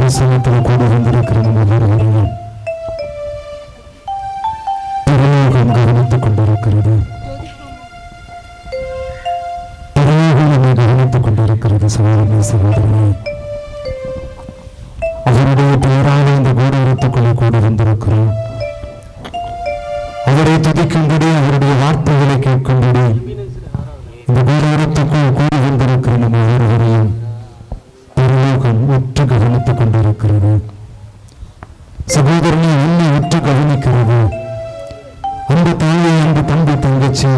பிரசன்னத்தில் கூட வந்திருக்கிற நம்ம ஒவ்வொருவரையும் பரலோகம் கவனித்துக் கொண்டிருக்கிறது. பரலோகம் நம்மை கவனித்துக் கொண்டிருக்கிறது. சகோதரனே, சகோதரனே, அவருடைய பெயராக இந்த கூடாரத்துக்குள்ளே கூட வந்திருக்கிறோம். அவரை துதிக்கும்படி, அவருடைய வார்த்தைகளை கேட்கும்படி இந்த கூடாரத்துக்குள் கூடி வந்திருக்கிற நம்ம ஒவ்வொருவரையும் பரலோகம் உற்று கவனித்துக் கொண்டிருக்கிறது. சகோதரனை உன்னை உற்று கவனிக்கிறது. அந்த தாயை, அந்த தம்பி, தங்கச்சி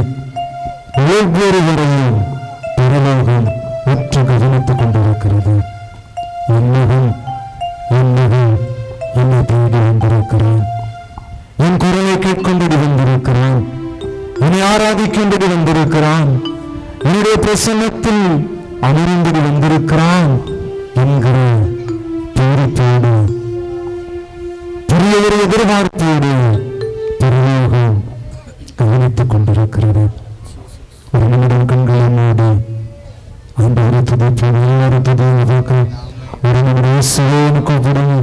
ஒவ்வொருவரையும் பரலோகம் உற்று கவனித்துக் கொண்டிருக்கிறது. என்னவன் என்னவன் என்னை தேடி வந்திருக்கிறான், என் குரலை கேட்கும்படி வந்திருக்கிறான், என்னை ஆராதிக்கும்படி வந்திருக்கிறான், என்னுடைய பிரசன்னத்தில் அமரும்படி வந்திருக்கிறான் என்கிற பேரத்தோடு, பெரிய ஒரு எதிர்பார்ப்போடு பரலோகம் கவனித்துக் கொண்டிருக்கிறது. ஒரு நிமிடம் கண்களை மூடி ஆண்டவரை துதிப்போம். எல்லாரும் துதியாக ஒரு நிமிடம் இயேசுவேன்னு கூப்பிடுங்க.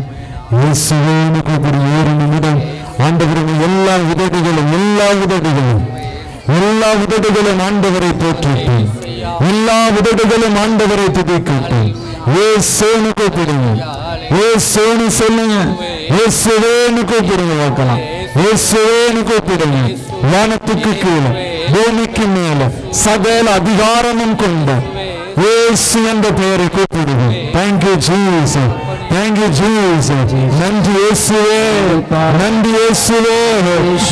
இயேசுவேன்னு கூப்பிடு. ஒரு நிமிடம் ஆண்டவரின் எல்லா உதடுகளும் ஆண்டவரை போற்றட்டும். எல்லா உதடுகளும் ஆண்டவரை துதிக்கட்டும். இயேசுன்னு கூப்பிடுங்க. இயேசுன்னு சொல்லுங்க. இயேசுவேன்னு கூப்பிடுங்க. பார்க்கலாம். இயேசுவேன்னு கூப்பிடுங்க. வானத்துக்கு கீழே பூமிக்கு மேல சகல அதிகாரமும் கொண்ட இயேசு என்ற பெயரை கூப்பிடுவோம். Thank you Jesus, thank you Jesus. நன்றி இயேசுவே, நன்றி இயேசுவே,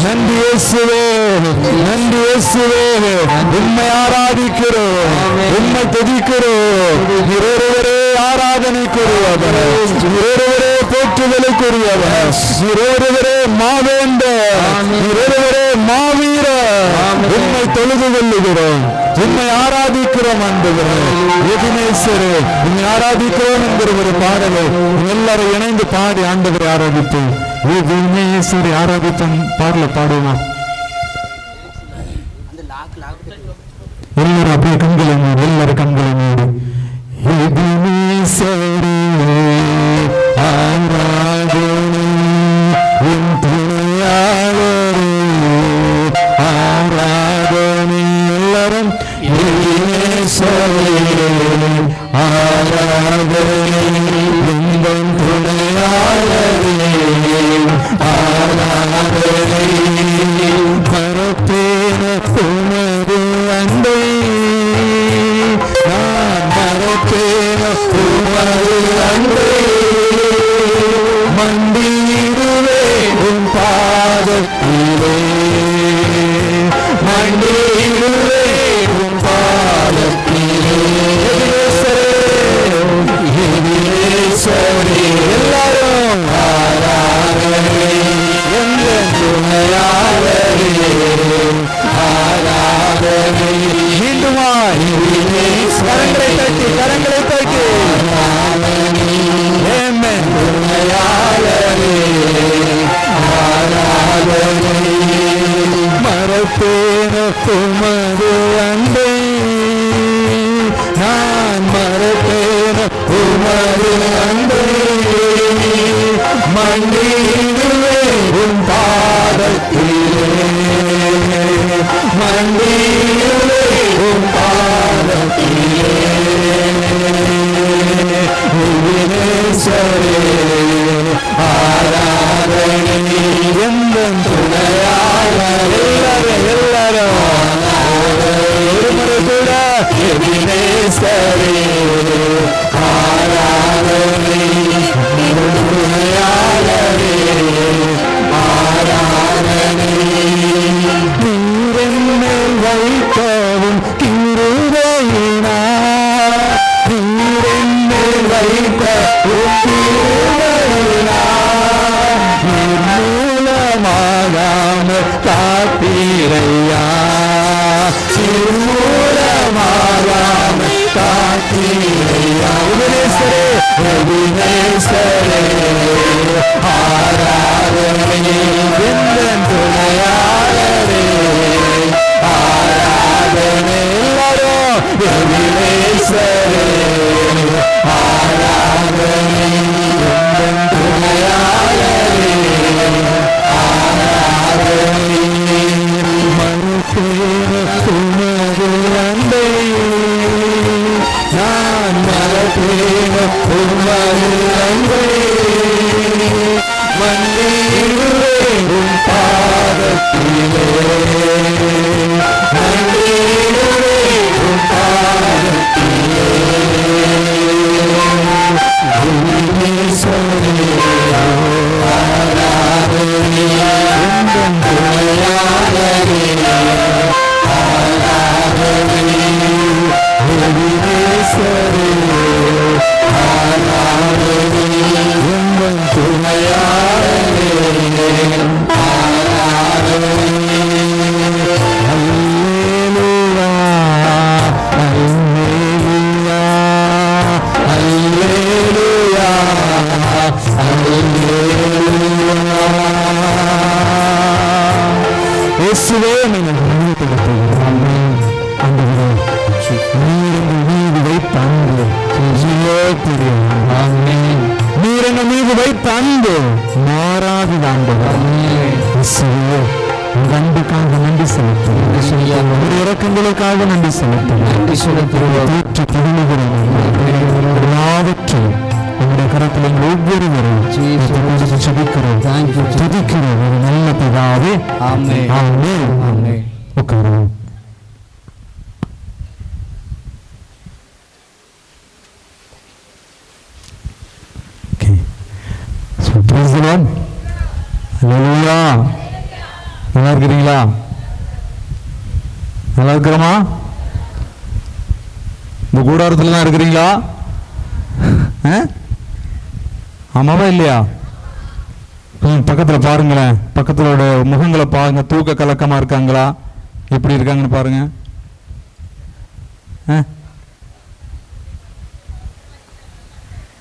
நன்றி இயேசுவே, நன்றி இயேசுவே. உம்மை ஆராதிக்கிறோம், உம்மை துதிக்கிறோம். ஒருவரே ஆராதனைக்குரியவர், ஒருவரே போற்றுதலுக்குரியவர், ஒருவரே மாவேந்தர், ஒருவரே மாவீரர். உம்மை தொழுது கொள்ளுகிறோம், உம்மை ஆராதிக்கிறோம். ஆண்டவரே எபினேசரே, உம்மை ஆராதிக்கிறோம் என்கிற ஒரு பாடலை எல்லாரும் இணைந்து பாடி ஆண்டவரை ஆராதிப்போம். எபினேசரை ஆராதிப்போம். பாடல பாடுவோம். எல்லாரும் அப்படியே கண்களை மூடு, எல்லாரும் கண்களை மூடு. எபினேசரே ஆராதனை, உன் துணையாளரே ஆராதனை. எல்லாரும் எபினேசரே ஆராதனை, உந்தன் துணையாளரே ஆராதனை. மறப்பேன உமது அன்பை, நான் மறப்பேன உமது அன்பை. மண்டியிடுவே உன் பாதத்திலே, மண்டியிடுவே உன் பாதத்திலே. எல்லாரும் ஆராதனை, எங்கள் துணையாளரே ஆராதனை. மீண்டுமா கரங்களை தட்டி, கரங்களை தட்டி. ஆமென். துணையாளரே ஆராதனை. மறப்பேன உமது அன்பை, நான் மறப்பேன உமது அன்பை. மண்டியிடுவே உன் பாதத்திலே, மண்டியிடுவே உன் பாதத்திலே. எபினேசரே ஆராதனை, எந்தன் துணையாளரே. எல்லாரும் ஒரு முறை கூட எபினேசரே ஆராதனை, துணையாளரே ஆராதனை. நீரென்மேல் வைக்கவும் கிருபையினார், நீரென்மேல் வைக்கவும் கிருபையினார். நிர்மூலமாகாமல் காத்தீரையா, நிர்மூலமாகாமல் காத்தீரையா. எபினேசரே, எபினேசரே ஆராதனை, எந்தன் துணையாளரே ஆராதனை. எல்லாரும் எபினேசரே ஆராதனை, நல்லா இருக்கிறீங்களா? நல்லா இருக்கிறோமா? இந்த கூடாரத்துல தான் இருக்கிறீங்களா? ஆமாவா இல்லையா? பக்கத்துல பாருங்களேன், பக்கத்துல முகங்களை பாருங்க. தூக்க கலக்கமா இருக்காங்களா? எப்படி இருக்காங்கன்னு பாருங்க.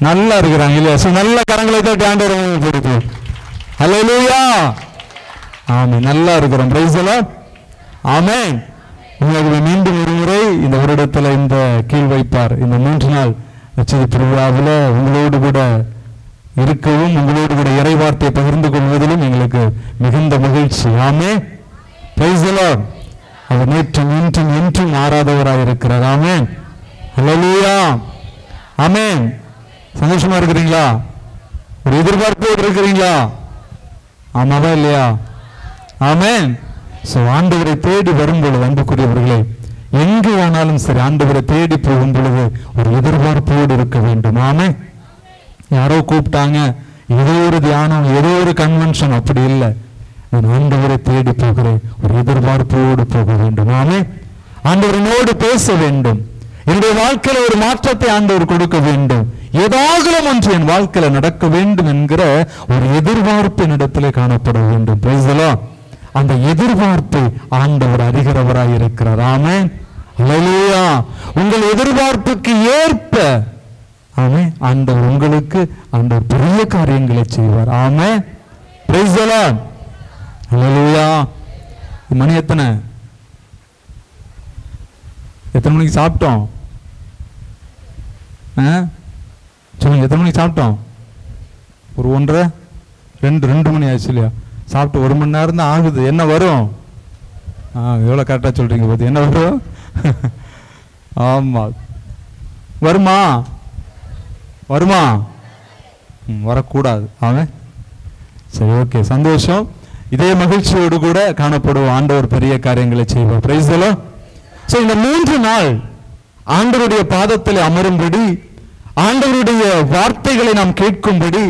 நல்லா இருக்கிறாங்க இல்லையா? நல்ல கரங்களை தட்டி ஆண்டவரை கொடுத்து ஹல்லேலூயா. ஆமென். நல்லா இருக்கிறோம். Praise the Lord. ஆமென். உங்களுக்கு மீண்டும் ஒரு முறை இந்த வருடத்தில் இந்த கீழ் வைப்பார் இந்த 3 நாள் நட்சத்திர திருவிழாவில் உங்களோடு கூட இருக்கவும் உங்களோடு கூட இறைவார்த்தை பகிர்ந்து கொள்வதிலும் எங்களுக்கு மிகுந்த மகிழ்ச்சி. ஆமென். Praise the Lord. அவர் நேற்றும் இன்றும் என்றும் மாறாதவராய் இருக்கிறார். ஆமென். ஹல்லேலூயா. ஆமென். சந்தோஷமா இருக்கிறீங்களா? ஒரு எதிர்பார்ப்போடு இருக்கிறீங்களா? ஆமாவா இல்லையா? ஆமென். சோ ஆண்டவரை தேடி வரும் பொழுது அன்புக்குரியவர்களே, எங்கு ஆனாலும் சரி ஆண்டவரை தேடி போகும் பொழுது ஒரு எதிர்பார்ப்போடு இருக்க வேண்டும். ஆமென். யாரோ கூப்பிட்டாங்க, ஏதோ ஒரு தியானம், ஏதோ ஒரு கன்வென்ஷன், அப்படி இல்லை. நான் ஆண்டவரை தேடி போகிறேன், ஒரு எதிர்பார்ப்போடு போக வேண்டும். ஆமென். ஆண்டவரனோடு பேச வேண்டும். என்னுடைய வாழ்க்கையில ஒரு மாற்றத்தை ஆண்டவர் கொடுக்க வேண்டும். ஏதாவது ஒன்று என் வாழ்க்கையில நடக்க வேண்டும் என்கிற ஒரு எதிர்பார்ப்பு இடத்திலே காணப்பட வேண்டும். Price the Lord. அந்த எதிர்பார்ப்பை ஆண்டவர் அறிகிறவராய் இருக்கிறார். ஆமென். ஹல்லேலூயா. உங்கள் எதிர்பார்ப்புக்கு ஏற்ப ஆமென் ஆண்டவர் உங்களுக்கு அந்த பெரிய காரியங்களை செய்வார். ஆமென். Praise the Lord. ஹல்லேலூயா. மணி எத்தனை மணிக்கு சாப்பிட்டோம்? சொல்லுங்க, எத்தனை மணிக்கு சாப்பிட்டோம்? ஒரு 1:30 2 மணி ஆச்சு இல்லையா? சாப்பிட்டு 1 மணி நேரம் தான் ஆகுது. என்ன வரும்? எவ்வளோ கரெக்டாக சொல்றீங்க பார்த்து. என்ன வரும்? ஆமா, வருமா? வருமா? வரக்கூடாது. ஆமாம். சரி, ஓகே, சந்தோஷம். இதே மகிழ்ச்சியோடு கூட காணப்படுவோம். ஆண்டவர் பெரிய காரியங்களை செய்வார். Price the Lord. சோ இந்த 3 நாள் ஆண்டவருடைய பாதத்தில் அமரும்படி, ஆண்டவருடைய வார்த்தைகளை நாம் கேட்கும்படி,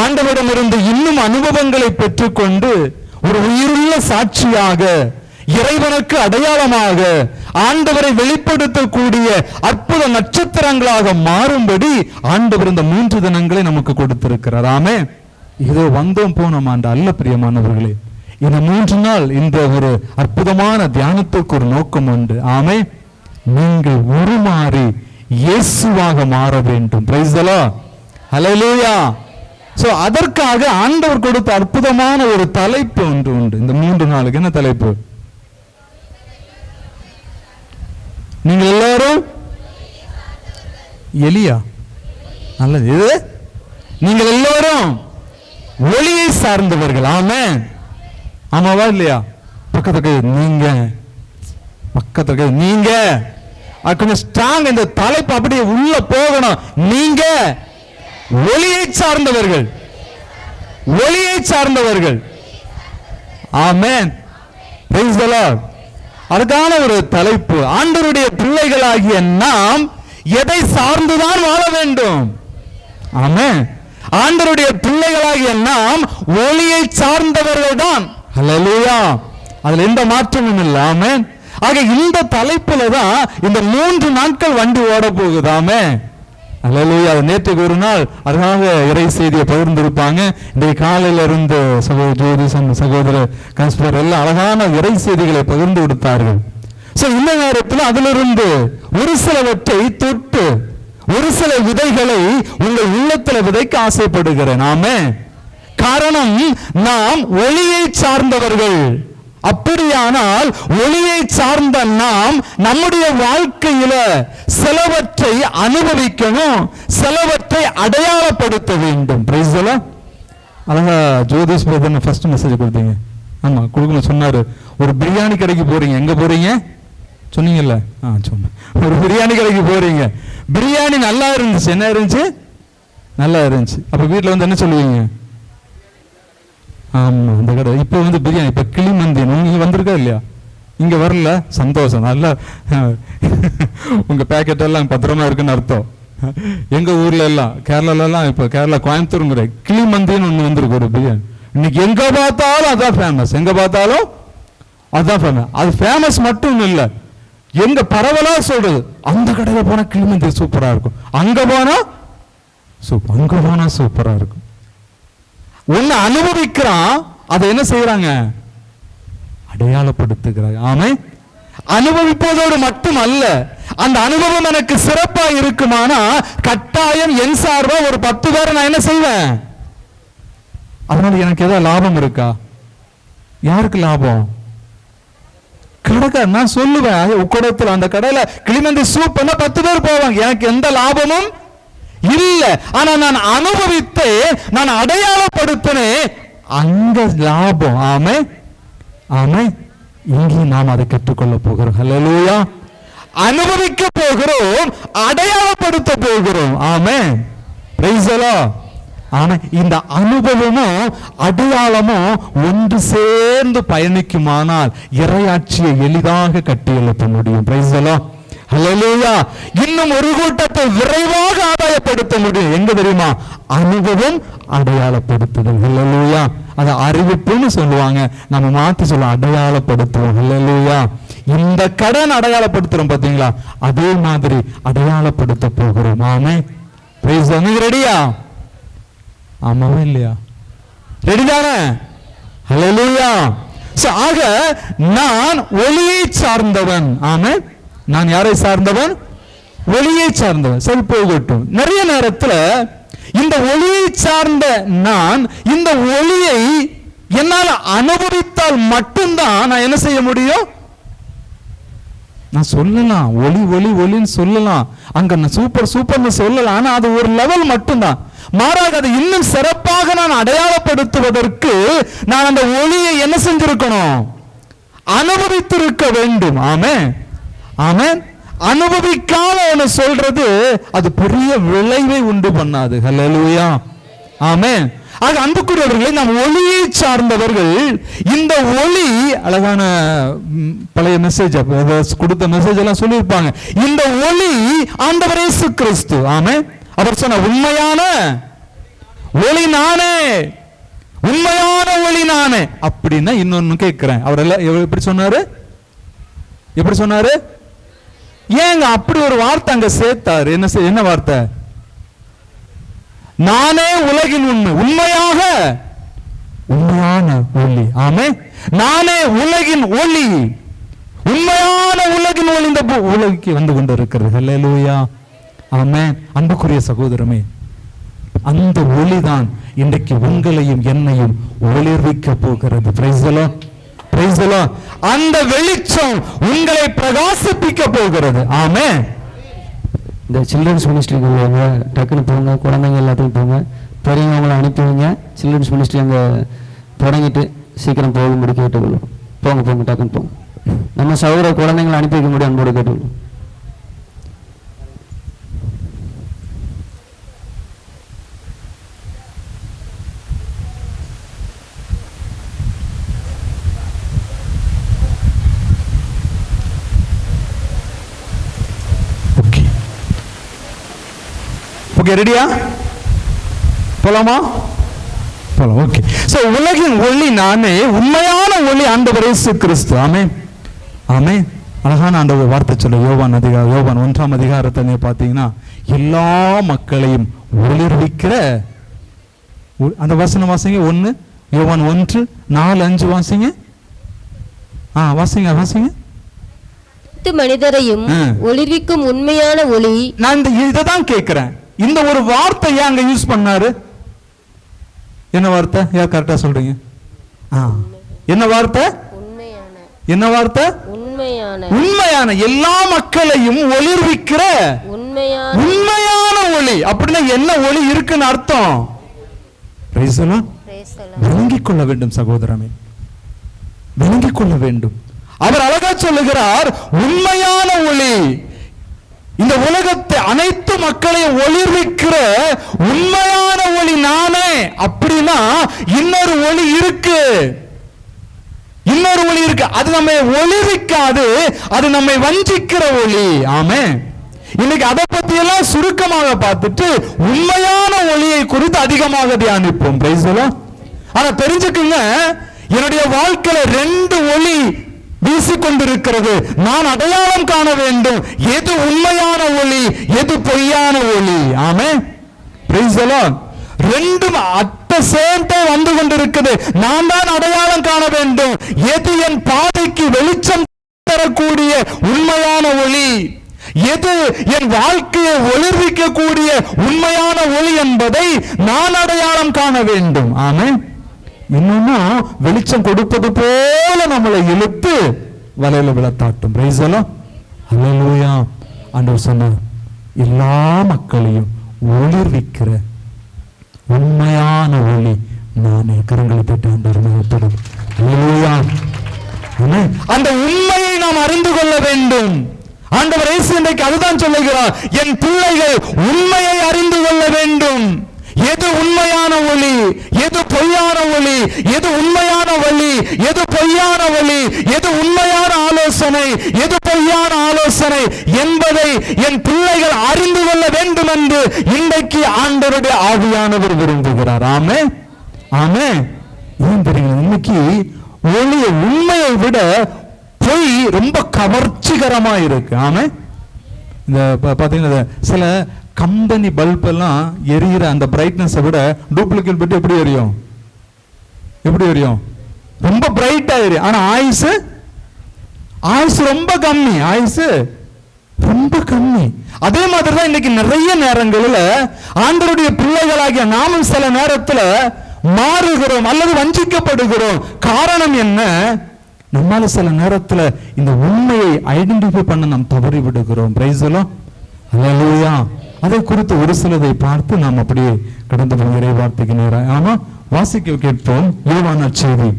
ஆண்டவரிடமிருந்து இன்னும் அனுபவங்களை பெற்றுக்கொண்டு ஒரு உயிருள்ள சாட்சியாக, இறைவனுக்கு அடையாளமாக, ஆண்டவரை வெளிப்படுத்தக்கூடிய அற்புத நட்சத்திரங்களாக மாறும்படி ஆண்டவர் இந்த 3 தினங்களை நமக்கு கொடுத்திருக்கிறார். ஆமென். இதோ வந்தோம் போனோம் ஆண்டு அல்ல பிரியமானவர்களே. இந்த 3 நாள் இந்த ஒரு அற்புதமான தியானத்துக்கு ஒரு நோக்கம் உண்டு. ஆமென். நீங்கள் உருமாறி இயேசுவாக மாற வேண்டும். Price the Lord. Hallelujah. So அதற்காக ஆண்டவர் கொடுத்த அற்புதமான ஒரு தலைப்பு ஒன்று உண்டு இந்த 3 நாளுக்கு. என்ன தலைப்பு? நீங்கள் எல்லாரும் எலியா. நல்லது. இது நீங்கள் எல்லாரும் ஒளியை சார்ந்தவர்கள். ஆமென். ஆமாவா இல்லையா? பக்கத்துக்கு நீங்க, பக்கத்துக்கு நீங்க கொஞ்சம் ஸ்ட்ராங். இந்த தலைப்பு அப்படியே உள்ள போகணும். நீங்க ஒளியை சார்ந்தவர்கள், ஒளியை சார்ந்தவர்கள். ஆமென். Praise the Lord. அதுக்கான ஒரு தலைப்பு, ஆண்டவருடைய பிள்ளைகளாகிய நாம் எதை சார்ந்துதான் வாழ வேண்டும்? ஆமென். ஆண்டவருடைய பிள்ளைகளாகிய நாம் ஒளியை சார்ந்தவர்கள் தான். ஹல்லேலூயா. அதுல எந்த மாற்றமும் இல்லை. ஆமென். ஆக இந்த தலைப்புல தான் இந்த 3 நாட்கள் வண்டி ஓட போகுது. ஆமென். ஹல்லேலூயா. நேற்றுக்கு ஒரு நாள் அதுக்காக இறை செய்தியை பகிர்ந்திருப்பாங்க. இன்றைய காலையில இருந்து சகோதர ஜோதிசன், சகோதரர் கஸ்பர் எல்லாம் அழகான இறை செய்திகளை பகிர்ந்து கொடுத்தார்கள். இந்த நேரத்தில் அதிலிருந்து ஒரு சிலவற்றை தொட்டு ஒரு சில விதைகளை உங்கள் உள்ளத்தில் விதைக்க ஆசைப்படுகிறேன். ஆமென். காரணம், நாம் ஒளியை சார்ந்தவர்கள். அப்படியானால் ஒளியை சார்ந்த நாம் நம்முடைய வாழ்க்கையில சிலவற்றை அனுபவிக்கணும், சிலவற்றை அடையாளப்படுத்த வேண்டும். Price the Lord. அழகா ஜோதிஷ் பிரதர் ஃபர்ஸ்ட் மெசேஜ் கொடுத்தீங்க. ஆமா, கொடுக்கணும் சொன்னாரு. ஒரு பிரியாணி கடைக்கு போறீங்க. எங்க போறீங்க சொன்னீங்கல்ல? சொன்ன ஒரு பிரியாணி கடைக்கு போறீங்க. பிரியாணி நல்லா இருந்துச்சு. என்ன இருந்துச்சு? நல்லா இருந்துச்சு. அப்ப வீட்டுல வந்து என்ன சொல்லுவீங்க? ஆமா, அந்த கடை இப்ப வந்து பிரியாணி, இப்ப கிளிமந்தி நீங்க வந்திருக்கா இல்லையா? இங்க வரல, சந்தோஷம். நல்லா உங்க பேக்கெட் எல்லாம் பத்திரமா இருக்குன்னு அர்த்தம். எங்க ஊர்ல எல்லாம், கேரளால எல்லாம், இப்ப கேரளா கோயம்புத்தூர் கிளிமந்தின்னு ஒண்ணு வந்திருக்கு, ஒரு பிரியாணி. இன்னைக்கு எங்க பார்த்தாலும் அதான் ஃபேமஸ். எங்க பார்த்தாலும் அதான் ஃபேமஸ். அது ஃபேமஸ் மட்டும் இல்ல, எங்க பரவலா சொல்றது, அந்த கடையில போனா கிளிமந்தி சூப்பரா இருக்கும், அங்க போனா சூப்பரா இருக்கும். ஒன்னு அனுபவிக்கிறான், அதை என்ன செய்யறாங்க? அடையாளப்படுத்துகிறாங்க. ஆமென். அனுபவிப்பதோடு மட்டும் அல்ல, அந்த அனுபவம் எனக்கு சிறப்பா இருக்குமானா கட்டாயம் என் சார்பா ஒரு 10 பேரை நான் என்ன செய்வேன்? அதனால எனக்கு ஏதாவது லாபம் இருக்கா? யாருக்கு லாபம்? கடை. நான் சொல்லுவேன், உக்கடத்துல அந்த கடையில கிளிமந்தி சூப் 10 பேர் போவாங்க, எனக்கு எந்த லாபமும் இல்ல. ஆனா நான் அனுபவித்து, நான் அடையாளப்படுத்தினேன், அங்க லாபம். ஆமே ஆமே. இங்கே நாம் அதை கற்றுக்கொள்ள போகிறோம். ஹல்லேலூயா. அனுபவிக்க போகிறோம், அடையாளப்படுத்த போகிறோம். ஆமே. Price the Lord. ஆனா இந்த அனுபவமும் அடையாளமும் ஒன்று சேர்ந்து பயணிக்குமானால் இறையாட்சியை எளிதாக கட்டியெழுப்ப முடியும். Praise the Lord. ஹல்லேலூயா. இன்னும் ஒரு கூட்டத்தை விரைவாக ஆதாயப்படுத்த முடியும். எங்க தெரியுமா? அனுபவம், அடையாளப்படுத்துதல். ஹல்லேலூயா. அதை அறிவிப்புன்னு சொல்லுவாங்க, நம்ம மாத்தி சொல்ல அடையாளப்படுத்துவோம். ஹல்லேலூயா. இந்த கடன் அடையாளப்படுத்துறோம் பாத்தீங்களா, அதே மாதிரி அடையாளப்படுத்த போகிறோம். ஆமே. Price the Lord. ரெடியா? ஆமாவா இல்லையா? ரெடி தானே? ஹல்லேலூயா. ஆக நான் ஒளியை சார்ந்தவன். ஆமே. நான் யாரை சார்ந்தவன்? ஒளியை சார்ந்தவன். சரி, போகட்டும். நிறைய நேரத்துல இந்த ஒளியை சார்ந்த நான் இந்த ஒளியை என்னால் அனுபவித்தால் மட்டும்தான் நான் என்ன செய்ய முடியும்? நான் சொல்லலாம், ஒளி ஒளி ஒளின்னு சொல்லலாம், அங்க சூப்பர்னு சொல்லலாம். ஆனா அது ஒரு லெவல் மட்டும்தான். மாறாக அதை இன்னும் சிறப்பாக நான் அடையாளப்படுத்துவதற்கு நான் அந்த ஒளியை என்ன செஞ்சிருக்கணும்? அனுபவித்திருக்க வேண்டும். ஆமே ஆமே. அனுபவிக்காம ஒன்னு சொல்றது அது பெரிய விளைவை உண்டு பண்ணாது. ஹல்லேலூயா. ஆமே. ஆக அன்புக்குரியவர்களே, நாம் ஒளியை சார்ந்தவர்கள். இந்த ஒளி அழகான பழைய மெசேஜ் கொடுத்த மெசேஜ் எல்லாம் சொல்லியிருப்பாங்க. இந்த ஒளி ஆண்டவர் இயேசு கிறிஸ்து. ஆமே. அவர் சொன்ன உண்மையான ஒளி நானே, உண்மையான ஒளி நானே. அப்படின்னா இன்னொன்னு கேட்கிறேன், அவர் எல்லாம் எப்படி சொன்னாரு? எப்படி சொன்னாரு? ஏங்க அப்படி ஒரு வார்த்தை அங்க சேர்த்தாரு? என்ன வார்த்தை? நானே உலகின் உண்மை, உண்மையாக உண்மையான ஒளி. ஆமே. நானே உலகின் ஒளி, உண்மையான உலகின் ஒளி இந்த உலகிற்கு வந்து கொண்டிருக்கிறது. ஹல்லேலூயா. ஆமென். அன்புக்குரிய சகோதரமே, அந்த ஒளிதான் இன்றைக்கு உங்களையும் என்னையும் ஒளிர்விக்க போகிறது. Price the Lord. Price the Lord. அந்த வெளிச்சம் உங்களை பிரகாசிப்பிக்க போகிறது. ஆமென். இந்த சில்ட்ரன்ஸ் மினிஸ்ட்ரிக்கு உள்ளவங்க டக்குன்னு போங்க, குழந்தைங்க எல்லாத்தையும் போங்க, பெரியவங்களை அனுப்பி வைங்க. சில்ட்ரன்ஸ் மினிஸ்ட்ரி அங்கே தொடங்கிட்டு சீக்கிரம் போகும்படி கேட்டுக்கொள்ளும். போங்க டக்குன்னு போங்க. நம்ம சகோதர குழந்தைங்களை அனுப்பி வைக்க முடியும், அன்போடு கேட்டுக்கொள்ளும். ஓகே, ரெடியா? போலாமா? போலாம். ஓகே. சோ உலகின் ஒளி நானே, உண்மையான ஒளி ஆண்டவர் இயேசு கிறிஸ்து. ஆமென், ஆமென். அழகான ஆண்டவர் வார்த்தை சொல்ல யோவான் 1ஆம் அதிகாரத்தை நீங்க பார்த்தீங்கன்னா எல்லா மக்களையும் ஒளிர்விக்கிற அந்த வசனம் வாசிங்க. 1 யோவான் 1:4-5 வாசிங்க. வாசிங்க. மனிதரையும் ஒளிர்விக்கும் உண்மையான ஒளி. நான் இதை தான் கேட்கிறேன். இந்த ஒரு வார்த்தையை அங்க யூஸ் பண்ணாரு. என்ன வார்த்தை? யார் கரெக்டா சொல்றீங்க? என்ன வார்த்தை? என்ன வார்த்தை? உண்மையான எல்லா மக்களையும் ஒளிர்விக்கிற உண்மையான ஒளி. அப்படின்னா என்ன ஒளி இருக்குன்னு அர்த்தம்? விளங்கிக் கொள்ள வேண்டும் சகோதரமே, விளங்கிக் கொள்ள வேண்டும். அவர் அழகா சொல்லுகிறார், உண்மையான ஒளி. இந்த உலகத்தை அனைத்து மக்களையும் ஒளிர்விக்கிற உண்மையான ஒளி நானே. அப்படின்னா இன்னொரு ஒளி இருக்கு, இன்னொரு ஒளி இருக்கு. அது நம்மை ஒளிர்விக்காது, அது நம்மை வஞ்சிக்கிற ஒளி. ஆமென். இன்னைக்கு அதை பத்தி எல்லாம் சுருக்கமாக பார்த்துட்டு உண்மையான ஒளியை குறித்து அதிகமாக தியானிப்போம். ஆனா தெரிஞ்சுக்குங்க, என்னுடைய வாழ்க்கையில 2 ஒளி வீசிக்கொண்டிருக்கிறது. நான் அடையாளம் காண வேண்டும், எது உண்மையான ஒளி, எது பொய்யான ஒளி. Amen. Praise the Lord. 2 at the same time வந்து கொண்டிருக்கிறது. நான் தான் அடையாளம் காண வேண்டும், எது என் பாதைக்கு வெளிச்சம் தரக்கூடிய உண்மையான ஒளி, எது என் வாழ்க்கையை ஒளிர்விக்கக்கூடிய உண்மையான ஒளி என்பதை நான் அடையாளம் காண வேண்டும். ஆமென். இன்னொன்னு வெளிச்சம் கொடுப்பது போல நம்மளை இழுத்து வலையில விழத்தாட்டும். Price the Lord. ஹல்லேலூயா. ஆண்டவர் சொன்னார், எல்லா மக்களையும் ஒளிர்விக்கிற உண்மையான ஒளி நானே. கரங்களை தட்டி ஆண்டவர். ஹல்லேலூயா. அந்த உண்மையை நாம் அறிந்து கொள்ள வேண்டும். ஆண்டவர் இயேசு இன்றைக்கு அதுதான் சொல்லுகிறார், என் பிள்ளைகள் உண்மையை அறிந்து கொள்ள வேண்டும். எது உண்மையான ஒளி, எது பொய்யான ஒளி, எது உண்மையான வழி, எது பொய்யான வழி, எது உண்மையான ஆலோசனை, எது பொய்யான ஆலோசனை என்பதை என் பிள்ளைகள் அறிந்து கொள்ள வேண்டும் என்று இன்றைக்கு ஆண்டவருடைய ஆவியானவர் விரும்புகிறார். ஆமென், ஆமென். ஏன் தெரியுங்க, இன்னைக்கு ஒளியை, உண்மையை விட பொய் ரொம்ப கவர்ச்சிகரமா இருக்கு. ஆமென். இந்த பாத்தீங்கன்னா சில கம்பெனி பல்ப் எல்லாம் எரியிற அந்த பிரைட்னஸை விட டூப்ளிகேட் பட்டு எப்படி எரியும்? எப்படி எரியும்? ரொம்ப பிரைட்டா எரியும். ஆனா ஆயுசு ரொம்ப கம்மி, ஆயுசு ரொம்ப கம்மி. அதே மாதிரிதான் இன்னைக்கு நிறைய நேரங்களில் ஆண்டவருடைய பிள்ளைகளாகிய நாமும் சில நேரத்துல மாறுகிறோம் அல்லது வஞ்சிக்கப்படுகிறோம். காரணம் என்ன? நம்மால சில நேரத்துல இந்த உண்மையை ஐடென்டிஃபை பண்ண நாம் தவறி விடுகிறோம். Praise the Lord. ஹல்லேலூயா. அதை குறித்து ஒரு சிலதை பார்த்து நாம் அப்படியே கடந்து போகிற வார்த்தைக்கு நேரம். ஆமா, வாசிக்க கேட்போம். யோவான் நற்செய்தி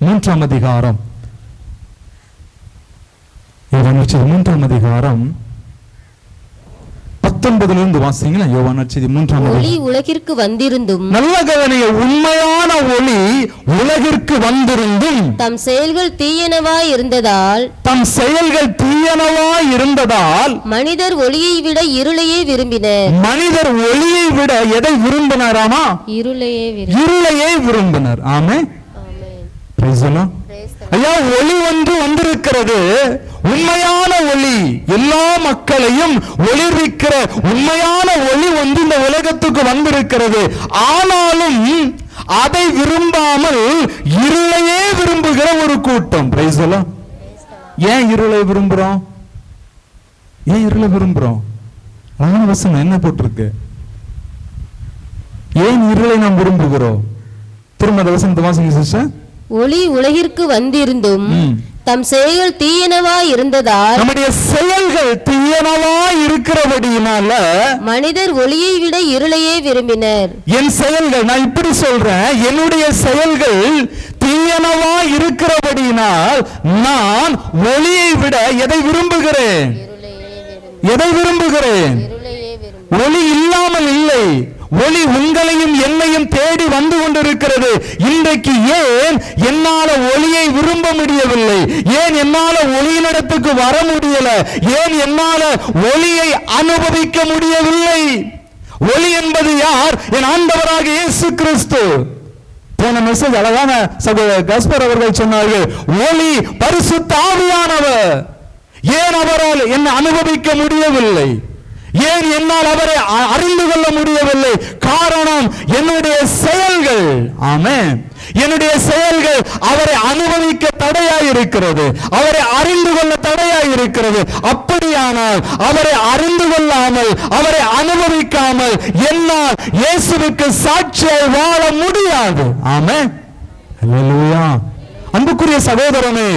3ஆம் அதிகாரம், யோவான் நற்செய்தி 3ஆம் அதிகாரம் 19 வாசிங்களா. யோவான் நற்செய்தி 3ஆம் அதிகாரம். ஒளி உலகிற்கு வந்திருந்தும், நல்ல கவனிய, உண்மையான ஒளி உலகிற்கு வந்திருந்தும் தம் செயல்கள் தீயனவாய் இருந்ததால், மனிதர் ஒளியை விட இருளையே விரும்பினர். மனிதர் ஒளியை விட எதை விரும்பினாராமா? இருளையே விரும்பினர். ஆமென். Praise the Lord. ஐயா, ஒளி ஒன்று வந்திருக்கிறது, உண்மையான ஒளி, எல்லா மக்களையும் ஒளிர்விக்கிற உண்மையான ஒளி ஒன்று இந்த உலகத்துக்கு வந்திருக்கிறது. ஆனாலும் அதை விரும்பாமல் இருளையே விரும்புகிற ஒரு கூட்டம். Price the Lord. ஏன் இருளை விரும்புறோம்? ஏன் இருளை விரும்புறோம்? அழகான வசனம் என்ன போட்டிருக்கு? ஏன் இருளை நாம் விரும்புகிறோம்? திரும்ப அந்த வசனத்தை வாசிங்க சிஸ்டர். ஒளி உலகிற்கு வந்திருந்தும் தம் செயல்கள் தீயனவாய் இருந்ததால், நம்முடைய செயல்கள் தீயனவாய் இருக்கிறபடியினால மனிதர் ஒளியை விட இருளையே விரும்பினர். என் செயல்கள், நான் இப்படி சொல்றேன், என்னுடைய செயல்கள் தீயனவாய் இருக்கிறபடியினால் நான் ஒளியை விட எதை விரும்புகிறேன்? எதை விரும்புகிறேன்? ஒளி இல்லாமல் இல்லை. ஒளி உங்களையும் என்னையும் தேடி வந்து கொண்டிருக்கிறது. இன்றைக்கு ஏன் என்னால ஒளியை விரும்ப முடியவில்லை? ஏன் என்னால ஒளியினிடத்துக்கு வர முடியல? ஏன் என்னால ஒளியை அனுபவிக்க முடியவில்லை? ஒளி என்பது யார்? என் ஆண்டவராக இயேசு கிறிஸ்து. போன மெசேஜ் அழகான சகோதரர் கஸ்பர் அவர்கள் சொன்னார்கள், ஒளி பரிசுத்த ஆவியானவர். ஏன் அவரால் என்னை அனுபவிக்க முடியவில்லை? ஏன் என்னால் அவரை அறிந்து கொள்ள முடியவில்லை? காரணம் என்னுடைய செயல்கள். ஆமென். என்னுடைய செயல்கள் அவரை அனுபவிக்க தடையாய் இருக்கிறது, அவரை அறிந்து கொள்ள தடையாய் இருக்கிறது. அப்படியானால் அவரை அறிந்து கொள்ளாமல், அவரை அனுபவிக்காமல் என்னால் இயேசுவுக்கு சாட்சியாய் வாழ முடியாது. ஆமென். அல்லேலூயா. அன்புக்குரிய சகோதரனே,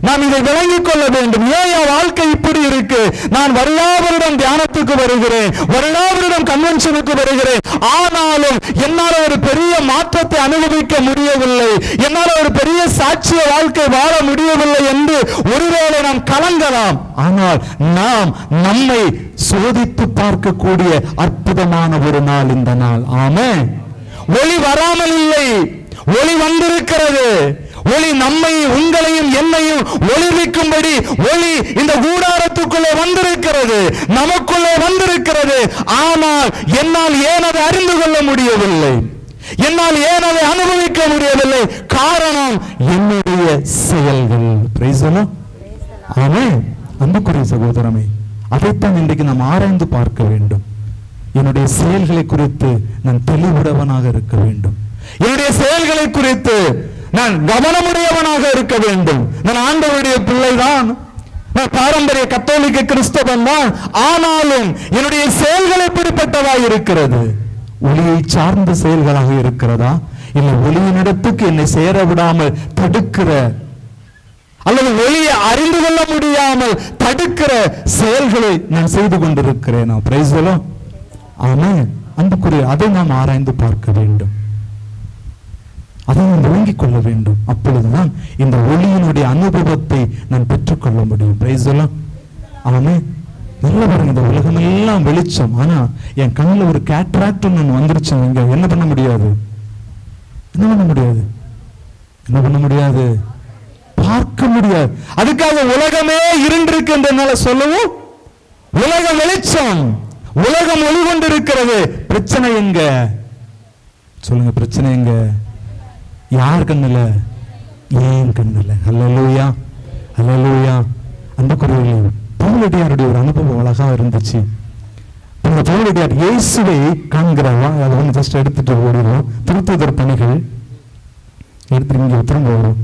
நாம் இதை விளங்கிக் கொள்ள வேண்டும். ஏன் என் வாழ்க்கை இப்படி இருக்கு? நான் வருடாவரிடம் தியானத்துக்கு வருகிறேன், வருடாவரிடம் கன்வென்ஷனுக்கு வருகிறேன், ஆனாலும் என்னால் ஒரு பெரிய மாற்றத்தை அனுபவிக்க முடியவில்லை, என்னால் ஒரு பெரிய சாட்சிய வாழ்க்கை வாழ முடியவில்லை என்று ஒருவேளை நாம் கலங்கலாம். ஆனால் நாம் நம்மை சோதித்து பார்க்கக்கூடிய அற்புதமான ஒரு நாள் இந்த நாள். ஆமென். ஒளி வராமல் இல்லை, ஒளி வந்திருக்கிறது. ஒளி நம்மை, உங்களையும் என்னையும் ஒளிவிக்கும்படி ஒளி இந்த கூடாரத்துக்குள்ளே வந்திருக்கிறது, நமக்குள்ளே வந்திருக்கிறது. ஆனால் என்னால் ஏன் அதை அறிந்து கொள்ள முடியவில்லை? என்னால் ஏன் அதை அனுபவிக்க முடியவில்லை? காரணம் என்னுடைய செயல்கள். Praise the Lord. ஆமென். அன்புக்குரிய சகோதரமே, அதைத்தான் இன்றைக்கு நாம் ஆராய்ந்து பார்க்க வேண்டும். என்னுடைய செயல்களை குறித்து நான் தெளிவுடையவனாக இருக்க வேண்டும். என்னுடைய செயல்களை குறித்து நான் கவனமுடையவனாக இருக்க வேண்டும். நான் ஆண்டவருடைய பிள்ளைதான், நான் பாரம்பரிய கத்தோலிக்க கிறிஸ்தவன் தான். ஆனாலும் என்னுடைய செயல்கள் எப்படிப்பட்டதாக இருக்கிறது? ஒளியை சார்ந்த செயல்களாக இருக்கிறதா, இல்லை ஒளியினிடத்துக்கு என்னை சேர விடாமல் தடுக்கிற, அல்லது ஒளியை அறிந்து கொள்ள முடியாமல் தடுக்கிற செயல்களை நான் செய்து கொண்டிருக்கிறேன்? Praise the Lord. ஆமென். அன்புக்குரிய, அதை நாம் ஆராய்ந்து பார்க்க வேண்டும், அதை நாம் விளங்கிக் கொள்ள வேண்டும். அப்பொழுதுதான் இந்த ஒளியினுடைய அனுபவத்தை நான் பெற்றுக்கொள்ள முடியும். Praise the Lord. ஆமென். நல்ல பாருங்க, இந்த உலகம் எல்லாம் வெளிச்சம், ஆனா என் கண்ணில் ஒரு கேட்ராக்ட் ஒன்று வந்துருச்சு. இங்க என்ன பண்ண முடியாது? என்ன பண்ண முடியாது? என்ன பண்ண முடியாது? பார்க்க முடியாது. அதுக்காக உலகமே இருண்டிருக்கு என்று என்னால சொல்லவும், உலகம் வெளிச்சம், உலகம் ஒளி கொண்டிருக்கிறது. பிரச்சனை எங்க? சொல்லுங்க, பிரச்சனை எங்க? யார் கண்ணுல? ஏன் கண்ணுல? அல்லேலூயா, அல்லேலூயா. அன்புக்குரியவர்களே, பவுலடியாருடைய ஒரு அனுபவம் அழகா இருந்துச்சு. இந்த பவுலடியார் இயேசுவை காண்கிறவா, அதை வந்து ஜஸ்ட் எடுத்துட்டு ஓடிடுவோம். திருத்துதர் பணிகள் எடுத்து இங்க திரும்ப வரும்.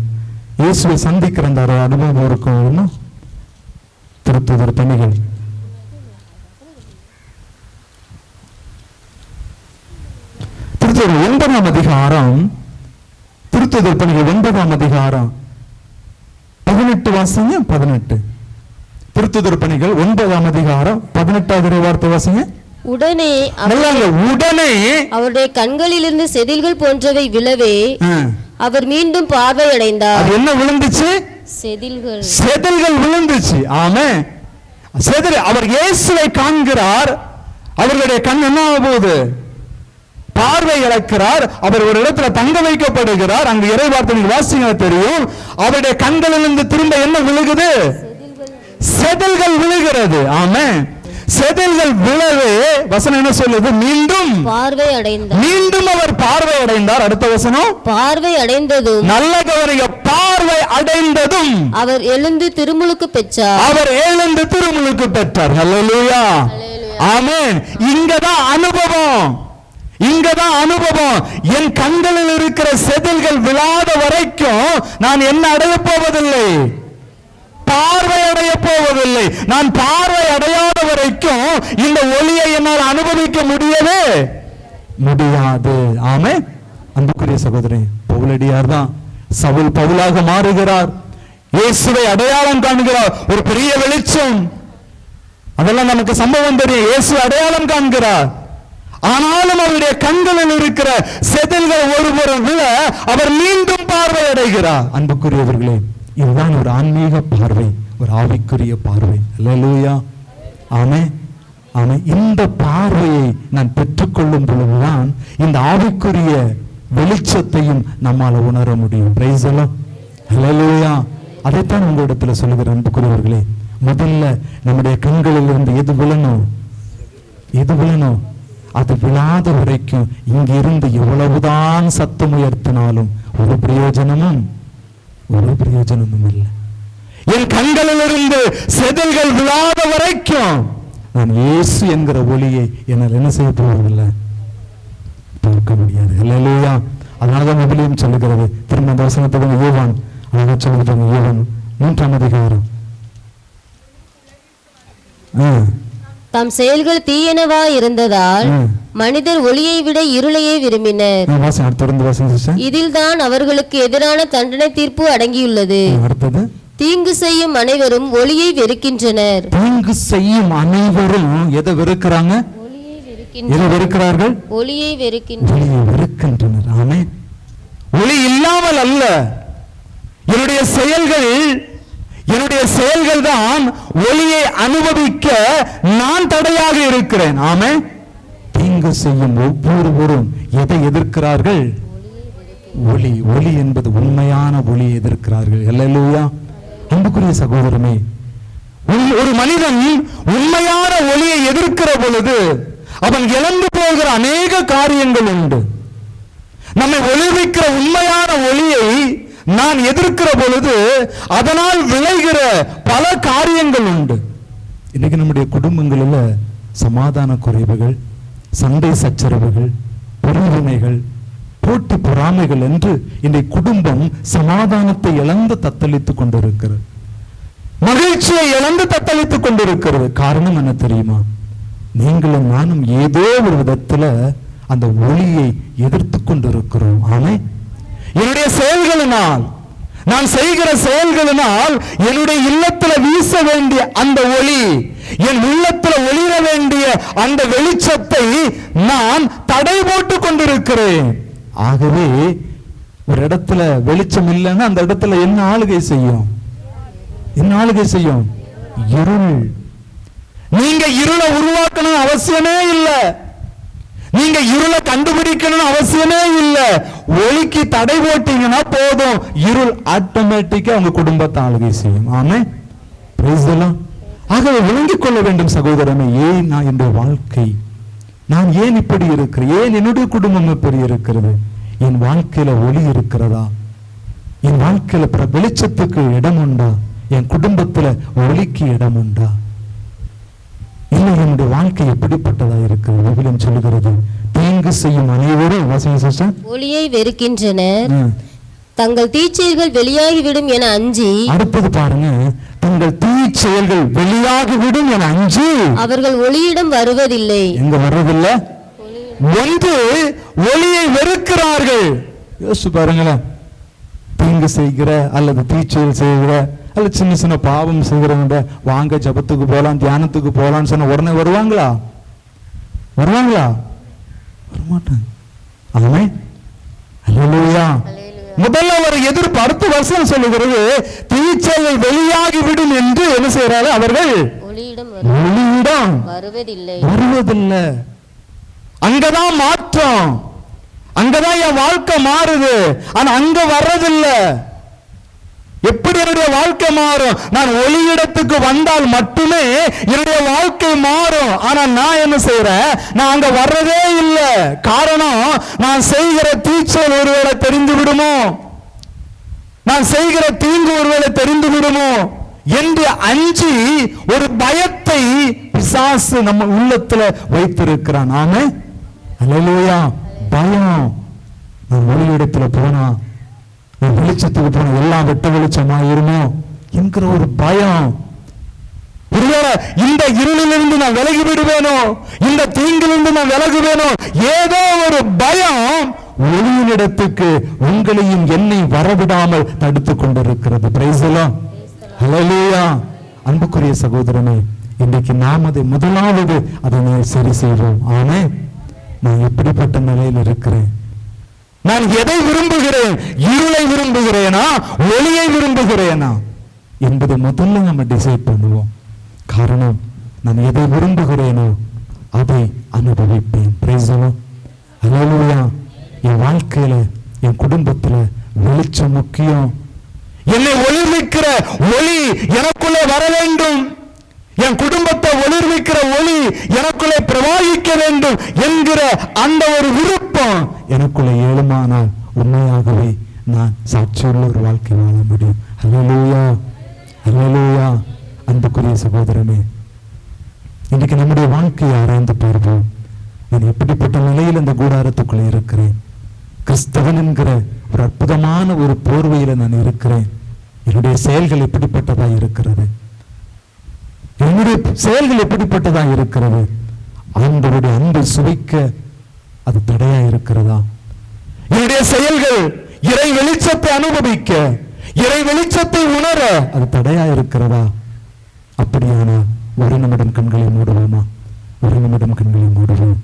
இயேசுவை சந்திக்கிற அந்த அனுபவம் இருக்கும். திருத்துதர் பணிகள் திருத்துதர் 9ஆம் அதிகாரம், திருத்துதர் பணிகள் 9ஆம் அதிகாரம் 18 வாசிங்க. 18 திருத்துதர் பணிகள் 9ஆம் அதிகாரம் 18வது வார்த்தை வாசிங்க. உடனே அவருடைய கண்களிலிருந்து செதில்கள் போன்றவை விழவே அவர் மீண்டும் பார்வை அடைந்தார். அது என்ன விழுந்துச்சு? செதில்கள். செதில்கள் விழுந்துச்சு. ஆமென். செதில். அவர் இயேசுவை காண்கிறார். அவர்களுடைய கண் என்ன ஆக போகுது? பார்வை இழக்கிறார். அவர் ஒரு இடத்துல தங்க வைக்கப்படுகிறார். அங்கு இறை வார்த்தை வாசிங்க தெரியும். அவருடைய கண்களிலிருந்து திரும்ப என்ன விழுகுது? செதில்கள் விழுகிறது. ஆமென். செதில்கள் விழவே வசனம் என்ன சொல்லுது? மீண்டும் பார்வை அடைந்தார். மீண்டும் அவர் பார்வை அடைந்தார். அடுத்த வசனம், பார்வை அடைந்ததும், நல்ல கவனிங்க, பார்வை அடைந்ததும் அவர் எழுந்து திருமுழுக்கு பெற்றார். அவர் எழுந்து திருமுழுக்கு பெற்றார். ஹல்லேலூயா, ஆமென். இங்கதான் அனுபவம், இங்கதான் அனுபவம். என் கண்களில் இருக்கிற செதில்கள் விழாத வரைக்கும் நான் என்ன அடைய போவதில்லை? பார்வை அடைய போவதில்லை. நான் பார்வை அடையாத வரைக்கும் இந்த ஒளியை என்னால் அனுபவிக்க முடியவே முடியாது. ஆமென். அன்புக்குரிய சகோதரி, பவுலடியார் தான் சவுல் பவுலாக மாறுகிறார். இயேசுவை அடையாளம் காண்கிறார். ஒரு பெரிய வெளிச்சம், அதெல்லாம் நமக்கு சம்பவம் தெரியும். இயேசு அடையாளம் காண்கிறார். ஆனாலும் அவருடைய கண்களில் இருக்கிற செதில்கள் ஒருபுறம் விழ அவர் மீண்டும் பார்வை அடைகிறார். அன்புக்குரியவர்களே, இதுதான் ஒரு ஆன்மீக பார்வை, ஒரு ஆவிக்குரிய பார்வை. அல்லேலூயா, ஆமென், ஆமென். இந்த பார்வையை நான் பெற்றுக்கொள்ளும் பொழுதுதான் இந்த ஆவிக்குரிய வெளிச்சத்தையும் நம்மால உணர முடியும். Praise the Lord. அல்லேலூயா. அதைத்தான் உங்களிடத்துல சொல்லுகிற அன்புக்குரியவர்களே, முதல்ல நம்முடைய கண்களில் இருந்து எது விழணும்? எது விழணும்? அது விழாத வரைக்கும் இங்கிருந்து எவ்வளவுதான் சத்தம் உயர்த்தினாலும் ஒரு பிரயோஜனமும் இல்லை. என் கண்களிலிருந்து செதில்கள் விழாத வரைக்கும் நான் இயேசு என்கிற ஒளியை என்னால் என்ன செய்ய போவதில்லை, பார்க்க முடியாது. அல்லேலூயா. அதனாலதான் விவிலியம் சொல்லுகிறது. திரும்ப அந்த வசனத்துக்கு யோவான் அழகா சொல்லுறாங்க. யோவான் 3ஆம் அதிகாரம். தம் செயல்கள் தீயனவா இருந்ததால் மனிதர் ஒளியை விட இருளையே விரும்பினர். இதில் தான் அவர்களுக்கு எதிரான தண்டனை தீர்ப்பு அடங்கியுள்ளது. தீங்கு செய்யும் அனைவரும் ஒளியை வெறுக்கின்றனர். தீங்கு செய்யும் அனைவரும் எதை வெறுக்கிறாங்க? எதை வெறுக்கிறார்கள்? ஒளியை வெறுக்கின்றனர். ஆமென். ஒளி இல்லாமல் அல்ல, என்னுடைய செயல்கள் தான் ஒளியை அனுபவிக்க நான் தடையாக இருக்கிறேன். ஆமென். தீங்கு செய்யும் ஒவ்வொருவரும் எதை எதிர்க்கிறார்கள்? ஒளி என்பது உண்மையான ஒளியை எதிர்க்கிறார்கள். அல்லேலூயா. அன்புக்குரிய சகோதரமே, ஒரு மனிதன் உண்மையான ஒளியை எதிர்க்கிற பொழுது அவன் இழந்து போகிற அநேக காரியங்கள் உண்டு. நம்மை ஒளிர்விக்கிற உண்மையான ஒளியை நான் எதிர்க்கிற பொழுது அதனால் விளைகிற பல காரியங்கள் உண்டு. இன்னைக்கு நம்முடைய குடும்பங்களில் சமாதான குறைவுகள், சண்டை சச்சரவுகள், பிரிவினைகள், போட்டி பொறாமைகள் என்று இன்றைய குடும்பம் சமாதானத்தை இழந்து தத்தளித்துக் கொண்டிருக்கிறது. மகிழ்ச்சியை இழந்து தத்தளித்துக் கொண்டிருக்கிறது. காரணம் என்ன தெரியுமா? நீங்களும் நானும் ஏதோ ஒரு விதத்துல அந்த ஒளியை எதிர்த்து கொண்டிருக்கிறோம். ஆமென். என்னுடைய செயல்களினால், நான் செய்கிற செயல்களினால் என்னுடைய இல்லத்தில் வீச வேண்டிய அந்த ஒளி, என் உள்ளத்தில் ஒளிர வேண்டிய அந்த வெளிச்சத்தை நான் தடை போட்டு கொண்டிருக்கிறேன். ஆகவே ஒரு இடத்துல வெளிச்சம் இல்லைன்னா அந்த இடத்துல என்ன ஆளுகை செய்யும்? இருள். நீங்க இருளை உருவாக்கணும் அவசியமே இல்லை. நீங்க இருளை கண்டுபிடிக்கணும் அவசியமே இல்லை. ஒளிக்கு தடை போட்டீங்கன்னா போதும், இருள் ஆட்டோமேட்டிக்கா உங்க குடும்பத்தை ஆளுகை செய்யும். ஆமென். Praise the Lord. ஆகவே விளங்கிக் கொள்ள வேண்டும் சகோதரனே, ஏன் நான் என்னுடைய வாழ்க்கை, நான் ஏன் இப்படி இருக்கிறேன், ஏன் என்னுடைய குடும்பம் இப்படி இருக்கிறது? என் வாழ்க்கையில ஒளி இருக்கிறதா? என் வாழ்க்கையில வெளிச்சத்துக்கு இடம் உண்டா? என் குடும்பத்துல ஒளிக்கு இடம் உண்டா? இல்லை, என்னுடைய வாழ்க்கை எப்படிப்பட்டதா இருக்கிறது? விவிலியம் சொல்லுகிறது, தீங்கு செய்யும் அனைவரும் ஒளியை வெறுக்கின்றனர், தங்கள் தீச்செயல்கள் வெளியாகிவிடும் என அஞ்சி. அடுத்தது பாருங்க, தங்கள் தீச்செயல்கள் வெளியாகிவிடும் என அஞ்சி அவர்கள் ஒளியிடம் வருவதில்லை. எங்க வர்றதில்லை? ஒன்று ஒளியை வெறுக்கிறார்கள். யோசிச்சு பாருங்களேன். தீங்கு செய்கிற அல்லது தீச்செயல் செய்கிற அல்லது சின்ன சின்ன பாவம் செய்கிறவங்க வாங்க ஜபத்துக்கு போகலாம், தியானத்துக்கு போகலான்னு சொன்ன உடனே வருவாங்களா? வரமாட்டாங்க. ஆமென். அல்லேலூயா. முதல்ல ஒரு எதிர்ப்பு. அடுத்த வருஷம் சொல்லுகிறது, தீச்செயல் வெளியாகி விடும் என்று என்ன செய்யறாரு? அவர்கள் ஒளியிடம் வருவதில்லை. அங்கதான் மாற்றம், அங்கதான் என் வாழ்க்கை மாறுது. ஆனா அங்க வர்றதில்லை. எப்படி என்னுடைய வாழ்க்கை மாறும்? நான் ஒளியிடத்துக்கு வந்தால் மட்டுமே என்னுடைய வாழ்க்கை மாறும். ஆனா நான் என்ன செய்யறேன்? நான் அங்க வர்றதே இல்லை. காரணம், நான் செய்கிற தீச்செயல் ஒருவேளை தெரிந்து விடுமோ, நான் செய்கிற தீங்கு ஒருவேளை தெரிந்து விடுமோ என்று அஞ்சி ஒரு பயத்தை பிசாசு நம்ம உள்ளத்துல வைத்திருக்கிறான். ஆமென். அல்லேலூயா. பயம். நான் ஒளியிடத்துல போனா, வெளிச்சத்துக்கு போன எல்லாம் வெட்ட வெளிச்சமா இருமோ என்கிற ஒரு பயம். ஒருவேளை இந்த இருளிலிருந்து நான் விலகி விடுவேனோ, இந்த தீங்கிலிருந்து நான் விலகுவேனோ, ஏதோ ஒரு பயம் ஒளியினிடத்துக்கு உங்களையும் என்னை வரவிடாமல் தடுத்துக் கொண்டிருக்கிறது. Praise the Lord. ஹல்லேலூயா. அன்புக்குரிய சகோதரனே, இன்றைக்கு நாம் அதை முதலாவது அதை சரி செய்வோம். ஆமென். நான் எப்படிப்பட்ட நிலையில் இருக்கிறேன்? நான் எதை விரும்புகிறேன்? இருளை விரும்புகிறேனா, ஒளியை விரும்புகிறேனா என்பதை முதல்ல நம்ம டிசைட் பண்ணுவோம். காரணம், நான் எதை விரும்புகிறேனோ அதை அனுபவிப்பேன். Price the Lord. அல்லேலூயா. என் வாழ்க்கையில, என் குடும்பத்துல வெளிச்சம் முக்கியம். என்னை ஒளிர்விக்கிற ஒளி எனக்குள்ளே வர வேண்டும். என் குடும்பத்தை ஒளிர்விக்கிற ஒளி எனக்குள்ளே பிரவாகிக்க வேண்டும் என்கிற அந்த ஒரு விருப்பம் எனக்குள்ளே ஏழுமானால் உண்மையாகவே நான் சாட்சியுள்ள ஒரு வாழ்க்கை வாழ முடியும். அல்லேலூயா, அல்லேலூயா. அன்புக்குரிய சகோதரமே, இன்னைக்கு நம்முடைய வாழ்க்கையை ஆராய்ந்து பார்ப்போம். நான் எப்படிப்பட்ட நிலையில் இந்த கூடாரத்துக்குள்ளே இருக்கிறேன்? கிறிஸ்தவன் என்கிற ஒரு அற்புதமான ஒரு போர்வையில நான் இருக்கிறேன். என்னுடைய செயல்கள் எப்படிப்பட்டதா இருக்கிறது? என்னுடைய செயல்கள் எப்படிப்பட்டதா இருக்கிறது? ஆண்டவருடைய அன்பை சுவைக்க அது தடையா இருக்கிறதா? என்னுடைய செயல்கள் இறை வெளிச்சத்தை அனுபவிக்க, இறை வெளிச்சத்தை உணர அது தடையா இருக்கிறதா? அப்படியானா ஒரு நிமிடம் கண்களை மூடுவோமா? ஒரு நிமிடம் கண்களை மூடுவோம்.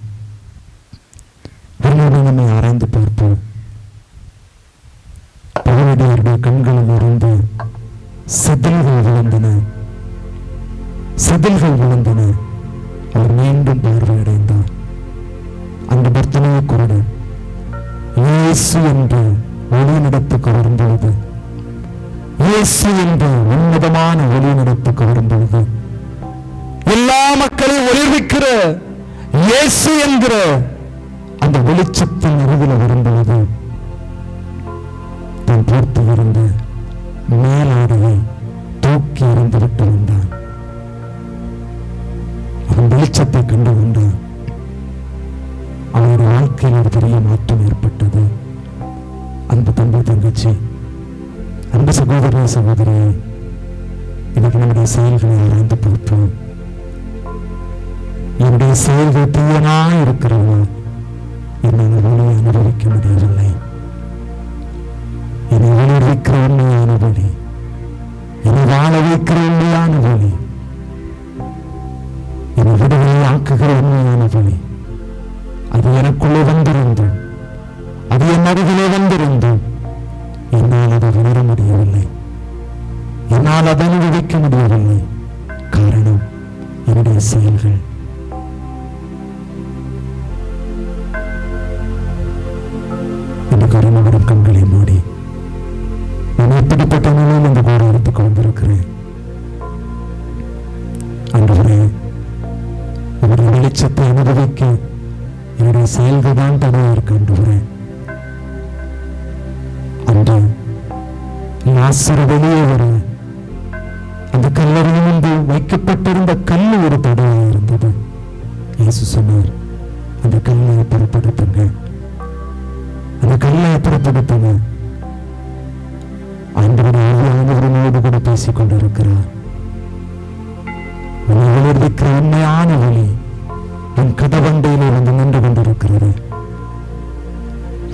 ஒரு நிமிடம் நம்மை ஆராய்ந்து பார்ப்போம். பவுலடியாருடைய கண்களில் இருந்து செதில்கள் விழுந்தன, செதில்கள் விழுந்தன. அவர் மீண்டும் பார்வையடைந்தார். அந்த பர்த்தனையை குருடன் இயேசு என்று ஒளியினிடத்துக்கு வரும்பொழுது, இயேசு என்ற உன்னதமான ஒளியினிடத்துக்கு வரும்பொழுது, எல்லா மக்களையும் ஒளிர்விக்கிற இயேசு என்கிற அந்த வெளிச்சத்தின் அருகில் வரும்பொழுது தன் போர்த்து இருந்த மேலாடையை தூக்கி எறிந்து விட்டு வந்தான். அவன் வெளிச்சத்தை கண்டு கொண்டான். அவனுடைய வாழ்க்கையில் ஒரு பெரிய மாற்றம் ஏற்பட்டது. அன்பு தம்பி, தங்கச்சி, அன்பு சகோதர சகோதரியே, இன்னைக்கு நம்முடைய செயல்களை ஆராய்ந்து பார்ப்போம். என்னுடைய செயல்கள் தீயனாய் இருக்கிறவா என்னால் ஒளியை அனுபவிக்க முடியவில்லை. என்னை ஒளிர்விக்கிற உண்மையான வழி, என்னை வாழ வைக்கிற உண்மையான வழி, என்னை விடுதலை ஆக்குகிற உண்மையான வழி, அது எனக்குள்ளே வந்திருந்தும், அது என் அருகிலே வந்திருந்தும் என்னால் அதை உணர முடியவில்லை, என்னால் அதை அனுபவிக்க முடியவில்லை. காரணம் என்னுடைய செயல்கள். எனக்கு ஒரு நிமிடம் கண்களை மூடி நான் எப்படிப்பட்ட நிலையில் இந்த கூடாரத்துக்கு வந்திருக்கிறேன்? ஆண்டவரே, அவருடைய வெளிச்சத்தை அனுபவிக்க என்னுடைய செயல்கள் தான் தடையா இருக்கு. ஆண்டவரே, அன்று லாசரு வெளியே வர அந்த கல்லறையின் முன்பு வைக்கப்பட்டிருந்த கல்லு ஒரு தடையா இருந்தது. இயேசு சொன்னார், அந்த கல்லை புறப்படுத்துங்க, அந்த கல்லை புறப்படுத்துங்க. ஆண்டவருடைய ஆவியானவரோடு கூட பேசிக் கொண்டிருக்கிறார். ஒளிர்விக்கிற உண்மையான ஒளி உன் கதவண்டையிலே வந்து நின்று கொண்டிருக்கிறது.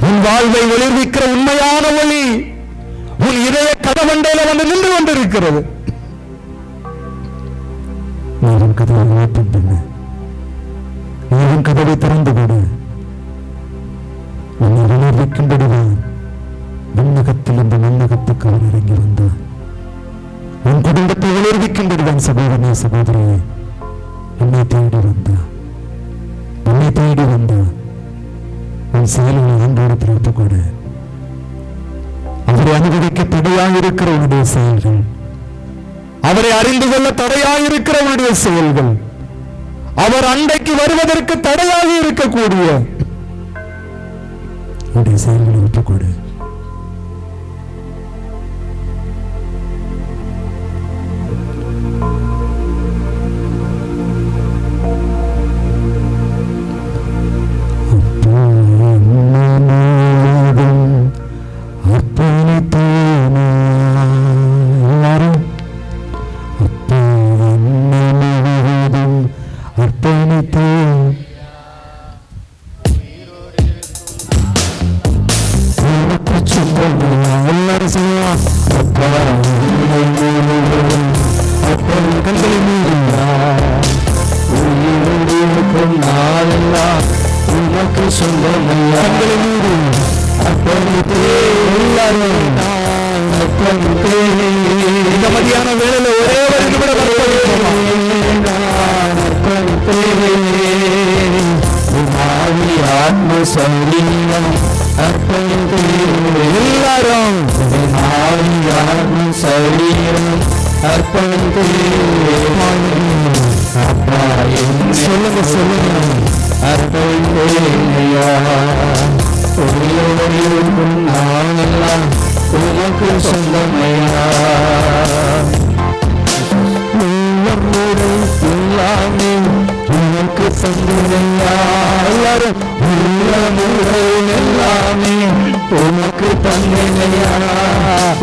உன் வாழ்வை ஒளிர்விக்கிற உண்மையான ஒளி உன் இதய கதவண்டையில வந்து நின்று கொண்டிருக்கிறது. நீ உன் கதவை ஓப்பன் பண்ணு, நீ உன் கதவை திறந்து கொடு. உன்னை ஒளிர்விக்கின்றதுதான் விண்ணகத்தில் இந்த மண்ணகத்துக்கு அவர் இறங்கி வந்தார். உன் குடும்பத்தை ஒளிர்விக்கின்றதுதான் சகோதரனே, சகோதரியே, உன்னை தேடி வந்தார், உன்னை தேடி வந்தார். உன் செயல்களை ஆண்டோடு பிறப்பு கொடு. அவரை அனுபவிக்க தடையாக இருக்கிற உன்னுடைய செயல்கள், அவரை அறிந்து கொள்ள தடையாக இருக்கிற உன்னுடைய செயல்கள், அவர் அண்டைக்கு வருவதற்கு தடையாக இருக்கக்கூடிய உன்னுடைய செயல்களை ஒப்புக்கொடு. சரீரம் அர்ப்பணித்து அப்பா சொல்லுங்க சொல்லுங்க. அர்ப்பணிப்பேனையா ஒளியோடும் நாளெல்லாம் உனக்கு சொந்தமையா உள்ளமுறை எல்லாமே உனக்கு சொந்தமையா எல்லாரும் உள்ளமுறை எல்லாமே உனக்கு தந்தையா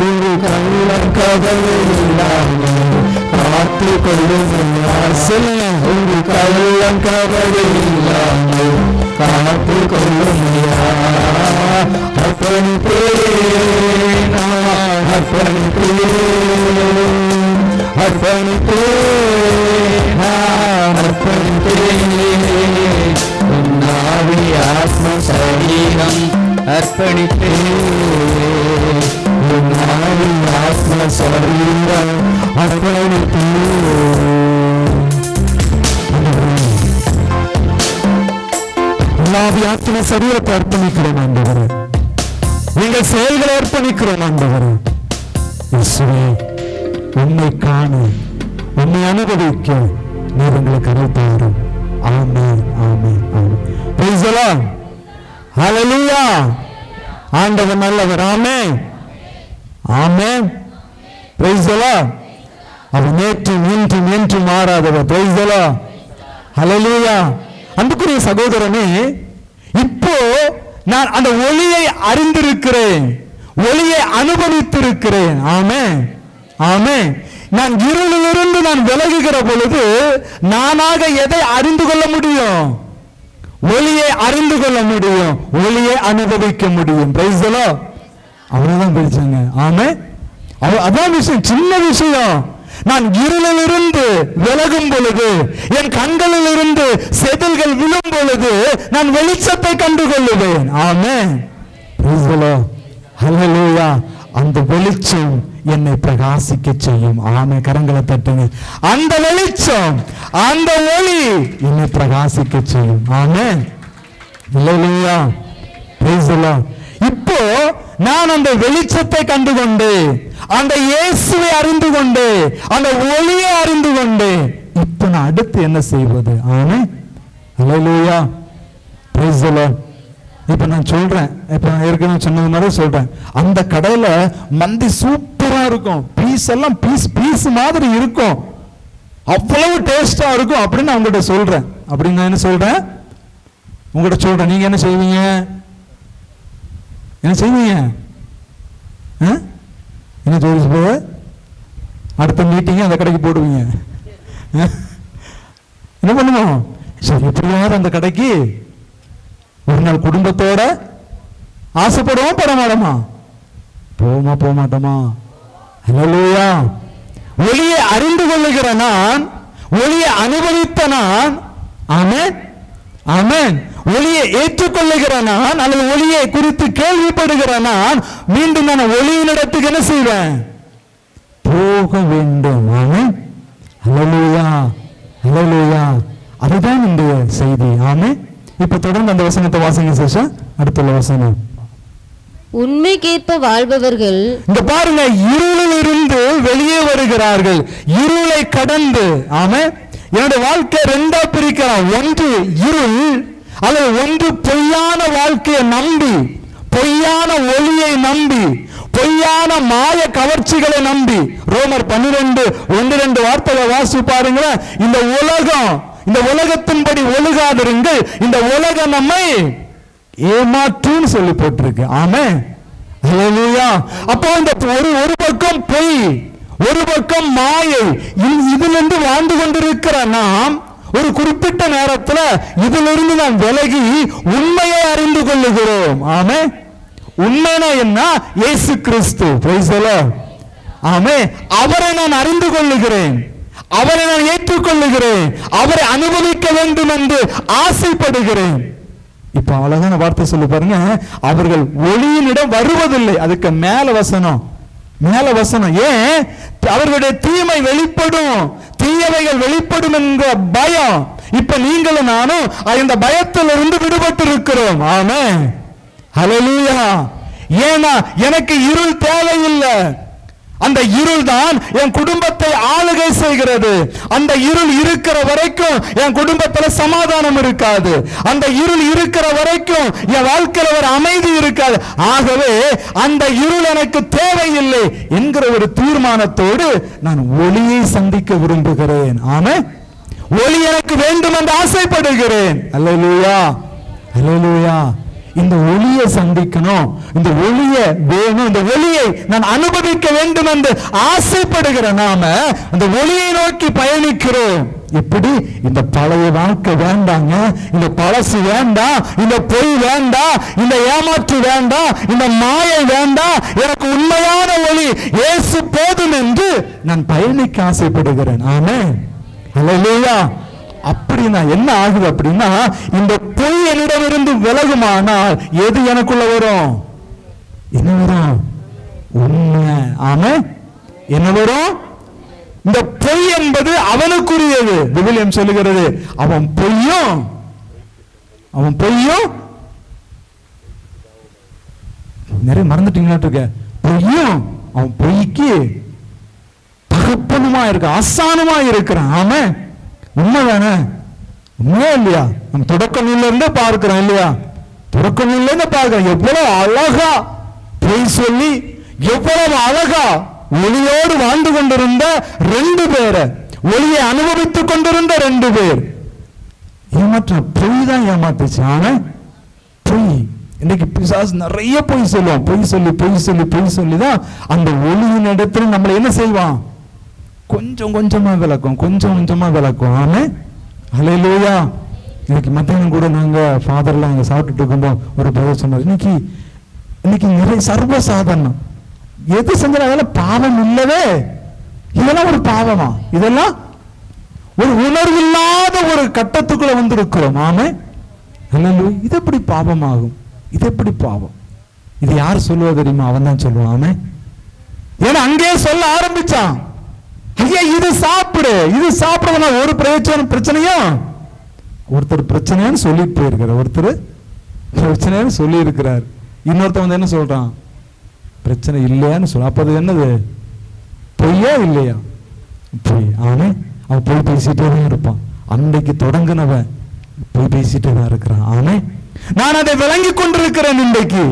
ஒரு கள்ளம் கதவு இல்லாமே காத்து கொள்ளுமையா சொல்லுங்க ஒரு கள்ளம் கதவு இல்லாமே காத்து கொள்ளுமையா அர்ப்பணிப்பேன் உன்னாவி ஆத்ம சரீரம் அர்ப்பணிப்பேன் உன்னாவி ஆத்ம சரீரம் அர்ப்பணிப்பேன் ஆத்ம சரீரத்தை அர்ப்பணிக்கிறோம் ஆண்டவரே. எங்கள் செயல்களை அர்ப்பணிக்கிறோம் ஆண்டவரே. இயேசுவே, உம்மை காண உம்மை அனுபவிக்க நீர் எங்களுக்கு அருள் தாரும். Amen amen amen. Praise the Lord. Hallelujah. ஆண்டவர் நல்லவர். ஆமென் ஆமென். Praise the Lord. அவர் நேற்றும் இன்றும் என்றும் மாறாதவர். Praise the Lord. ஹல்லேலூயா. அன்புக்குரிய சகோதரனே, இப்போ நான் அந்த ஒளியை அறிந்திருக்கிறேன், ஒளியை அனுபவித்திருக்கிறேன். ஆமென் ஆமென். நான் இருளிலிருந்து நான் விலகுகிற பொழுது நானாக எதை அறிந்து கொள்ள முடியும்? ஒளியை அறிந்து கொள்ள முடியும், ஒளியை அனுபவிக்க முடியும். Praise the Lord. அவ்வளவுதான் பேசுங்க. ஆமென். அதான் விஷயம், சின்ன விஷயம். நான் இருளிலிருந்து விலகும் பொழுது, என் கண்களில் இருந்து செதில்கள் விழும் பொழுது நான் வெளிச்சத்தை கண்டு கொள்ளுவேன். Amen. Praise the Lord. Hallelujah. அந்த வெளிச்சம் என்னை பிரகாசிக்க செய்யும். ஆமென். கரங்களை தட்டுங்க. அந்த வெளிச்சம், அந்த ஒளி என்னை பிரகாசிக்க செய்யும். Amen. Hallelujah. Praise the Lord. இப்போ நான் அந்த வெளிச்சத்தை கண்டுகொண்டு, அந்த இயேசுவை அறிந்து கொண்டு, அந்த ஒளியை அறிந்து கொண்டு, இப்போ நான் அடுத்து என்ன செய்வது? Amen. Hallelujah. Praise the Lord. இப்ப நான் சொல்றேன், இப்ப நான் ஏற்கனவே சொன்னது மாதிரி சொல்றேன், அந்த கடையில மந்தி சூப்பரா இருக்கும், பீஸ் எல்லாம் பீஸ் மாதிரி இருக்கும், அவ்வளவு டேஸ்டா இருக்கும் அப்படின்னு நான் உங்கள்கிட்ட சொல்றேன். அப்படின்னு நான் என்ன சொல்றேன்? உங்கள்கிட்ட சொல்றேன். நீங்க என்ன செய்வீங்க? என்ன செய்வீங்க? என்ன ஜோதிச்சு போக அடுத்த மீட்டிங் அந்த கடைக்கு போடுவீங்க. என்ன பண்ணுவோம்? சரி, எப்படியாவது அந்த கடைக்கு ஒரு நாள் குடும்பத்தோட ஆசைப்படுவோம். பட மாட்டோமா? போக மாட்டோமா? ஹல்லேலூயா. ஒளியை அறிந்து கொள்ளுகிற நான், ஒளியை அனுபவித்த நான், ஆமென் ஆமென், ஒளியை ஏற்றுக்கொள்ளுகிற நான், அல்லது ஒளியை குறித்து கேள்விப்படுகிற நான், மீண்டும் நான் ஒளியின் இடத்துக்கு என்ன செய்வேன்? போக வேண்டும். ஆமென். ஹல்லேலூயா ஹல்லேலூயா. அதுதான் இந்த செய்தி. ஆமென். இப்ப தொடர்ந்து அந்த வசனத்தை வாசிங்க சிஸ்டர். அடுத்துள்ள வசனம். உண்மைக்கேற்ப வாழ்பவர்கள், இந்த பாருங்க, இருளில் இருந்து வெளியே வருகிறார்கள், இருளை கடந்து. ஆமென். என்னுடைய வாழ்க்கை ரெண்டா பிரிக்கலாம். ஒன்று இருள், அல்லது ஒன்று பொய்யான வாழ்க்கையை நம்பி, பொய்யான ஒளியை நம்பி, பொய்யான மாய கவர்ச்சிகளை நம்பி. ரோமர் 12:1-2 வார்த்தைகளை வாசி பாருங்க. இந்த உலகம், இந்த உலகத்தின்படி ஒழுகாதிருங்கள், இந்த உலகம் நம்மை ஏமாற்றுன்னு சொல்லி போட்டிருக்கு. ஆமென். ஹல்லேலூயா. அப்போ இந்த ஒரு பக்கம் பொய், ஒரு பக்கம் மாயை, இதிலிருந்து வாழ்ந்து கொண்டிருக்கிற நாம் ஒரு குறிப்பிட்ட நேரத்தில் இதிலிருந்து நாம் விலகி உண்மையை அறிந்து கொள்ளுகிறோம். ஆமென். உண்மைனா என்ன? இயேசு கிறிஸ்து. Price the Lord. ஆமென். அவரை நான் அறிந்து கொள்ளுகிறேன், அவரை நான் ஏற்றுக்கொள்ளுகிறேன், அவரை அனுபவிக்க வேண்டும் என்று ஆசைப்படுகிறேன். இப்ப அழகான வார்த்தை சொல்லி பாருங்க. அவர்கள் ஒளியினிடம் வருவதில்லை. அதுக்கு மேல வசனம், மேல வசனம். ஏன்? அவர்களுடைய தீமை வெளிப்படும், தீயவைகள் வெளிப்படும் என்ற பயம். இப்ப நீங்களும் நானும் இந்த பயத்திலிருந்து விடுபட்டு இருக்கிறோம். ஆமென். ஹல்லேலூயா. ஏன்னா எனக்கு இருள் தேவையில்லை, அந்த இருள் தான் என் குடும்பத்தை ஆளுகை செய்கிறது. அந்த இருள் இருக்கிற வரைக்கும் என் குடும்பத்துல சமாதானம் இருக்காது. அந்த இருள் இருக்கிற வரைக்கும் என் வாழ்க்கையில ஒரு அமைதி இருக்காது. ஆகவே அந்த இருள் எனக்கு தேவையில்லை என்கிற ஒரு தீர்மானத்தோடு நான் ஒளியை சந்திக்க விரும்புகிறேன். ஆமென். ஒளி எனக்கு வேண்டும் என்று ஆசைப்படுகிறேன். அல்லேலூயா, அல்லேலூயா. இந்த ஒளியை சந்திக்கணும், இந்த ஒளியை வேணும், இந்த ஒளியை நான் அனுபவிக்க வேண்டும் என்று ஆசைப்படுகிற நாம அந்த ஒளியை நோக்கி பயணிக்கிறோம். எப்படி? இந்த பழைய வாழ்க்கை வேண்டாங்க, இந்த பழசு வேண்டாம், இந்த பொய் வேண்டாம், இந்த ஏமாற்று வேண்டாம், இந்த மாயை வேண்டாம், எனக்கு உண்மையான ஒளி இயேசு போதும் என்று நான் பயணிக்க ஆசைப்படுகிறேன். ஆமென், அல்லேலூயா. அப்படின்னா என்ன ஆகுது அப்படின்னா, இந்த பொய் என்னிடமிருந்து விலகுமானால் எது எனக்குள்ள வரும்? என்ன வரும்? உண்மை. ஆமென். என்ன வரும்? இந்த பொய் என்பது அவனுக்குரியது. விவிலியம் சொல்லுகிறது, அவன் பொய்யும் நிறைய மறந்துட்டீங்களா? பொய்யும் அவன் பொய்க்கு தகப்பனுமா இருக்க, ஆசானுமா இருக்கிறான். ஆமென். உண்மைதானே? உண்மையா இல்லையா? நம்ம தொடக்க நூல்ல இருந்து பார்க்கிறோம் இல்லையா? தொடக்க நூல்ல இருந்து பார்க்கிறோம் எவ்வளவு அழகா பொய் சொல்லி, எவ்வளவு அழகா ஒளியோடு வாழ்ந்து கொண்டிருந்த 2 பேரை, ஒளியை அனுபவித்துக் கொண்டிருந்த 2 பேர் ஏமாற்ற பொய் தான் ஏமாத்துச்சு. ஆனா பொய் இன்னைக்கு பிசாசு நிறைய பொய் சொல்லுவான். பொய் சொல்லிதான் அந்த ஒளியின் இடத்துல நம்மளை என்ன செய்வான்? கொஞ்சம் கொஞ்சமா விளக்கும். ஆமென், அல்லேலூயா. இன்னைக்கு மத்தியானம் கூட நாங்க ஃபாதர்லாம் அங்க சாப்பிட்டுட்டு இருக்கும்போது ஒரு பிரதர் சொன்னார், இன்னைக்கு நிறைய சர்வசாதாரணம் எது செஞ்சாலும் அதெல்லாம் பாவம் இல்லவே, இதெல்லாம் ஒரு பாவமா? இதெல்லாம் ஒரு உணர்வு இல்லாத ஒரு கட்டத்துக்குள்ள வந்திருக்கிறோம். ஆமென், அல்லேலூயா. இது எப்படி பாவமாகும்? இது எப்படி பாவம்? இது யார் சொல்லுவா தெரியுமா? அவன் தான் சொல்லுவான். ஆமென். ஏன்னா அங்கேயே சொல்ல ஆரம்பிச்சான், ஐயா இது சாப்பிடுறதுனா ஒரு பிரச்சனையும் ஒருத்தர் பிரச்சனைன்னு சொல்லிட்டு போயிருக்கிறார், ஒருத்தர் பிரச்சனைன்னு சொல்லி இருக்கிறார், இன்னொருத்தர் வந்து என்ன சொல்றான்? பிரச்சனை இல்லையான்னு சொல்ல. அப்ப அது என்னது? பொய்யா இல்லையா? பொய். ஆமே, அவன் போய் பேசிட்டே தான் இருப்பான். அன்றைக்கு தொடங்கினவன் போய் பேசிட்டே தான் இருக்கிறான். ஆமே, நான் அதை விளங்கி கொண்டிருக்கிறேன். இன்றைக்கு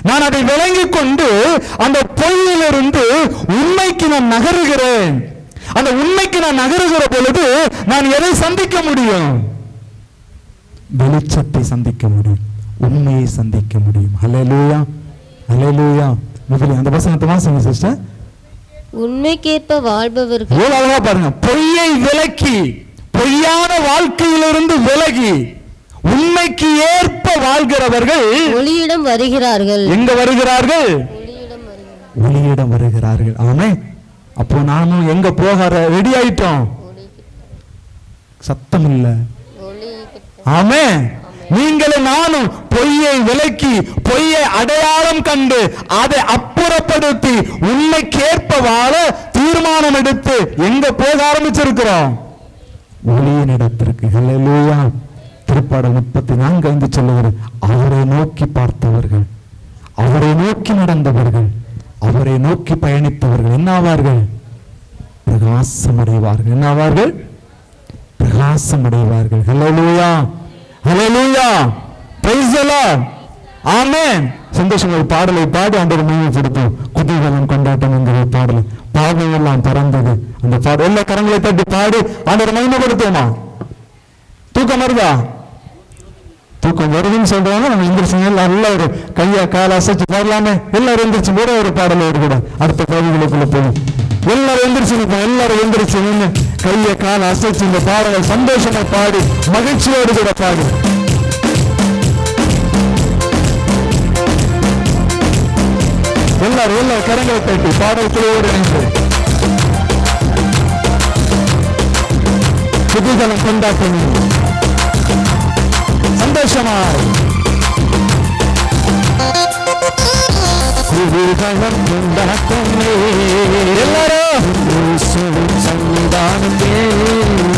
நான் அதை விளங்கி கொண்டு அந்த பொய்யிலிருந்து உண்மைக்கு நான் நகருகிறேன். அந்த உண்மைக்கு நான் நகருகிற பொழுது நான் எதை சந்திக்க முடியும்? வெளிச்சத்தை சந்திக்க முடியும், உண்மையை சந்திக்க முடியும். அல்லேலூயா, அல்லேலூயா. முதலில் அந்த வசனத்தை வாசிங்க சிஸ்டர். உண்மைக்கேற்ப வாழ்பவர்கள் அழகா பாருங்க. பொய்யை விலக்கி, பொய்யான வாழ்க்கையிலிருந்து விலகி உண்மைக்கு ஏற்ப வாழ்கிறவர்கள் ஒளியிடம் வருகிறார்கள். எங்க வருகிறார்கள்? ஒளியிடம் வருகிறார்கள். ஆமென். அப்போ நானும் எங்க போக ரெடி ஆயிட்டோம்? சத்தம் இல்ல. ஆமென். நீங்களும் நானும் பொய்யை விலக்கி, பொய்யை அடையாளம் கண்டு அதை அப்புறப்படுத்தி உண்மைக்கேற்ப வாழ தீர்மானம் எடுத்து எங்க போக ஆரம்பிச்சிருக்கிறோம்? ஒளியின் இடத்திற்கு. அல்லேலூயா. திருப்பாடல் 34:5 சொல்லுகிறது, அவரை நோக்கி பார்த்தவர்கள், அவரை நோக்கி நடந்தவர்கள், அவரை நோக்கி பயணித்தவர்கள் என்னாவார்கள்? பிரகாசமடைவார்கள். என்னாவார்கள்? பிரகாசமடைவார்கள். அல்லேலூயா, அல்லேலூயா. Price the Lord. ஆமென். சந்தோஷம். ஒரு பாடலை பாடி ஆண்டவரை மகிமைப்படுத்தும். குதூகலம் கொண்டாட்டம் என்கிற பாடல். பாவம் எல்லாம் பறந்தது. அந்த பாடல் எல்லா கரங்களை தட்டி பாடி ஆண்டவரை மகிமைப்படுத்துவோமா? தூக்கம் வருதா? தூக்கம் வருதுன்னு சொல்றாங்க. நம்ம எந்திரிச்சு நல்ல ஒரு கையை காலை அசைச்சு பாடலாமே. எல்லாரும் எந்திரிச்சு கூட ஒரு பாடலோடு கூட அடுத்த பகுதிகளுக்குள்ள போகும். எல்லாரும் எந்திரிச்சு நிற்போம். எல்லாரும் எந்திரிச்சு நின்று கையை காலை அசைச்சு இந்த பாடலை சந்தோஷமா பாடி மகிழ்ச்சியோடு கூட பாடு. எல்லாரும் கரங்களை தட்டி பாடல்களோடு இணைந்து குதூகலம் கொண்டாட்டம் சந்தோஷமாய் குதூகலம் கொண்டாட்டமே எல்லாரும் சன்னிதானமே.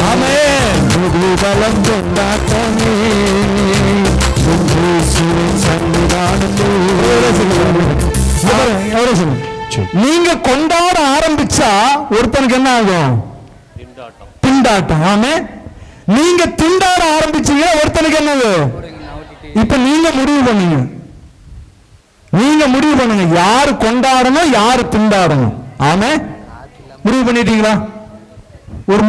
ஆமென். குதூகலம் கொண்டாட்டமே சன்னிதானமே. நீங்க கொண்டாட ஆரம்பிச்சா ஒருத்தனுக்கு என்ன ஆகும்? திண்டாட்டம். ஆமே. நீங்க திண்டாட ஆரம்பிச்சீங்க, ஒருத்தனுக்கு என்னது? இப்ப நீங்க முடிவு பண்ணுங்க, யாரு கொண்டாடணும் யாரு திண்டாடணும். ஆமே. முடிவு பண்ணிட்டீங்களா? ஒரு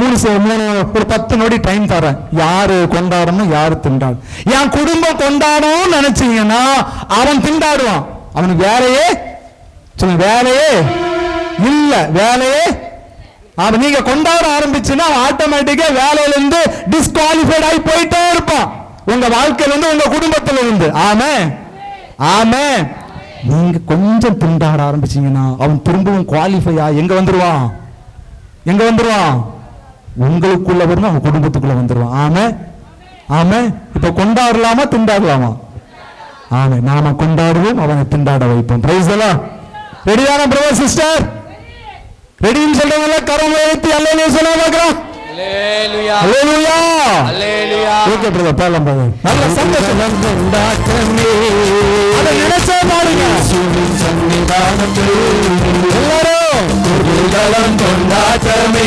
10 நொடி டைம் தரேன். யாரு கொண்டாடணும் யாரு திண்டாடணும். என் குடும்பம் கொண்டாடணும் நினைச்சீங்கன்னா அவன் திண்டாடுவான். அவனுக்கு வேலையே வேலையே இல்ல, வேலையே. அவன் நீங்க கொண்டாட ஆரம்பிச்சுன்னா ஆட்டோமேட்டிக்கா வேலையில இருந்து டிஸ்குவாலிஃபைட் ஆகி போயிட்டே இருப்பான், உங்க வாழ்க்கையில இருந்து, உங்க குடும்பத்துல இருந்து. ஆமே ஆமே. நீங்க கொஞ்சம் திண்டாட ஆரம்பிச்சீங்கன்னா அவன் திரும்பவும் குவாலிஃபை எங்க வந்துருவான்? உங்களுக்குள்ள வரும், அவன் குடும்பத்துக்குள்ள வந்துருவான். ஆமே ஆமே. இப்ப கொண்டாடலாமா திண்டாடலாமா? ஆமே. நாம கொண்டாடுவோம், அவனை திண்டாட வைப்போம். Praise the Lord. ரெடியான பிரதர் சிஸ்டர்? ரெடின்னு சொல்றவங்க கரம் உயர்த்தி அல்லேலூயா சொல்ல பார்க்கலாம். Hallelujah hallelujah hallelujah. Okay brother, பாடலாம் பிரதர். நல்ல சந்தோஷம் கொண்டாட்டமே, அத நினைச்சே பாருங்க. இயேசுவின் சன்னிதானத்தில் எல்லாரும் குதூகலம் கொண்டாட்டமே,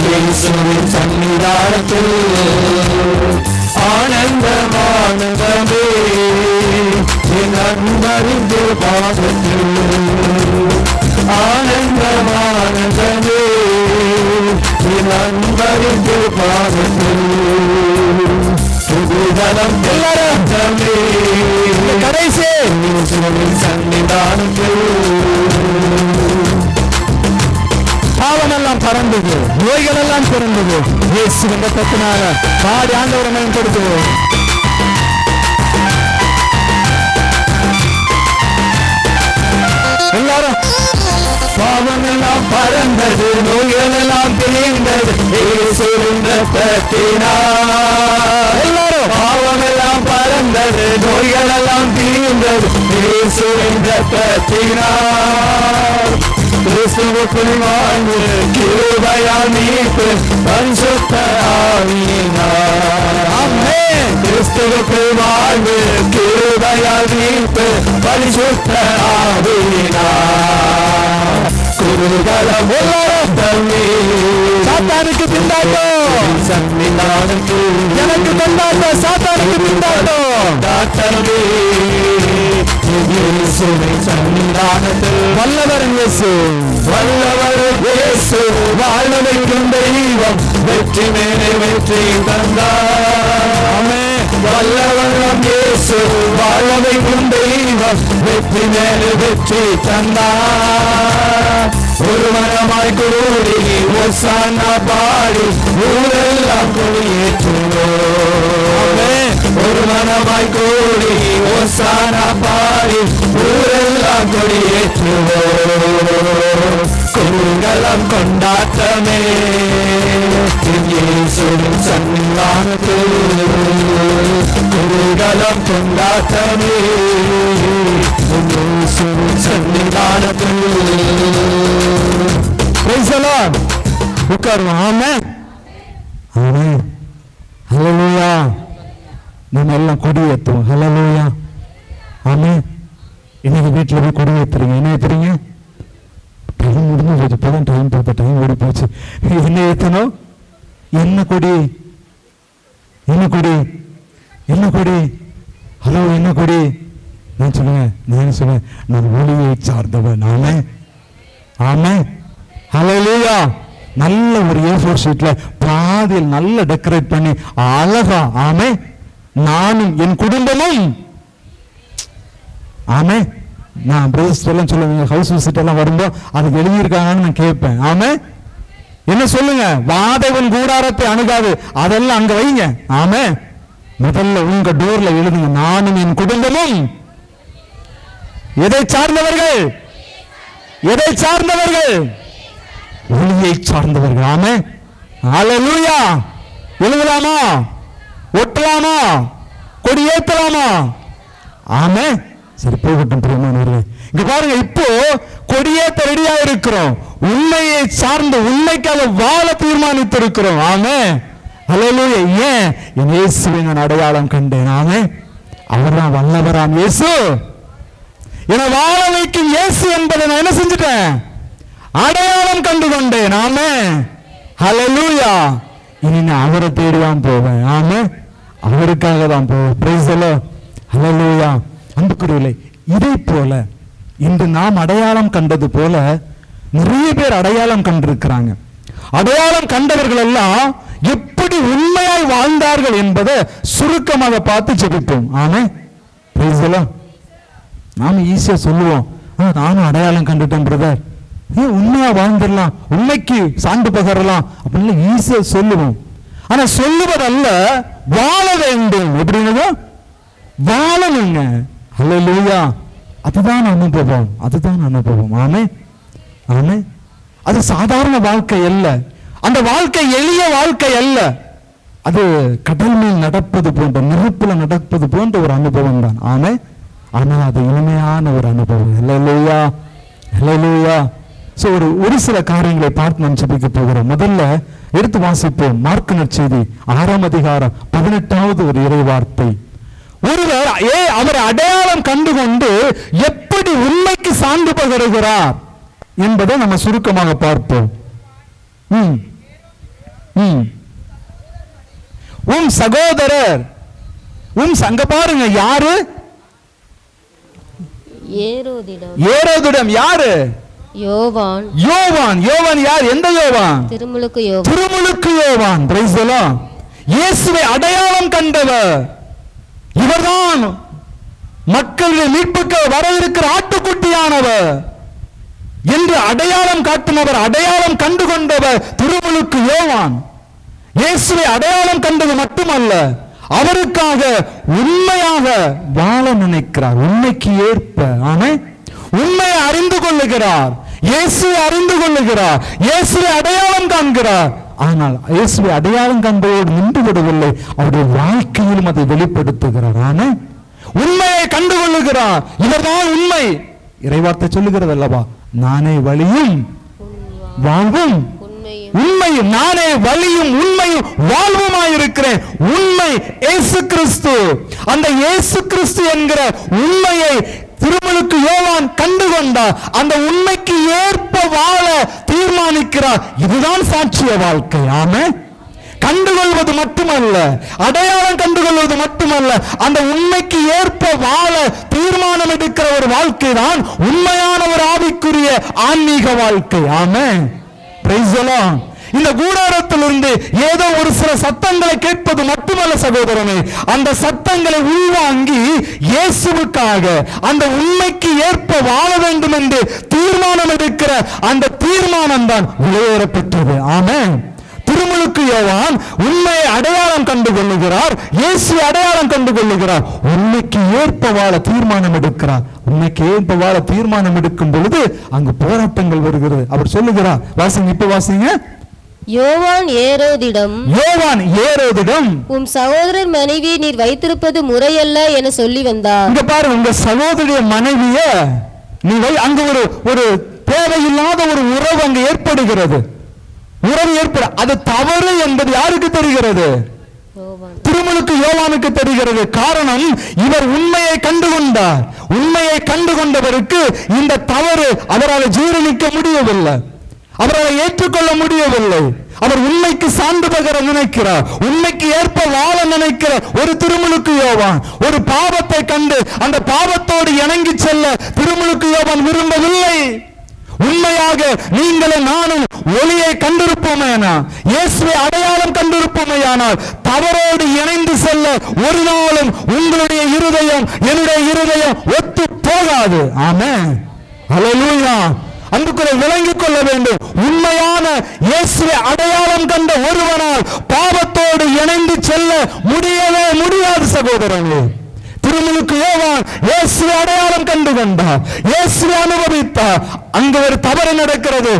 இயேசுவின் சன்னிதானத்தில் ஆனந்தமானதமே, என் அன்பரின் பாதத்தில் ஆனந்தமானதமே, என் அன்பரின் பாதத்தில் குதூகலம் கொண்டாட்டமே. கடைசி சன்னிதானத்தில் பாவமெல்லாம் பறந்தது, நோய்கள் எல்லாம் பிறந்தது. இயேசு ரத்தத்தினால பாடி ஆண்டவரை மேம்படுத்து. எல்லாரும் பாவமெல்லாம் பறந்தது, நோய்கள் எல்லாம் பிரிந்தது, இயேசுவின் ரத்தத்தினால். எல்லாரும் பாவமெல்லாம் பறந்தது, நோய்கள் எல்லாம் பிரிந்தது, இயேசுவின் ரத்தத்தினால். கிறிஸ்துவுக்குள் வாழ்வு, கிருபையால் மீட்பு, பரிசுத்த ஆவியினால். ஆமென். கிறிஸ்துவுக்குள் வாழ்வு, கிருபையால் மீட்பு, பரிசுத்த ஆவியினால். குருகலம் உலகமே, சாத்தானுக்கு திண்டாட்டம், சன்னிதானத்தில் எனக்கு கொண்டாட்டம், சாத்தானுக்கு திண்டாட்டம். டாக்டரே இயேசுவின் சன்னிதானத்தில் வல்லவர் இயேசு, வல்லவர் இயேசு, வாழ வைக்கும் தெய்வம், வெற்றி மேலே வெற்றி தந்தார். ஆமென். வல்லவர் இயேசு, வாழ வைக்கும் தெய்வம், வெற்றி மேலே வெற்றி தந்தார். ஒரு மரமாய் கூடி ஓசானா பாடி ஊரெல்லாம் கொடியேற்றுவோம். ஒரு மனமாய் கூடி ஓசானா பாடி ஊரெல்லாம் கொடியேற்றுவோம். குதூகலம் கொண்டாட்டமே, இயேசுவின் சன்னிதானத்தில் குதூகலம் கொண்டாட்டமே, இயேசுவின் சன்னிதானத்தில். Price the Lord. உட்காருவோம். ஆமென் ஆமென். ஹல்லேலூயா. நம்ம எல்லாம் கொடி ஏற்றுவோம். ஹல்லேலூயா. ஆமென். இன்னைக்கு வீட்டில் போய் கொடி ஏற்றுறீங்க. என்ன ஏற்றுறீங்க? டைம் முடிஞ்சு போச்சு. இப்போதான் டைம் பார்த்த, டைம் ஓடி போச்சு. என்ன ஏற்றணும்? என்ன கொடி? என்ன கொடி? என்ன கொடி? ஹலோ, என்ன கொடி? நான் சொல்லுவேன், நான் ஒளியை சார்ந்தவன். ஆமென் ஆமென். ஹல்லேலூயா. நல்ல ஒரு A4 ஷீட்ல பாதியில் நல்ல டெக்கரேட் பண்ணி அழகா, ஆமென், நானும் என் குடும்பமும். ஆமென். நான் பிரதர்ஸ் சொல்லுங்க, ஹவுஸ் விசிட் எல்லாம் வரும்போது அதுக்கு எழுதியிருக்காங்கன்னு நான் கேட்பேன். ஆமென். என்ன சொல்லுங்க? வாதவன் கூடாரத்தை அணுகாது, அதெல்லாம் அங்க வைங்க. ஆமென். முதல்ல உங்க டோர்ல எழுதுங்க, நானும் என் குடும்பமும். எதை சார்ந்தவர்கள்? எதை சார்ந்தவர்கள்? ஒளியை சார்ந்தவர்கள். ஆமென். ஹல்லேலூயா. எழுதலாமா? ஒட்டலாமா? கொடி ஏற்றலாமா? ஆமென். சரி, போகட்டும் பிரியமானவர்களே. இங்க பாருங்க, இப்போ கொடியேற்ற ரெடியா இருக்கிறோம். உண்மையை சார்ந்து உண்மைக்காக வாழ தீர்மானித்து இருக்கிறோம். ஆமென். ஹல்லேலூயா. ஏன்? என் இயேசுவை நான் அடையாளம் கண்டேன். ஆமென். அவர்தான் வல்லவராம் இயேசு, என வாழ வைக்கும் இயேசு என்பதை நான் என்ன செஞ்சுட்டேன்? அடையாளம் கண்டு கொண்டேன். ஆமே, ஹல்லேலூயா. இனி நான் அவரை தேடிதான் போவேன். ஆமே, அவருக்காக தான் போவேன். பிரைஸ் தி லார்ட், ஹல்லேலூயா. அன்புக்குரியவர்களே, இதை போல இன்று நாம் அடையாளம் கண்டது போல நிறைய பேர் அடையாளம் கண்டிருக்கிறாங்க. அடையாளம் கண்டவர்கள் எல்லாம் எப்படி உண்மையாய் வாழ்ந்தார்கள் என்பதை சுருக்கமாக பார்த்து ஜெபிப்போம். ஆமே, பிரைஸ் தி லார்ட். நாம ஈஸியா சொல்லுவோம், நானும் அடையாளம் கண்டுட்டேன் பிரதர், உண்மையா வாழ்ந்துடலாம், உண்மைக்கு சான்று பகரலாம் அப்படின்னு ஈஸியா சொல்லுவோம். ஆனா சொல்லுவதல்ல, வாழ வேண்டும். எப்படின்னு வாழணுங்க. ஹல்லேலூயா. அதுதான் அனுபவம், அதுதான் அனுபவம். ஆமே, ஆமே. அது சாதாரண வாழ்க்கை அல்ல, அந்த வாழ்க்கை எளிய வாழ்க்கை அல்ல. அது கடல் மேல் நடப்பது போன்ற, நெருப்புல நடப்பது போன்ற ஒரு அனுபவம் தான். ஆமே, ஆனா அது இனிமையான ஒரு அனுபவம். ஹல்லேலூயா, ஹல்லேலூயா. சோ ஒரு சில காரியங்களை பார்த்து நாம் ஜெபிக்க போகிறோம். முதல்ல எடுத்து வாசிப்போம் மார்க்கு நற்செய்தி 6ஆம் அதிகாரம் 18வது ஒரு இறை வார்த்தை. ஒருவர் அவரை அடையாளம் கண்டுகொண்டு எப்படி உண்மைக்கு சான்று பகருகிறார் என்பதை நம்ம சுருக்கமாக பார்ப்போம். உம் சகோதரர், அங்க பாருங்க, யாரு? ஏரோதிடம். யாரு? யோவான். யோவான் யார்? எந்த யோவான்? திருமுழுக்கு யோவான். Price the Lord. இயேசுவை அடையாளம் கண்டவர் இவர்தான். மக்களுடைய மீட்புக்கு வர இருக்கிற ஆட்டுக்குட்டியானவர் என்று அடையாளம் காட்டினவர், அடையாளம் கண்டு கொண்டவர் திருமுழுக்கு யோவான். இயேசுவை அடையாளம் கண்டது மட்டுமல்ல, அவருக்காக உண்மையாக வாழ நினைக்கிறார். உண்மைக்கு ஏற்ப. ஆமே, உண்மையை அறிந்து கொள்ளுகிறார், இயேசுவை அறிந்து கொள்ளுகிறார், இயேசுவை அடையாளம் காண்கிறார். ஆனால் இயேசுவை அடையாளம் காண்பதோடு நின்று விடவில்லை, அவருடைய வாழ்க்கையிலும் அதை வெளிப்படுத்துகிறார். ஆனா உண்மையை கண்டுகொள்ளுகிறார். இவர்தான் உண்மை. இறைவார்த்தை சொல்லுகிறது அல்லவா, நானே வழியும் வாழ்வும் உண்மையும், நானே வழியும் உண்மையும் வாழ்வுமாயிருக்கிறேன். உண்மை இயேசு கிறிஸ்து. அந்த இயேசு கிறிஸ்து என்கிற உண்மையை திருமுழுக்கு யோவான் கண்டுகொண்டார். அந்த உண்மைக்கு ஏற்ப வாழ தீர்மானிக்கிறார். இதுதான் சாட்சிய வாழ்க்கை. ஆமே, கண்டுகொள்வது மட்டுமல்ல, அடையாளம் கண்டுகொள்வது மட்டுமல்ல, அந்த உண்மைக்கு ஏற்ப வாழ தீர்மானம் எடுக்கிற ஒரு வாழ்க்கை தான் உண்மையான ஒரு ஆவிக்குரிய ஆன்மீக வாழ்க்கை. ஆமே, பிரைஸ் தி லார்ட். இந்த கூடாரத்திலிருந்து ஏதோ ஒரு சில சத்தங்களை கேட்பது மட்டுமல்ல சகோதரனே, அந்த சத்தங்களை உள்வாங்கி இயேசுவுக்காக அந்த உண்மைக்கு ஏற்ப வாழ வேண்டும் என்று தீர்மானம் எடுக்கிற அந்த தீர்மானம் தான் விலையேற பெற்றது. ஆமென். திருமுழுக்கு யோவான் உண்மையை அடையாளம் கண்டு கொள்ளுகிறார், இயேசு அடையாளம் கண்டு கொள்ளுகிறார், உண்மைக்கு ஏற்ப வாழ தீர்மானம் எடுக்கிறார். உண்மைக்கு ஏற்ப வாழ தீர்மானம் எடுக்கும் பொழுது அங்கு போராட்டங்கள் வருகிறது. அவர் சொல்லுகிறார், வாசிங்க, இப்ப வாசிங்க. யோவான் ஏரோதிடம், உம் சகோதரர் மனைவியை நீர் வைத்திருப்பது முறையல்ல என சொல்லி வந்தார். இங்க பாருங்க, உங்க சகோதரிய மனைவிய நீ அங்க ஒரு தேவையில்லாத ஒரு உறவு அங்கு ஏற்படுகிறது. உறவு ஏற்பட அது தவறு என்பது யாருக்கு தெரிகிறது? திருமுழுக்கு யோவானுக்கு தெரிகிறது. காரணம், இவர் உண்மையை கண்டுகொண்டார். உண்மையை கண்டுகொண்டவருக்கு இந்த தவறு அவரால் ஜீரணிக்க முடியவில்லை, அவரால் ஏற்றுக்கொள்ள முடியவில்லை. அவர் உண்மைக்கு சான்று பகர நினைக்கிறார், உண்மைக்கு ஏற்ப வாழ நினைக்கிற ஒரு திருமுழுக்கு யோவான் ஒரு பாவத்தை கண்டு அந்த பாவத்தோடு இணங்கி செல்ல திருமுழுக்கு யோவான் விரும்பவில்லை. உண்மையாக நீங்களும் நானும் ஒளியை கண்டிருப்போமேனா, இயேசுவை அடையாளம் கண்டிருப்போமேயானால் தவறோடு இணைந்து செல்ல ஒரு நாளும் உங்களுடைய இருதயம் என்னுடைய இருதயம் ஒத்து போகாது. ஆமென், ஹல்லேலூயா. அன்புக்குள்ளே விளங்கிக் கொள்ள வேண்டும், உண்மையான இயேசுவை அடையாளம் கண்ட ஒருவனால் பாவத்தோடு இணைந்து செல்ல முடியவே முடியாது சகோதரர்களே. திருமுழுக்கு யோவான் இயேசுவை அடையாளம் கண்டு கொண்டார், இயேசுவை அனுபவித்தார். அங்கு ஒரு தவறு நடக்கிறது.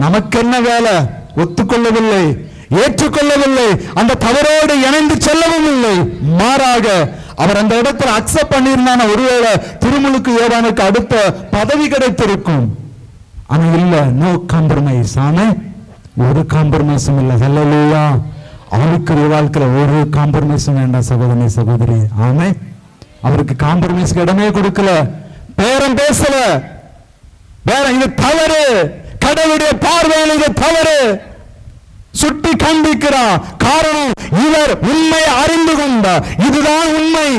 நமக்கு என்ன வேலை? ஒத்துக்கொள்ளவில்லை, ஏற்றுக்கொள்ளவில்லை, அந்த தவறோடு இணைந்து செல்லவும் இல்லை. மாறாக அவர் அந்த இடத்துல அக்செப்ட் பண்ணியிருந்தான ஒருவேளை திருமுழுக்கு யோவானுக்கு அடுத்த பதவி கிடைத்திருக்கும். ஆனா இல்ல, நோ காம்ப்ரமைஸ். ஆமே, ஒரு காம்ப்ரமைஸும் இல்லை. ஹல்லேலூயா. ஆவிக்குரிய வாழ்க்கையில ஒரு காம்ப்ரமைஸும் வேண்டாம் சகோதரி சகோதரி. ஆமே, அவருக்கு காம்ப்ரமைஸ்க்கு இடமே கொடுக்கல, பேரம் பேசல. வேற இது தவறு, கடவுளுடைய பார்வையில் இது தவறு சுட்டி காண்பிக்கிறார். காரணம், இவர் உண்மை அறிந்து கொண்டார். இதுதான் உண்மை.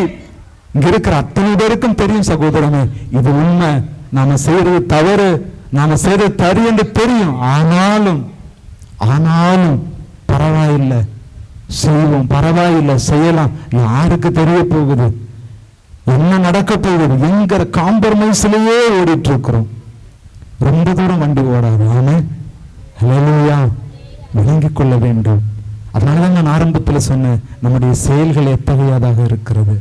இங்க இருக்கிற அத்தனை பேருக்கும் தெரியும் சகோதரமே, இது உண்மை. நாம செய்யறது தவறு, நாம செய்யறது தரு என்று தெரியும். ஆனாலும் பரவாயில்லை செய்வோம், பரவாயில்லை செய்யலாம். யாருக்கு தெரிய போகுது, என்ன நடக்க போகுது என்கிற காம்ப்ரமைஸ்லயே ஓடிட்டு இருக்கிறோம். ரொம்ப தூரம் வண்டி ஓடாது. ஆமென், ஹல்லேலூயா. விளங்கிக் கொள்ள வேண்டும். அதனாலதான் நான் ஆரம்பத்தில் சொன்னேன், நம்முடைய செயல்கள் எத்தகையதாக இருக்கிறது,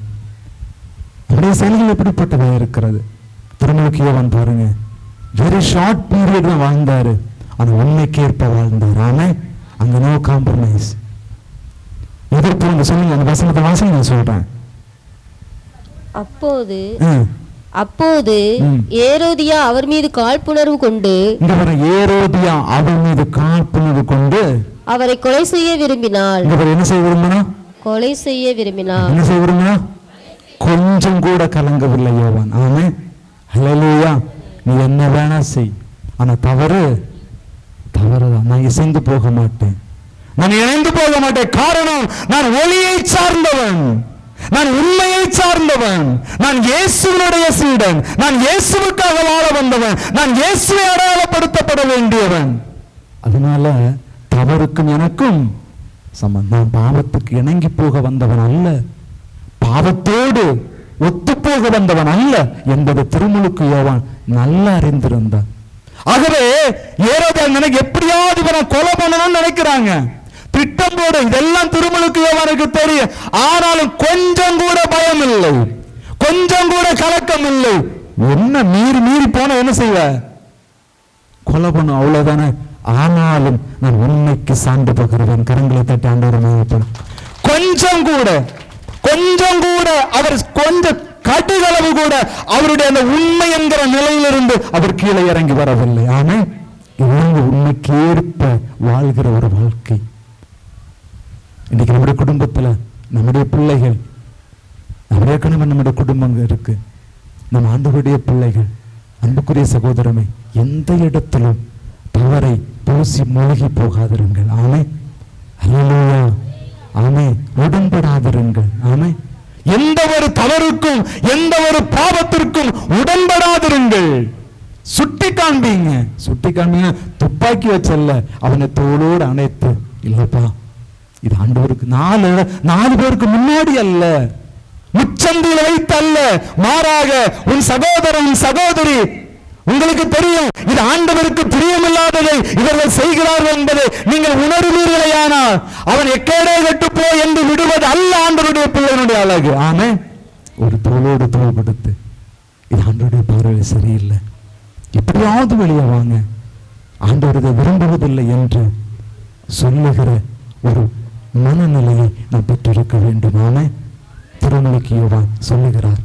நம்முடைய செயல்கள் எப்படிப்பட்டதாக இருக்கிறது. திருமலுக்கு யோவான் பாருங்க, வெரி ஷார்ட் பீரியட் தான் வாழ்ந்தாரு, ஆனா உண்மைக்கேற்ப வாழ்ந்தார். ஆமென், அங்க நோ காம்ப்ரமைஸ். எதிர்ப்பு சொல்லுங்க, அந்த வசனத்தை வாசனை நான் சொல்றேன். அப்போது ஏரோதியா அவர் மீது காழ்ப்புணர்வு கொண்டு, ஏரோதியா அவர் மீது காழ்ப்புணர்வு கொண்டு அவரை கொலை செய்ய விரும்பினாள். என்ன செய்ய விரும்பினா? கொலை செய்ய விரும்பினாள். என்ன செய்ய விரும்பினா? கொஞ்சம் கூட கலங்கவில்லை யோவான். ஆமென், ஹல்லேலூயா. நீ என்ன வேணா செய், ஆனா தவறுதான். நான் இசைந்து போக மாட்டேன், நான் இணைந்து போக மாட்டேன். காரணம், நான் ஒளியை சார்ந்தவன், நான் உண்மையை சார்ந்தவன், நான் இயேசுவினுடைய சீடன், நான் இயேசுவுக்காக வாழ வந்தவன், நான் இயேசுவை அடையாளப்படுத்தப்பட வேண்டியவன். அதனால தவறுக்கும் எனக்கும் சம்பந்தம். நான் பாவத்துக்கு இணங்கி போக வந்தவன் அல்ல, பாவத்தோடு ஒத்துப்போக வந்தவன் அல்ல என்பது திருமுழுக்கு யோவான் நல்லா அறிந்திருந்தான். ஆகவே ஏரோதியாள் நினைக்க எப்படியாவது இவனை கொலை பண்ணணும்னு நினைக்கிறாங்க, திட்டம் போடு. இதெல்லாம் திருமுழுக்கு யோவானுக்கு தெரியும். ஆனாலும் கொஞ்சம் கூட பயம் இல்லை, கொஞ்சம் கூட கலக்கம் இல்லை. என்ன மீறி போன என்ன செய்வ? கொலை பண்ணும், அவ்வளவுதானே. ஆனாலும் நான் உண்மைக்கு சான்று பகிறவன். கரங்களை தட்டி ஆண்டவர் கொஞ்சம் கூட அவர் கொஞ்சம் கடுகளவு கூட அவருடைய அந்த உண்மை என்கிற நிலையிலிருந்து அவர் கீழே இறங்கி வரவில்லை. ஆனா இவங்க உண்மைக்கு ஏற்ப வாழ்கிற ஒரு வாழ்க்கை. இன்னைக்கு நம்முடைய குடும்பத்துல நம்முடைய பிள்ளைகள், நம்முடைய கணவன், நம்முடைய குடும்பங்கள் இருக்கு, நம் ஆண்டவருடைய பிள்ளைகள். அன்புக்குரிய சகோதரமே, எந்த இடத்திலும் தவறை பூசி மூழ்கி போகாதிருங்கள். ஆமே, ஹல்லேலூயா. ஆமே, உடன்படாதிருங்கள். ஆமே, எந்த ஒரு தவறுக்கும் எந்த ஒரு பாவத்திற்கும் உடன்படாதிருங்கள். சுட்டி காண்பீங்க. துப்பாக்கி வச்சல்ல, அவனை தோளோடு அணைத்து, இல்லப்பா இது ஆண்டவருக்கு நாலு பேருக்கு முன்னாடி அல்ல, முச்சந்தில் வைத்து அல்ல, மாறாக உன் சகோதரன் சகோதரி, உங்களுக்கு தெரியும் இது ஆண்டவருக்கு பிரியமில்லாததை இவர்கள் செய்கிறார்கள் என்பதை நீங்கள் உணர்வீர்களேயானால் அவன் எக்கேடே கட்டுப்போ என்று விடுவது அல்ல ஆண்டவருடைய பிள்ளைகளுடைய அழகு. ஆமே, ஒரு தோளோடு தோள் கொடுத்து, இது ஆண்டவருடைய பார்வையில் சரியில்லை, எப்படியாவது வெளியே வாங்க, ஆண்டவர் இதை விரும்புவதில்லை என்று சொல்லுகிற ஒரு மனநிலையை நாம் பெற்றிருக்க வேண்டும். ஆமே, திருமுழுக்கு யோவான் சொல்லுகிறார்.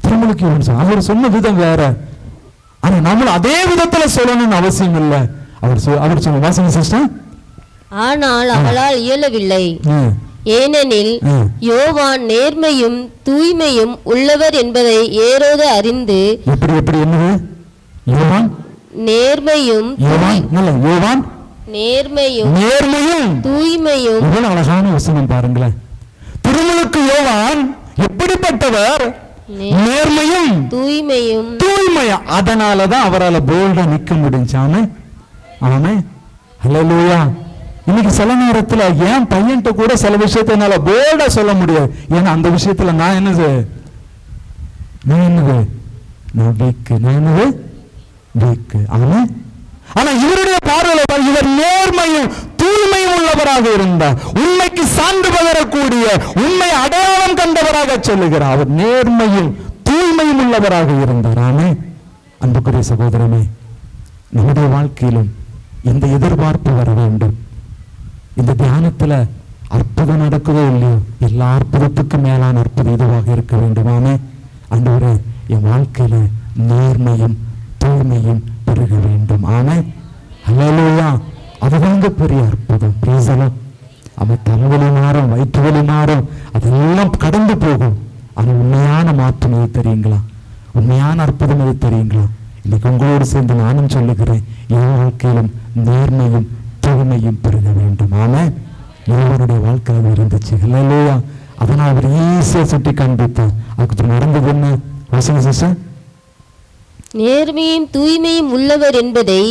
திருமுழுக்கு யோவான் அவர் சொன்ன விதம் வேற, ஆனா நம்மள அதே விதத்துல சொல்லணும்னு அவசியம் இல்லை. அவர் சொன்ன வாசனை சிஸ்டம். ஆனால் அவளால் இயலவில்லை, ஏனெனில் யோவான் நேர்மையும் தூய்மையும் உள்ளவர் என்பதை ஏரோது அறிந்து. எப்படி என்னது? யோவான் நேர்மையும் தூய்மையும். இவ்வளவு அழகான வசனம் பாருங்களேன். திருமுழுக்கு யோவான் எப்படிப்பட்டவர்? நேர்மையும் தூய்மையும். அதனாலதான் அவரால் போல்டா நிக்க முடிஞ்சாமே. ஆமே, ஹல்லேலூயா. இன்னைக்கு சில நேரத்துல என் பையன்கிட்ட கூட சில விஷயத்த என்னால போல்டா சொல்ல முடியாது. ஏன்னா அந்த விஷயத்துல நான் என்னது வீக்கு. ஆமா, ஆனா இவருடைய பார்வையில் இவர் நேர்மையும் தூய்மையும் உள்ளவராக இருந்தார். உண்மைக்கு சான்று பகரக்கூடிய, உண்மை அடையாளம் கண்டவராக சொல்லுகிறார். அவர் நேர்மையும் தூய்மையும் உள்ளவராக இருந்தார். ஆமே, அன்புக்குரிய சகோதரமே, நம்முடைய வாழ்க்கையிலும் இந்த எதிர்பார்ப்பு வர வேண்டும். இந்த தியானத்துல அற்புதம் நடக்குதோ இல்லையோ, எல்லா அற்புதத்துக்கும் மேலான அற்புதம் இதுவாக இருக்க வேண்டும். ஆமே, ஆண்டவரே, என் வாழ்க்கையில நேர்மையும் தூய்மையும் பெருக வேண்டும். ஆமே, ஹல்லேலூயா. அதுதாங்க பெரிய அற்புதம். பிரைஸ். அவன் தலைவலி மாறும், வயிற்று வலி மாறும், அதெல்லாம் கடந்து போகும். ஆனா உண்மையான மாற்றம் எது தெரியுங்களா? உண்மையான அற்புதம் எது தெரியுங்களா? இன்னைக்கு உங்களோடு சேர்ந்து நானும் சொல்லுகிறேன், என் வாழ்க்கையிலும் நேர்மையும் தூய்மையும் பெருக வேண்டும். ஆமென். இவருடைய வாழ்க்கையில் இருந்துச்சு. இல்லையா? அதனால் அவர் ஈஸியா சுட்டி காண்பித்தார். அதுக்கு நடந்தது என்ன? வாசிங்க சிஸ்டர். நேர்மையும் தூய்மையும் உள்ளவர் என்பதை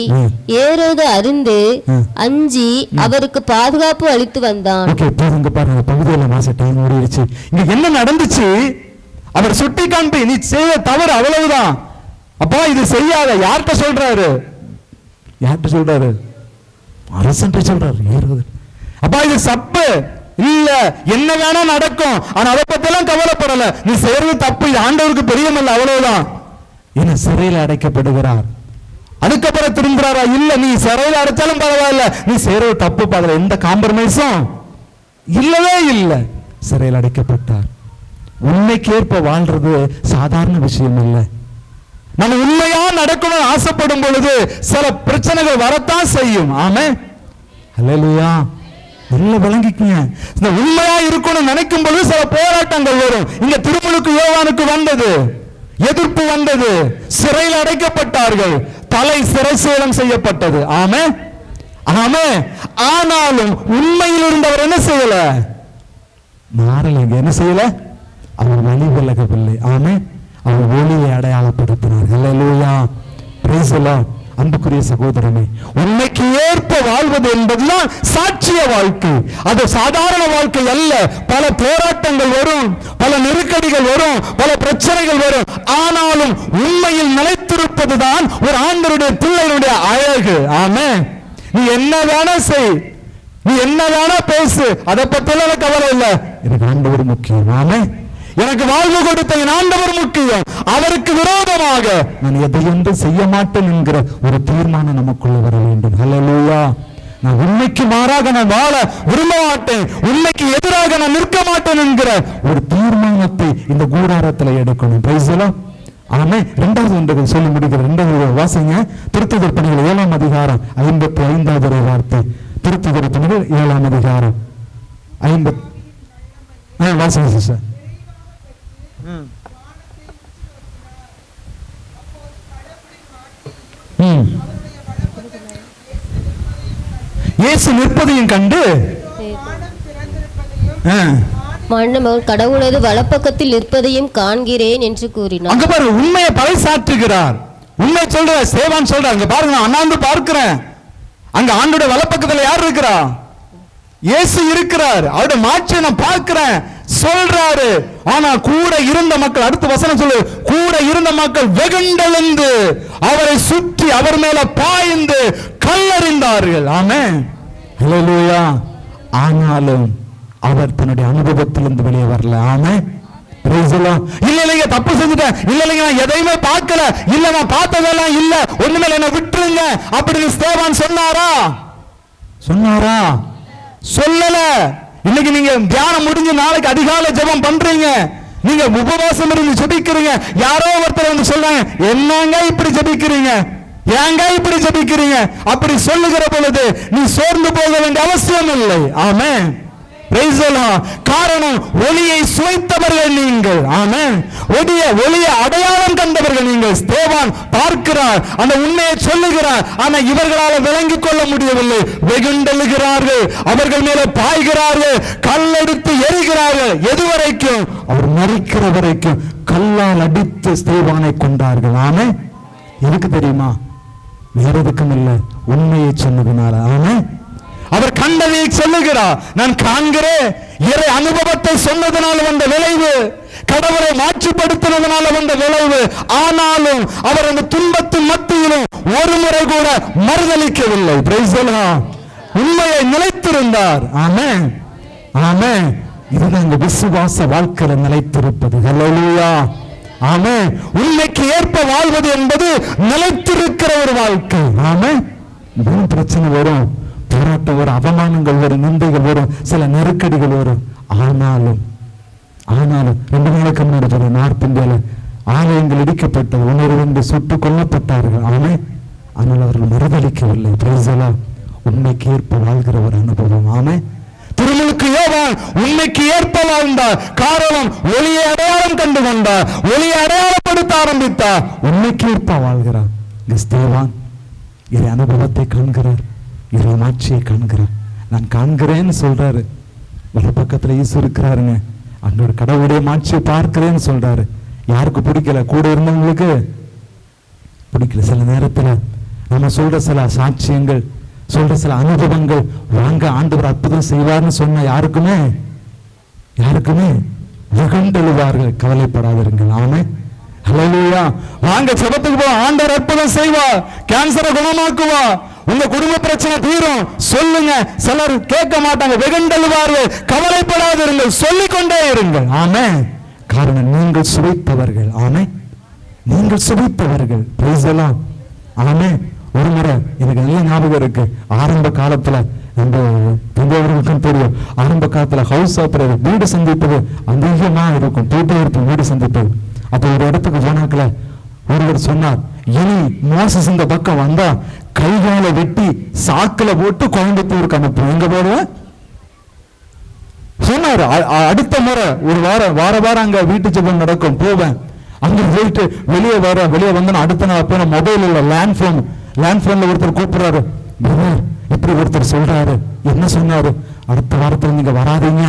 ஏரோது அறிந்து அஞ்சி அவருக்கு பாதுகாப்பு அளித்து வந்தான். ஓகே, போதுங்க பாருங்க, பகுதியில் மாச டைம் ஓடிடுச்சு. இங்க என்ன நடந்துச்சு? அவர் சுட்டி காண்பி, நீ செய்த தவறு அவ்வளவுதான், அப்பா இது செய்யாத. யார்கிட்ட சொல்றாரு? யார்கிட்ட சொல்றாரு? அரசன் சொல்றாரு. ஏறுவது அப்பா இது சப்பு இல்ல, என்ன வேணா நடக்கும், ஆனா அதை பத்தி எல்லாம் கவலைப்படல. நீ செய்யறது தப்பு, இது ஆண்டவருக்கு பெரியமல்ல, அவ்வளவுதான். என்ன சிறையில் அடைக்கப்படுகிறார். அதுக்கப்புறம் திரும்புறாரா? இல்ல, நீ சிறையில் அடைச்சாலும் பரவாயில்ல, நீ செய்யறது தப்பு, அதுல எந்த காம்ப்ரமைஸும் இல்லவே இல்லை. சிறையில் அடைக்கப்பட்டார். உண்மைக்கு ஏற்ப வாழ்றது சாதாரண விஷயம் இல்லை. நம்ம உண்மையா நடக்கணும்னு ஆசைப்படும் பொழுது சில பிரச்சனைகள் வரத்தான் செய்யும். ஆமென். அல்லேலூயா. நல்லா விளங்கிக்கங்க. இந்த உண்மையா இருக்கணும்னு நினைக்கும் பொழுது சில போராட்டங்கள் வரும். இங்க திருமுழுக்கு யோவானுக்கு வந்தது, எதிர்ப்பு வந்தது, சிறையில் அடைக்கப்பட்டார்கள், தலை சிறைசேதம் செய்யப்பட்டது. ஆமென், ஆமென். ஆனாலும் உண்மையில் இருந்தவர் என்ன செய்யல? மாறலைங்க. என்ன செய்யல? அவர் வழி விலகவில்லை. ஆமென். அவர் ஒளியை அடையாளப்படுத்தினார். அல்லேலூயா. Price the Lord. அன்புக்குரிய சகோதரனே, உண்மைக்கு ஏற்ப வாழ்வது என்பதுதான் சாட்சிய வாழ்க்கை. அது சாதாரண வாழ்க்கை அல்ல. பல போராட்டங்கள் வரும், பல நெருக்கடிகள் வரும், பல பிரச்சனைகள் வரும். ஆனாலும் உண்மையில் நிலைத்திருப்பதுதான் ஒரு ஆண்டவருடைய பிள்ளைகளுடைய அழகு. ஆமென். நீ என்ன வேணா செய், நீ என்ன வேணா பேசு, அதை பத்தி எல்லாம் கவலை இல்லை. எனக்கு ஆண்டவர் முக்கியம். ஆமென். எனக்கு வாழ்வு கொடுத்த என் ஆண்டவர் முக்கியம். அவருக்கு விரோதமாக நான் எதையொன்று செய்ய மாட்டேன் என்கிற ஒரு தீர்மானம் நமக்குள்ள வர வேண்டும். அல்லேலூயா. நான் உண்மைக்கு மாறாக நான் வாழ விரும்ப மாட்டேன், உண்மைக்கு எதிராக நான் நிற்க மாட்டேன் என்கிற ஒரு தீர்மானத்தை இந்த கூடாரத்தில் எடுக்கணும். Praise the Lord. ஆமென். இரண்டாவது ஒன்றுகள் சொல்லி முடிக்கிற. இரண்டாவது வாசிங்க. திருத்துதர் பணிகள் 7ஆம் அதிகாரம் 55வது வார்த்தை. திருத்துதர் பணிகள் 7ஆம் அதிகாரம் 50. வாசிங்க சிஸ்டர். இயேசு நிற்பதையும் கண்டு மன்னமகன் கடவுளது வலப்பக்கத்தில் நிற்பதையும் காண்கிறேன் என்று கூறினார். அங்க பாரு, உண்மையை பறைசாற்றுகிறார். உண்மை சொல்ற சேவான் சொல்ற. அங்க பாருங்க, நான் அண்ணாந்து பார்க்கிறேன், அங்க ஆண்டோட வலப்பக்கத்துல யார் இருக்கிறா? இயேசு இருக்கிறார். அவருடைய மாட்சியை நான் பார்க்கிறேன் சொல்றாரு. ஆனா கூட இருந்த மக்கள், அடுத்த வசனம் சொல்லு, கூட இருந்த மக்கள் வெகுண்டெழுந்து அவரை சுற்றி அவர் மேல பாய்ந்து கல்லறிந்தார்கள். ஆமென். ஹல்லேலூயா. ஆனாலும் அவர் தன்னுடைய அனுபவத்திலிருந்து வெளியே வரல. ஆமென். Praise the Lord. இல்ல இல்லைங்க, தப்பு செஞ்சுட்டேன், இல்ல இல்லைங்க நான் எதையுமே பார்க்கல, இல்ல நான் பார்த்ததெல்லாம் இல்ல, ஒண்ணுமே என்ன விட்டுருங்க அப்படின்னு ஸ்தேவான் சொன்னாரா? சொன்னாரா? சொல்லல. இன்னைக்கு நீங்க தியானம் முடிஞ்சு நாளைக்கு அதிகாலை ஜெபம் பண்றீங்க, நீங்க உபவாசம் இருந்து ஜெபிக்கிறீங்க. யாரோ ஒருத்தர் வந்து சொல்றாங்க, என்னங்க இப்படி ஜெபிக்கிறீங்க, ஏங்க இப்படி ஜெபிக்கிறீங்க? அப்படி சொல்லுகிற பொழுது நீ சோர்ந்து போக வேண்டிய அவசியம் இல்லை. ஆமென். Praise the Lord. காரணம், ஒளியை சுவைத்தவர்கள் நீங்கள். ஆமென். ஒளியை அடையாளம் கண்டவர்கள் நீங்கள். ஸ்தேவான் பார்க்கிறார், அந்த உண்மையை சொல்லுகிறார். ஆனா இவர்களால் விளங்கிக் கொள்ள முடியவில்லை. வெகுண்டெழுகிறார்கள், அவர்கள் மேல பாய்கிறார்கள், கல்லெடுத்து எரிகிறார்கள். எதுவரைக்கும்? அவர் மரிக்கிற வரைக்கும் கல்லால் அடித்து ஸ்தேவானை கொண்டார்கள். ஆமென். எதுக்கு தெரியுமா? வேற எதுக்கும் இல்லை, உண்மையை சொன்னதுனால. ஆமென். அவர் கண்டதை சொல்லுகிறார். நான் காண்கிறேன். இறை அனுபவத்தை சொன்னதனால வந்த விளைவு, கடவுளை மாற்றிப்படுத்தினதனால வந்த விளைவு. ஆனாலும் அவர் அந்த துன்பத்தின் மத்தியிலும் ஒரு முறை கூட மறுதளிக்கவில்லை. Price the Lord. உண்மையை நிலைத்திருந்தார். ஆமென். ஆமென். இதுதான் இந்த விசுவாச வாழ்க்கையில நிலைத்திருப்பது. ஹல்லேலூயா. ஆமென். உண்மைக்கு ஏற்ப வாழ்வது என்பது நிலைத்திருக்கிற ஒரு வாழ்க்கை. ஆமென். இன்னும் பிரச்சனை வரும், போராட்டம் வரும், அவமானங்கள் வரும், நிந்தைகள் வரும், சில நெருக்கடிகள் வரும். ஆனாலும் 2 நாளுக்கு முன்னாடி நார்த் ஆலயங்கள் இடிக்கப்பட்டது, 1 சுட்டு கொல்லப்பட்டார்கள். ஆமென். ஆனால் அவர்கள் மறுதளிக்கவில்லை. Price the Lord. உண்மைக்கு ஏற்ப வாழ்கிற ஒரு அனுபவம். ஆமென். திருமுழுக்கு யோவான் உண்மைக்கு ஏற்ப வாழ்ந்தார். காரணம், ஒளியை அடையாளம் கண்டு கொண்டார், ஒளியை அடையாளப்படுத்த ஆரம்பித்தார். உண்மைக்கு ஏற்ப வாழ்கிறார். இங்க ஸ்தேவான் இறை அனுபவத்தை காண்கிறார், இறை மாட்சியை காண்கிறார். நான் காண்கிறேன்னு சொல்றாரு. வர பக்கத்துல இயேசு இருக்கிறாருங்க. அங்க ஒரு கடவுளுடைய மாட்சியை பார்க்கிறேன்னு சொல்றாரு. யாருக்கு பிடிக்கல? கூட இருந்தவங்களுக்கு பிடிக்கல. சில நேரத்துல நம்ம சொல்ற சில சாட்சியங்கள், சொல்ற சில அனுபவங்கள், வாங்க ஆண்டவர் அற்புதம் செய்வார்னு சொன்ன யாருக்குமே வெகுண்டெழுவார்கள். கவலைப்படாதிருங்கள். ஆமென். ஹல்லேலூயா. வாங்க ஜெபத்துக்கு போ, ஆண்டவர் அற்புதம் செய்வார், கேன்சரை குணமாக்குவா, உங்க குடும்ப பிரச்சனை தீரும் சொல்லுங்க. சிலர் கேட்க மாட்டாங்க, வெகுண்டெழுவார்கள். கவலைப்படாதிருங்கள், சொல்லிக்கொண்டே இருங்கள். ஆமென். காரணம் நீங்கள் சுவைத்தவர்கள். ஆமென். நீங்கள் சுவைத்தவர்கள். Price the Lord. ஆமென். ஒரு முறை எனக்கு நல்ல ஞாபகம் இருக்கு. ஆரம்ப காலத்துல இந்த பெரியவர்களுக்கும் தெரியும், ஆரம்ப காலத்துல ஹவுஸ் ஆப்பரேட் வீடு சந்திப்பது அதிகமா இருக்கும், போட்டே இருக்கும் வீடு சந்திப்பது. அப்ப ஒரு இடத்துக்கு போனாக்கல ஒருவர் சொன்னார், இனி மோசஸ் இந்த பக்கம் வந்தா கைகால வெட்டி சாக்குல போட்டு கோயம்புத்தூருக்கு அனுப்பும். எங்க போடுவேன் சொன்னாரு. அடுத்த முறை ஒரு வாரம் அங்க வீட்டு ஜெபம் நடக்கும், போவேன். அங்க போயிட்டு வெளியே வந்தோம். அடுத்த நாள் அப்ப மொபைல் இல்ல, லேண்ட் போன்ல ஒருத்தர் கூப்பிடுறாரு, இப்படி ஒருத்தர் சொல்றாரு. என்ன சொன்னாரு? அடுத்த வாரத்துல நீங்க வராதீங்க.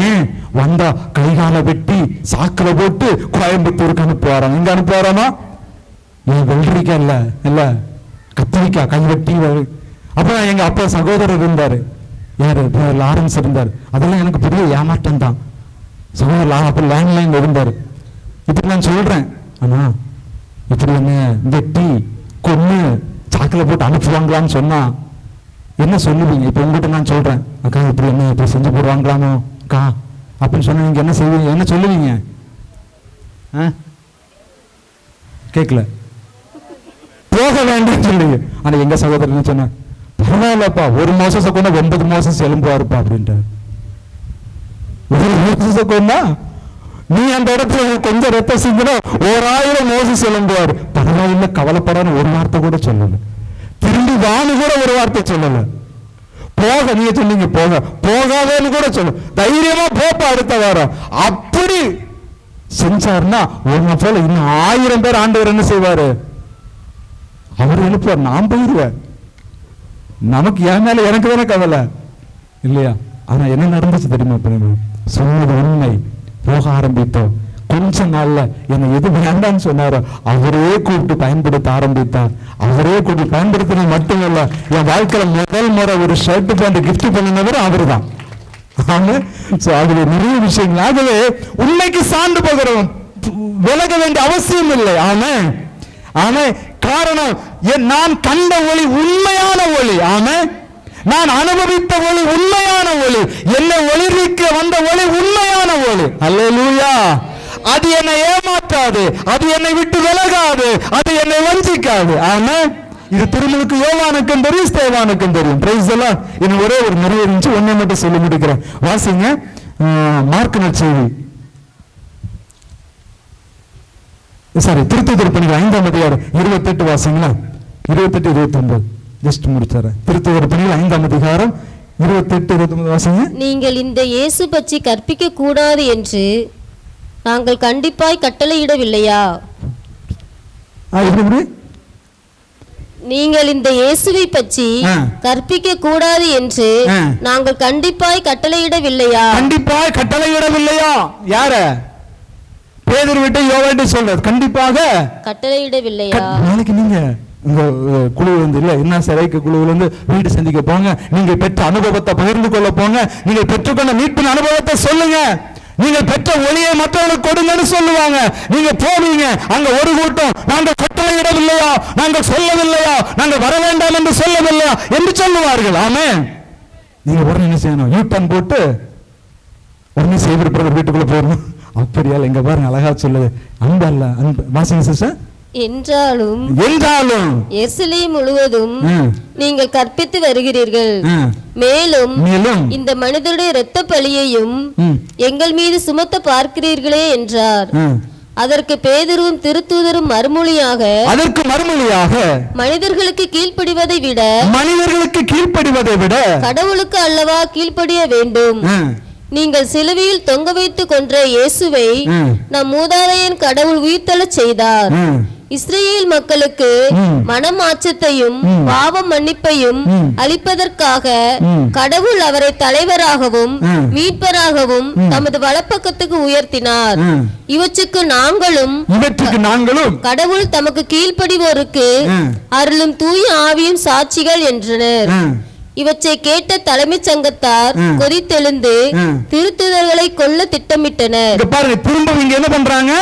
ஏன்? வந்தா கைகால வெட்டி சாக்குல போட்டு கோயம்புத்தூருக்கு அனுப்புவாராம். எங்க அனுப்புவாராமா? ஏன் வெள்ளரிக்கா இல்ல கத்திரிக்காய் கை வெட்டி. அப்ப எங்க அப்பா சகோதரர் இருந்தாரு, யாரு லாரன்ஸ் இருந்தாரு. அதெல்லாம் எனக்கு பெரிய ஏமாற்றம் தான். சகோதரர் அப்ப லேண்ட்லைன் இருந்தாரு. இப்படி நான் சொல்றேன், ஆனா இப்படி என்ன வெட்டி கொன்னு சாக்குல போட்டு அனுப்புவாங்களான்னு சொன்னா என்ன சொல்லுவீங்க? இப்ப உங்ககிட்ட நான் சொல்றேன், அக்கா இப்படி என்ன இப்படி செஞ்சு போடுவாங்களாமோ அக்கா அப்படின்னு சொன்னா நீங்க என்ன செய்வீங்க? என்ன சொல்லுவீங்க? கேட்கல, போக வேண்டாம் சொல்லுங்க. ஆனா எங்க சகோதரன் சொன்ன, பரவாயில்லப்பா, ஒரு மோசஸை கொண்டா 9 மோசஸ் எலும்புவாருப்பா அப்படின்ட்டு. ஒரு மோசஸை கொண்டா நீ அந்த இடத்துல கொஞ்சம் ரத்தம் சிந்தினா 1000 மோசஸ் எலும்புவார். பரவாயில்ல, கவலைப்படாத ஒரு வார்த்தை கூட சொல்லல. திரும்பி வான்னு கூட ஒரு வார்த்தை சொல்லல. போக நீங்க சொன்னீங்க, போகாதேன்னு கூட சொல்ல, தைரியமா போப்பா அடுத்த வாரம். அப்படி செஞ்சாருன்னா உங்க போல இன்னும் 1000 பேர் ஆண்டவர் என்ன செய்வாரு? அவர் எழுப்புவார். நான் போயிடுவேன். நமக்கு என் மேல எனக்கு தானே கவலை இல்லையா? ஆனா என்ன நடந்துச்சு தெரியுமா? சொன்னது உண்மை. போக ஆரம்பித்தோம். கொஞ்ச நாள்ல என்னை எது வேண்டான்னு சொன்னாரோ அவரே கூப்பிட்டு பயன்படுத்த ஆரம்பித்தார். அவரே கூப்பிட்டு பயன்படுத்தினது மட்டுமல்ல, என் வாழ்க்கையில முதல் முறை ஒரு ஷர்ட் பேண்ட் கிஃப்ட் பண்ணினவர் அவரு தான். அதுல நிறைய விஷயங்கள். ஆகவே உண்மைக்கு சார்ந்து போகிறோம், விலக வேண்டிய அவசியம் இல்லை. ஆமே காரணம், நான் கண்ட ஒளி உண்மையான ஒளி. ஆமே நான் அனுபவித்த ஒளி உண்மையான ஒளி. என்னை ஒளிர்விக்க வந்த ஒளி உண்மையான ஒளி. அல்லேலூயா. அது என்னை ஏமாற்றாது, அது என்னை விட்டு விலகாது, அது என்னை வஞ்சிக்காது. ஆமா, இது திருமலுக்கு யோவானுக்கும் தெரியும், ஸ்தேவானுக்கும் தெரியும். Price the Lord. இன்னும் ஒரே ஒரு நிறைய இருந்துச்சு, ஒன்றை மட்டும் சொல்லி முடிக்கிறேன். வாசிங்க மார்க் நற்செய்தி, சாரி திருத்துதர் பணிகள் 5ஆம் அதிகாரம் 28 வாசிங்களா? 28, 29 ஜஸ்ட் முடிச்சாரு. திருத்துதர் பணிகள் 5ஆம் அதிகாரம் 28, 29 வாசிங்க. நீங்கள் இந்த இயேசு பற்றி கற்பிக்க கூடாது என்று நாங்கள் கண்டிப்பாய் கட்டளையிடவில்லையா? நீங்கள் இந்த இயேசுவை பற்றி கற்பிக்க கூடாது என்று நாங்கள் கண்டிப்பாய் கட்டளையிடவில்லையா? கண்டிப்பாய் கட்டளையிடவில்லையா? யார? பேதுரு விட்டு யோவான்ட்டு சொல்றது. கண்டிப்பாக கட்டளையிடவில்லையா? நாளைக்கு நீங்க உங்க குழுவில் இருந்து இல்ல என்ன சிறைக்கு குழுவில் இருந்து வீடு சந்திக்க போங்க. நீங்க பெற்ற அனுபவத்தை பகிர்ந்து கொள்ள போங்க. நீங்க பெற்றுக்கொண்ட மீட்பின் அனுபவத்தை சொல்லுங்க. நீங்க பெற்ற ஒளியை மற்றவர்களுக்கு கொடுங்கன்னு சொல்லுவாங்க. நீங்க போவீங்க, அங்க ஒரு கூட்டம் நாங்கள் கட்டளையிடவில்லையா, நாங்கள் சொல்லவில்லையா, நாங்கள் வர வேண்டாம் என்று சொல்லவில்லையா என்று சொல்லுவார்கள். ஆமே, நீங்க உடனே என்ன செய்யணும்? யூட்டன் போட்டு உடனே செய்திருப்ப வீட்டுக்குள்ள போயிடணும். அப்படியால் எங்க பாருங்க அழகா சொல்லுது. அன்பு அல்ல, அன்பு வாசிங்க சிஸ்டர். என்றாலும் எருசலேம் முழுவதும் நீங்கள் கற்பித்து வருகிறீர்கள், மேலும் இந்த மனிதருடைய இரத்த பலியையும் எங்கள் மீது சுமத்த பார்க்கிறீர்களே என்றார். அதற்கு பேதுருவும் திருத்தூதரும் மறுமொழியாக மனிதர்களுக்கு கீழ்ப்படிவதை விட கடவுளுக்கு அல்லவா கீழ்ப்படிய வேண்டும். நீங்கள் சிலுவையில் தொங்க வைத்து கொன்ற இயேசுவை நம் மூதாதையன் கடவுள் உயிர்த்தெழச் செய்தார். இஸ்ரவேல் மக்களுக்கு மனமாற்றத்தையும் பாவ மன்னிப்பையும் அளிப்பதற்காக கடவுள் அவரை தலைவராகவும் மீட்பராகவும் தமது வலப்பக்கத்துக்கு உயர்த்தினார். இவற்றுக்கு நாங்களும் கடவுள் தமக்கு கீழ்ப்படிவோருக்கு அருளும் தூய ஆவியும் சாட்சிகள் என்றனர். இவற்றை கேட்ட தலைமைச் சங்கத்தார் கொதித்தெழுந்து திருத்துதர்களை கொல்ல திட்டமிட்டனர். பாருங்க, திரும்ப இங்க என்ன பண்றாங்க?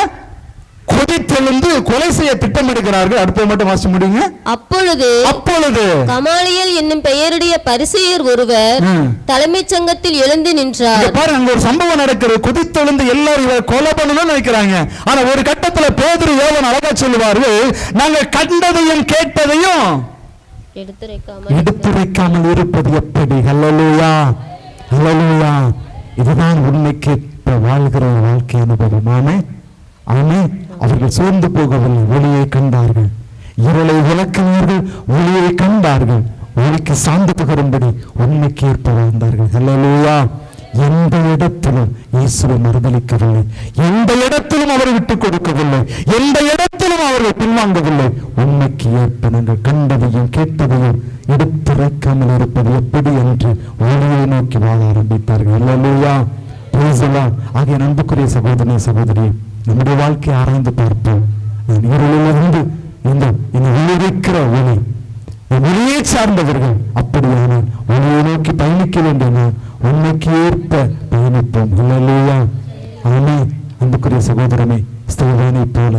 கொதித்தெழுந்து கொலை செய்ய திட்டமிடுகிறார்கள். அடுத்த மட்டும் வாசிக்க முடியுங்க. அப்பொழுது கமாலியேல் என்னும் பெயருடைய பரிசேயர் ஒருவர் தலைமைச் சங்கத்தில் எழுந்து நின்றார். பாருங்க, அங்க ஒரு சம்பவம் நடக்கிறது. கொதித்தெழுந்து எல்லாரும் இவரை கொலை பண்ணணும்னு நினைக்கிறாங்க. ஆனா ஒரு கட்டத்துல பேதுரு யோவான் அழகா சொல்லுவார்கள், நாங்க கண்டதையும் கேட்டதையும் எடுத்துரைக்காமல் இருப்பது எப்படி? ஹல்லேலூயா, ஹல்லேலூயா. இதுதான் உண்மைக்கு வாழ்கிற வாழ்க்கை அனுபவம். ஆமே. அவர்கள் சோர்ந்து போகவில்லை, ஒளியை கண்டார்கள். இருளை விளக்கினார்கள், ஒளியை கண்டார்கள். ஒளிக்கு சார்ந்து பகரும்படி உண்மைக்கு ஏற்ப வாழ்ந்தார்கள். ஹல்லேலூயா. எந்த இடத்திலும் இயேசுவை மறுதலிக்கவில்லை, எந்த இடத்திலும் அவரை விட்டுக் கொடுக்கவில்லை, எந்த இடத்திலும் அவர்கள் பின்வாங்கவில்லை. உண்மைக்கு ஏற்ப நாங்கள் கண்டதையும் கேட்டதையும் எடுத்துரைக்காமல் இருப்பது எப்படி என்று ஒளியை நோக்கி வாழ ஆரம்பித்தார்கள். ஹல்லேலூயா, பிரைஸ் தி லார்ட். ஆகிய அன்புக்குரிய சகோதரனே, சகோதரி, நம்முடைய வாழ்க்கையை ஆராய்ந்து பார்ப்போம். இருளிலிருந்து இந்த ஒளிவிக்கிற ஒளி, ஒளியை சார்ந்தவர்கள் அப்படியானால் ஒளியை நோக்கி பயணிக்க வேண்டிய உண்மைக்கு ஏற்ப பயணிப்போம். ஹல்லேலூயா, ஆமென். அன்புக்குரிய சகோதரனே, ஸ்தேவானை போல,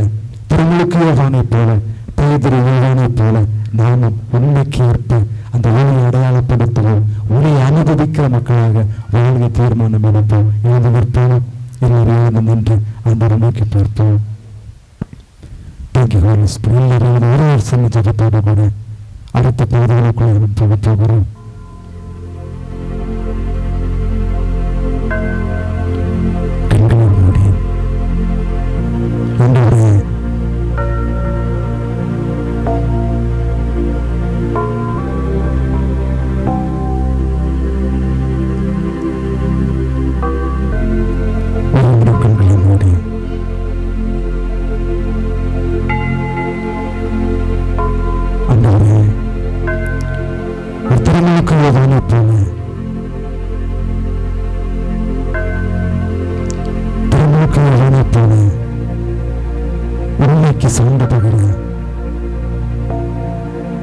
திருமுழுக்கு யோவானை போல, பேதுரு யோவானை போல நாமும் உண்மைக்கு ஏற்ப அந்த ஒளியை அடையாளப்படுத்துவோம். ஒளியை அனுபவிக்கிற மக்களாக வாழ்க்கை தீர்மானம் எடுப்போம். எழுந்து நிற்போம். எல்லாரும் நின்று ஆண்டவரை நோக்கி பார்ப்போம். எல்லாரும் ஒரு சன்னிதிப்போடு கூட அடுத்த பகுதிகளுக்குள்ள போக போகிறோம். கண்களை மூடி ஆண்டவரே, கண்களை மூடி ஆண்டவரே, திருமுழுக்கு யோவானை போல, திருமுழுக்கு யோவானை போல உண்மைக்கு சார்ந்து பகர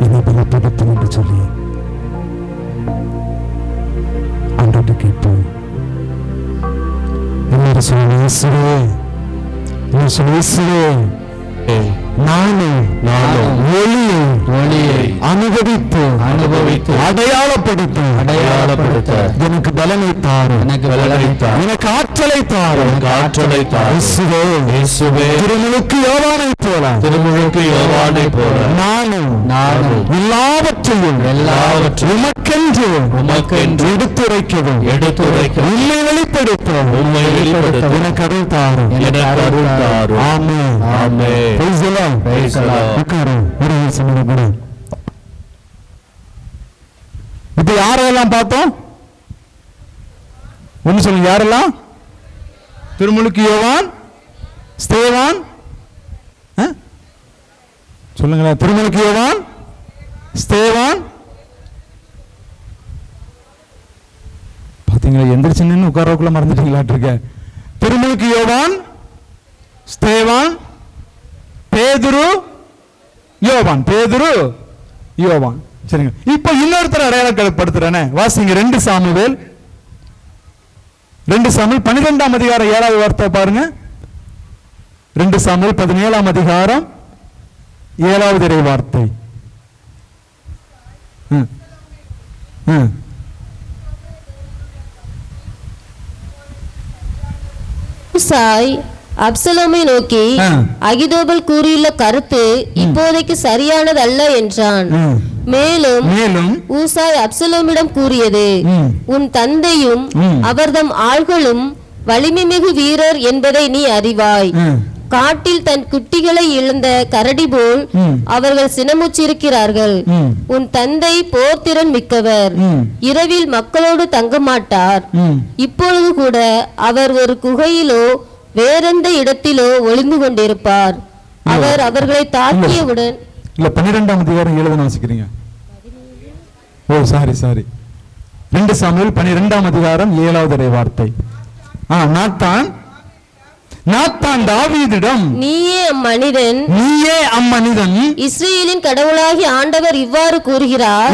என்னை பலப்படுத்தும் என்று சொல்லி ஆண்டவர்கிட்ட கேட்போம். எல்லாரும் சொல்லுங்க, இயேசுவே, இயேசுவே, நானும் ஒளியை அனுபவித்து அடையாளப்படுத்த எனக்கு பலனை தாரும், எனக்கு ஆற்றலை தாரும். திருமுழுக்கு யோவானை போல நானும் எல்லாவற்றையும் உமக்கென்று எடுத்துரைக்கவும் உண்மை வெளிப்படுத்தும் எனக்கு அருள் தாரும். Amen, amen. Praise the Lord. இப்ப யாரெல்லாம் பார்த்தோம்? ஒன்னு சொல்லுங்க, யாரெல்லாம்? திருமுழுக்கு யோவான், ஸ்தேவான், சொல்லுங்களேன். திருமுழுக்கு யோவான், ஸ்தேவான். பாத்தீங்களா, எந்திரிச்சு நின்று உட்காரக்குள்ள மறந்துட்டீங்களாட்டு இருக்க. திருமுழுக்கு யோவான், ஸ்தேவான், பேதுரு, யோவான். சரிங்க. இப்ப இன்னொருத்தர் அடையாளப்படுத்துறேன். வாசிங்க 2 சாமுவேல் 12ஆம் அதிகாரம் 7வது வார்த்தை பாருங்க. 2 சாமுவேல் 17ஆம் அதிகாரம் 7வது இறை வார்த்தை. அப்சலோமை நோக்கி, அகிதோபல் கூறியுள்ள கருத்து இப்போதைக்கு சரியானது அல்ல என்றான். மேலும் ஊசாய் அப்சலோமிடம் கூறியது, உன் தந்தையும் அவர்தம் ஆள்களும் வலிமை மிகு வீரர் என்பதை நீ அறிவாய். காட்டில் தன் குட்டிகளை இழந்த கரடி போல் அவர்கள் சினமுற்றிருக்கிறார்கள். உன் தந்தை போர்த்திறன் மிக்கவர், இரவில் மக்களோடு தங்க மாட்டார். இப்பொழுது கூட அவர் ஒரு குகையிலோ வேறெந்த இடத்திலோ ஒளிந்து கொண்டிருப்பார். அவர் அவர்களை தாக்கியவுடன் இல்ல 12ஆம் அதிகாரம் 7 வாசிக்கிறீங்க. ஓ சாரி 2 சாமுவேல் 12ஆம் அதிகாரம் 7வது வார்த்தை. நாத்தான் தாவீதிடம், நீயே அம்மனிதன், இஸ்ரவேலின் கடவுளாகிய ஆண்டவர் இவ்வாறு கூறுகிறார்,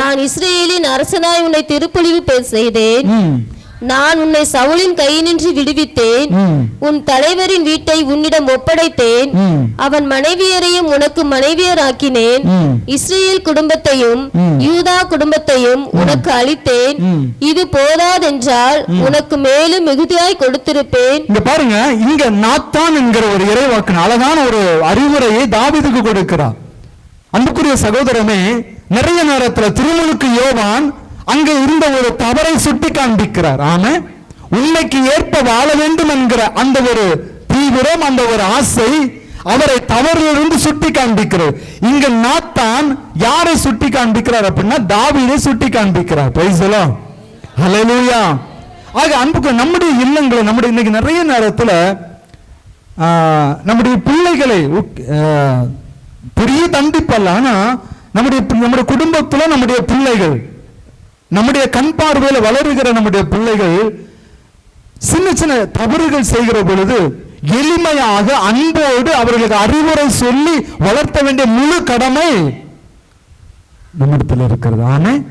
நான் இஸ்ரவேலின் அரசனாய் உன்னை திருப்பொழிவு செய்தேன். நான் உன்னை சவுலின் கையினின்று விடுவித்தேன். உன் தலைவரின் வீட்டை உன்னிடம் ஒப்படைத்தேன். அவன் மனைவியரையும் உனக்கு மனைவியராக்கினேன். இஸ்ரேல் குடும்பத்தையும் யூதா குடும்பத்தையும் உனக்கு அளித்தேன். இது போதாதென்றால் உனக்கு மேலும் மிகுதியாய் கொடுத்திருப்பேன். இங்க பாருங்க, இங்க நாத்தான் என்கிற ஒரு இறைவாக்கு அழகான ஒரு அறிவுரையை தாவீதுக்கு கொடுக்கிறார். அன்புக்குரிய சகோதரமே, நிறைய நேரத்தில் திருமுழுக்கு யோவான் அங்கே இருந்த ஒரு தவறை சுட்டி காண்பிக்கிறார். ஆனா உண்மைக்கு ஏற்ப வாழ வேண்டும் என்கிற அந்த ஒரு தீவிரம், அந்த ஒரு ஆசை அவரை தவறிலிருந்து சுட்டி காண்பிக்கிறார். இங்க நாத்தான் யாரை சுட்டி காண்பிக்கிறார் அப்படின்னா தாவீதை சுட்டி காண்பிக்கிறார். பிரைஸ் தி லார்ட், ஹல்லேலூயா. ஆக அன்புக்கு நம்முடைய இல்லங்களை, நம்முடைய இன்னைக்கு நிறைய நேரத்தில் நம்முடைய பிள்ளைகளை பெரிய தண்டிப்பல்ல, ஆனா நம்முடைய குடும்பத்துல நம்முடைய பிள்ளைகள், நம்முடைய கண் பார்வையில் வளருகிற நம்முடைய பிள்ளைகள் சின்ன சின்ன தவறுகள் செய்கிற பொழுது எளிமையாக அன்போடு அவர்களுக்கு அறிவுரை சொல்லி வளர்த்த வேண்டிய முழு கடமை நம்மிடத்தில் இருக்கிறது. ஆமென்,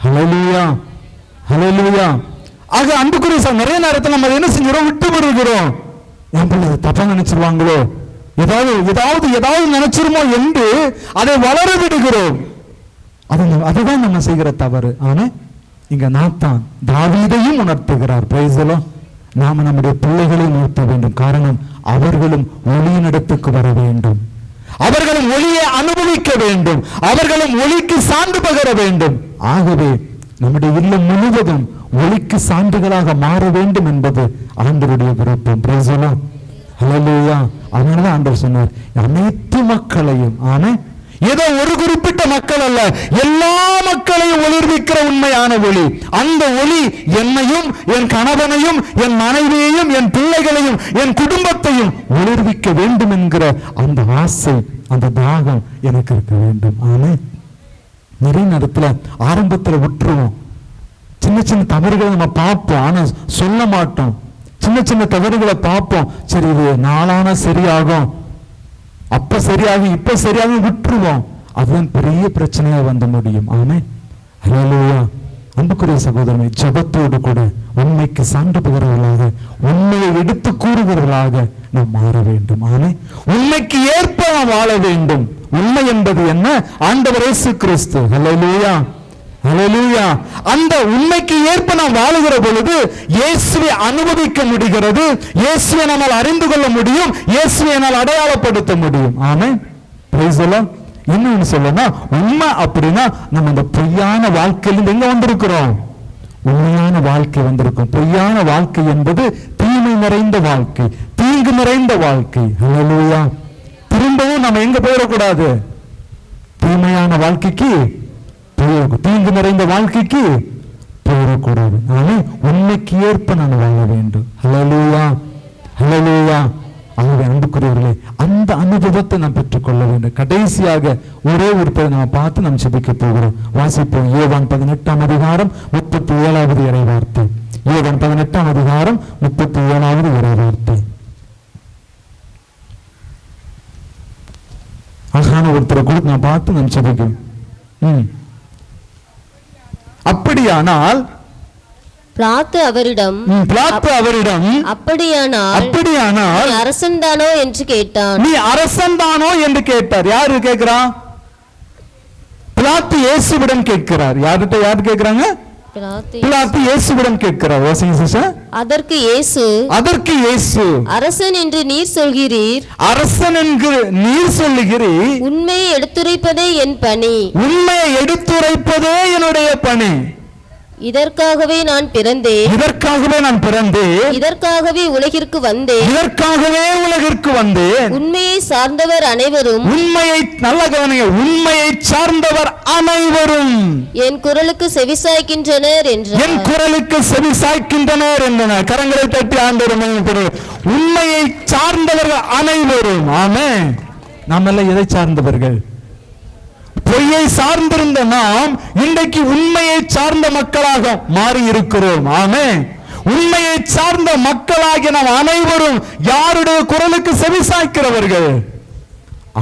ஹல்லேலூயா, ஹல்லேலூயா. ஆக அன்புக்குரிய நிறைய நேரத்தில் நம்ம என்ன செஞ்சிரோம், விட்டு விடுகிறோம். என் பிள்ளை தப்பா நினைச்சிருவாங்களோ, ஏதாவது நினைச்சிருமோ என்று அதை வளர விடுகிறோம். அதுதான் நம்ம செய்கிற தவறு. ஆனா இங்க நாத்தான் தாவீதையும் உணர்த்துகிறார். Praise the Lord. நாம நம்முடைய பிள்ளைகளை உணர்த்த வேண்டும். காரணம், அவர்களும் ஒளியின் இடத்துக்கு வர வேண்டும், அவர்களும் ஒளியை அனுபவிக்க வேண்டும், அவர்களும் ஒளிக்கு சான்று பகர வேண்டும். ஆகவே நம்முடைய இல்லம் முழுவதும் ஒளிக்கு சான்றுகளாக மாற வேண்டும் என்பது ஆண்டவருடைய விருப்பம். பிரைஸ் தி லார்ட், ஹல்லேலூயா. அதனாலதான் ஆண்டவர் சொன்னார், அனைத்து மக்களையும், ஆனா ஏதோ ஒரு குறிப்பிட்ட மக்கள் அல்ல, எல்லா மக்களையும் ஒளிர்விக்கிற உண்மையான ஒளி. அந்த ஒளி என்னையும், என் கணவனையும், என் மனைவியையும், என் பிள்ளைகளையும், என் குடும்பத்தையும் ஒளிர்விக்க வேண்டும் என்கிற அந்த ஆசை, அந்த தாகம் எனக்கு இருக்க வேண்டும். ஆனா நிறைய நேரத்துல ஆரம்பத்துல விட்டுருவோம். சின்ன சின்ன தவறுகளை நம்ம பார்ப்போம், ஆனா சொல்ல மாட்டோம். சின்ன தவறுகளை பார்ப்போம், சரி இது நாளான சரியாகும், அப்ப சரியாகும், இப்ப சரியாகும், விட்டுருவோம். அதுதான் பெரிய பிரச்சனையா வந்து முடியும். ஆமென், ஹல்லேலூயா. அன்புக்குரிய சகோதரனை, ஜெபத்தோடு கூட உண்மைக்கு சான்று பகர்வர்களாக, உண்மையை எடுத்து கூறுகிறவர்களாக நாம் மாற வேண்டும். ஆமென். உண்மைக்கு ஏற்ப நாம் வாழ வேண்டும். உண்மை என்பது என்ன? ஆண்டவர் இயேசு கிறிஸ்து. ஹல்லேலூயா, ஹல்லேலூயா. அந்த உண்மைக்கு ஏற்ப நாம் வாழுகிற பொழுது இயேசுவை அனுபவிக்க முடிகிறது, இயேசுவை நம்மால் அறிந்து கொள்ள முடியும், இயேசுவை நம்மால் அடையாளப்படுத்த முடியும். ஆமென், பிரைஸ் தி லார்ட். இன்னொன்னு சொல்லனா, உண்மை அப்படின்னா நம்ம அந்த பொய்யான வாழ்க்கையிலிருந்து எங்க வந்திருக்கிறோம்? உண்மையான வாழ்க்கை வந்திருக்கும். பொய்யான வாழ்க்கை என்பது தீமை நிறைந்த வாழ்க்கை, தீங்கு நிறைந்த வாழ்க்கை. ஹல்லேலூயா. திரும்பவும் நம்ம எங்க போயிடக்கூடாது? தீமையான வாழ்க்கைக்கு, தீங்கு நிறைந்த வாழ்க்கைக்கு போயிடக்கூடாது. ஆனா உண்மைக்கு ஏற்ப நான் வாழ வேண்டும். ஹல்லேலூயா, ஹல்லேலூயா. ஆகவே அன்புக்குரியவர்களே, அந்த அனுபவத்தை நாம் பெற்றுக்கொள்ள வேண்டும். கடைசியாக ஒரே ஒருத்தரை நாம் பார்த்து நாம் ஜெபிக்க போகிறோம். வாசிப்போம். யோவான் 18ஆம் அதிகாரம் 37வது இறைவார்த்தை. யோவான் 18ஆம் அதிகாரம் 37வது இறைவார்த்தை. அழகான ஒருத்தரை கூட நான் பார்த்து நாம் ஜெபிக்கணும். அப்படியானால் பிலாத்து அவரிடம் அப்படியானால் நீ அரசன்தானோ என்று கேட்டான். நீ அரசன்தானோ என்று கேட்டார். யாரு கேட்கிறான்? பிலாத்து இயேசுவிடம் கேட்கிறார். யாரு கேட்கிறாங்க? பிலாத்து இயேசுவிடம் கேட்கிறார். வாசிங்க சிஸ்டர். அதற்கு இயேசு அரசன் என்று நீர் சொல்கிறீர். அரசன் என்று நீர் சொல்லுகிறீர். உண்மையை எடுத்துரைப்பதே என் பணி. உண்மையை எடுத்துரைப்பதே என்னுடைய பணி. இதற்காகவே நான் பிறந்தேன், இதற்காகவே நான் பிறந்தேன், இதற்காகவே உலகிற்கு வந்தேன், இதற்காகவே உலகிற்கு வந்தேன். உண்மையை சார்ந்தவர் அனைவரும், உண்மையை நல்ல கவனிங்க, உண்மையை சார்ந்தவர் அனைவரும் என் குரலுக்கு செவிசாய்க்கின்றனர் என்றார். என் குரலுக்கு செவி சாய்க்கின்றனர் என்றனர். கரங்களை தட்டி ஆண்டவர் உண்மையை சார்ந்தவர்கள் அனைவரும். ஆமென். நாம் எல்லாம் எதை சார்ந்தவர்கள்? பொய்யை சார்ந்திருந்த நாம் இன்றைக்கு உண்மையை சார்ந்த மக்களாக மாறி இருக்கிறோம். ஆமென். உண்மையை சார்ந்த மக்களாகிய நாம் அனைவரும் யாருடைய குரலுக்கு செவி சாய்க்கிறவர்கள்?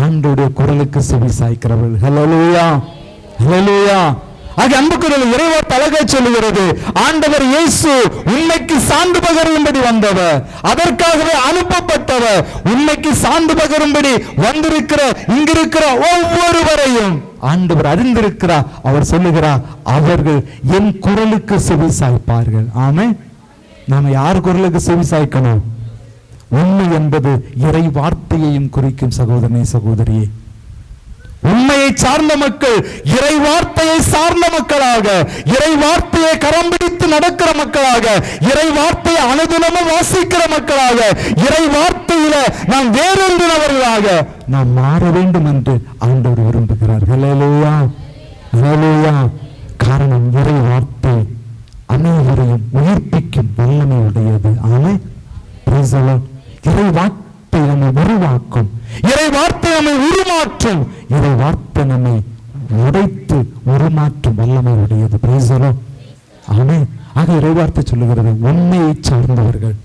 ஆண்டவருடைய குரலுக்கு செவி சாய்க்கிறவர்கள். ஹல்லேலூயா, ஹல்லேலூயா. ஆக அன்புக்குரிய இறைவார்த்தை அழகா சொல்லுகிறது, ஆண்டவர் இயேசு உண்மைக்கு சான்று பகரும்படி வந்தவர், அதற்காகவே அனுப்பப்பட்டவர். உண்மைக்கு சான்று பகரும்படி வந்திருக்கிற இங்கிருக்கிற ஒவ்வொருவரையும் ஆண்டவர் அறிந்திருக்கிறார். அவர் சொல்லுகிறார், அவர்கள் என் குரலுக்கு செவி சாய்ப்பார்கள். ஆமென். நாம யார் குரலுக்கு செவி சாய்க்கணும்? உண்மை என்பது இறை வார்த்தையையும் குறிக்கும் சகோதரனே, சகோதரியே. உண்மையை சார்ந்த மக்கள் இறை வார்த்தையை சார்ந்த மக்களாக, இறை வார்த்தையை கரம் பிடித்து நடக்கிற மக்களாக, இறை வார்த்தையை அனுதினமும் வாசிக்கிற மக்களாக, இறை வார்த்தையில நாம் வேறொன்றினவர்களாக நாம் மாற வேண்டும் என்று ஆண்டவர் விரும்புகிறார். ஹல்லேலூயா, ஹல்லேலூயா. காரணம், இறை வார்த்தை அனைவரையும் உயிர்ப்பிக்கும் வல்லமை உடையது. ஆமென். Praise the Lord. இறை வார்த்தை நம்மை உருவாக்கும், இறை வார்த்தை நம்மை உருமாற்றும், இறை வார்த்தை நம்மை உடைத்து உருமாற்றும் வல்லமை உடையது. Praise the Lord. ஆமென். ஆக இறை வார்த்தை சொல்லுகிறது, உண்மையை சார்ந்தவர்கள்,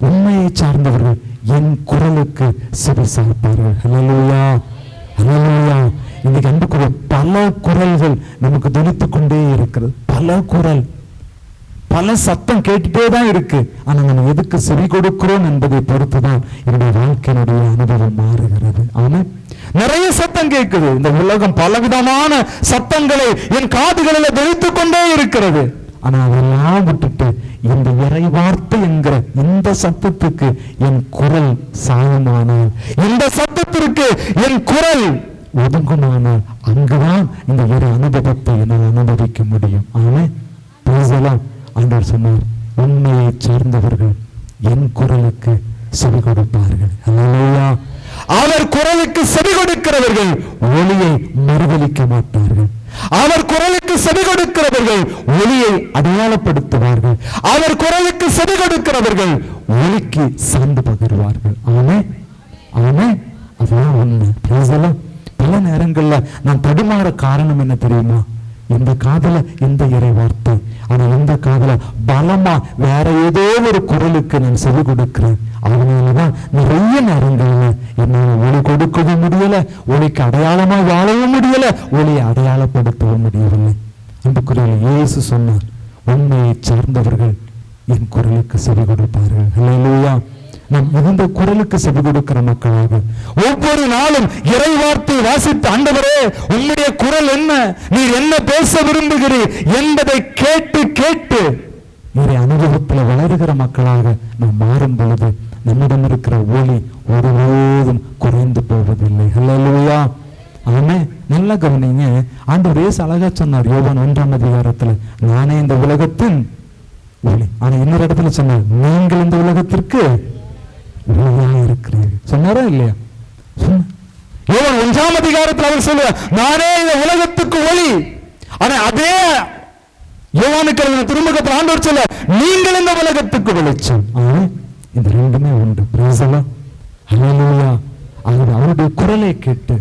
உண்மையை சார்ந்தவர்கள் என் குரலுக்கு செவி சாய்ப்பார்கள். ஹல்லேலூயா, ஹல்லேலூயா. இன்னைக்கு அன்புக்குரிய பல குரல்கள் நமக்கு தொனித்துக் கொண்டே இருக்கிறது. பல குரல், பல சத்தம் கேட்டுட்டே தான் இருக்கு. ஆனா நம்ம எதுக்கு செவி கொடுக்கிறோம் என்பதை பொறுத்துதான் என்னுடைய வாழ்க்கையினுடைய அனுபவம் மாறுகிறது. ஆனா நிறைய சத்தம் கேட்குது. இந்த உலகம் பலவிதமான சத்தங்களை என் காதுகளில் தொனித்துக் கொண்டே இருக்கிறது. ஆனா அதெல்லாம் விட்டுட்டு இந்த இறை வார்த்தை என்கிற இந்த சத்தத்துக்கு என் குரல் சாயமானால், இந்த சத்தத்திற்கு என் குரல் ஒதுங்குமானால், அங்குதான் இந்த இறை அனுபவத்தை என்னால் அனுபவிக்க முடியும். ஆமென். பேசலாம். ஆண்டவர் சொன்னார், உண்மையை சார்ந்தவர்கள் என் குரலுக்கு செவி கொடுப்பார்கள். ஹல்லேலூயா. அவர் குரலுக்கு செவி கொடுக்கிறவர்கள் ஒளியை மறுதலிக்க மாட்டார்கள். அவர் குரலுக்கு செவி கொடுக்கிறவர்கள் ஒளியை அடையாளப்படுத்துவார்கள். அவர் குரலுக்கு செவி கொடுக்கிறவர்கள் ஒளிக்கு சார்ந்து பகிர்வார்கள். ஆமென், ஆமென். அதுதான் உண்மை. பேசலாம். பல நேரங்கள்ல நான் தடுமாற காரணம் என்ன தெரியுமா? இந்த காதல இந்த இறை வார்த்தை, ஆனா இந்த காதல பலமா வேற ஏதோ ஒரு குரலுக்கு நான் செவி கொடுக்கிறேன். அதனாலதான் நிறைய நேரங்கள்ல என்னால ஒளி கொடுக்கவும் முடியல, ஒளிக்கு அடையாளமா வாழவும் முடியல, ஒளியை அடையாளப்படுத்தவும் முடியவில்லை. அன்புக்குரிய இயேசு சொன்னார், உண்மையை சார்ந்தவர்கள் என் குரலுக்கு செவி கொடுப்பார்கள். ஹல்லேலூயா. நாம் இந்த குரலுக்கு செவி கொடுக்கிற மக்களாக ஒவ்வொரு நாளும் இறை வார்த்தை வாசித்து, ஆண்டவரே உம்முடைய குரல் என்ன, நீர் என்ன பேச விரும்புகிறீர் என்பதை கேட்டு கேட்டு இறை அனுபவத்தில் வளருகிற மக்களாக நாம் மாறும் பொழுது நம்மிடம் இருக்கிற ஒளி ஒருபோதும் குறைந்து போவதில்லை. ஹல்லேலூயா. ஆமென். நல்ல கவனிங்க. ஆண்டவர் இயேசு அழகா சொன்னார் யோவான் 1ஆம் அதிகாரத்துல, நானே இந்த உலகத்தின் ஒளி. ஆனா இன்னொரு இடத்துல சொன்னார், நீங்கள் இந்த உலகத்திற்கு ஒளியா இருக்கிறீர்கள். சொன்னாரா இல்லையா? யோவான் 1ஆம் அதிகாரத்தில் அவர் சொல்லுவார், நானே இந்த உலகத்துக்கு ஒளி. ஆனா அதே யோவானுக்கு எழுதின திருமுகத்தில் ஆண்டவர் சொல்ல, நீங்கள் இந்த உலகத்துக்கு வெளிச்சம். இந்த ரெண்டுமே உண்டு. Praise the Lord. ஹல்லேலூயா. அவருடைய குரலை கேட்டு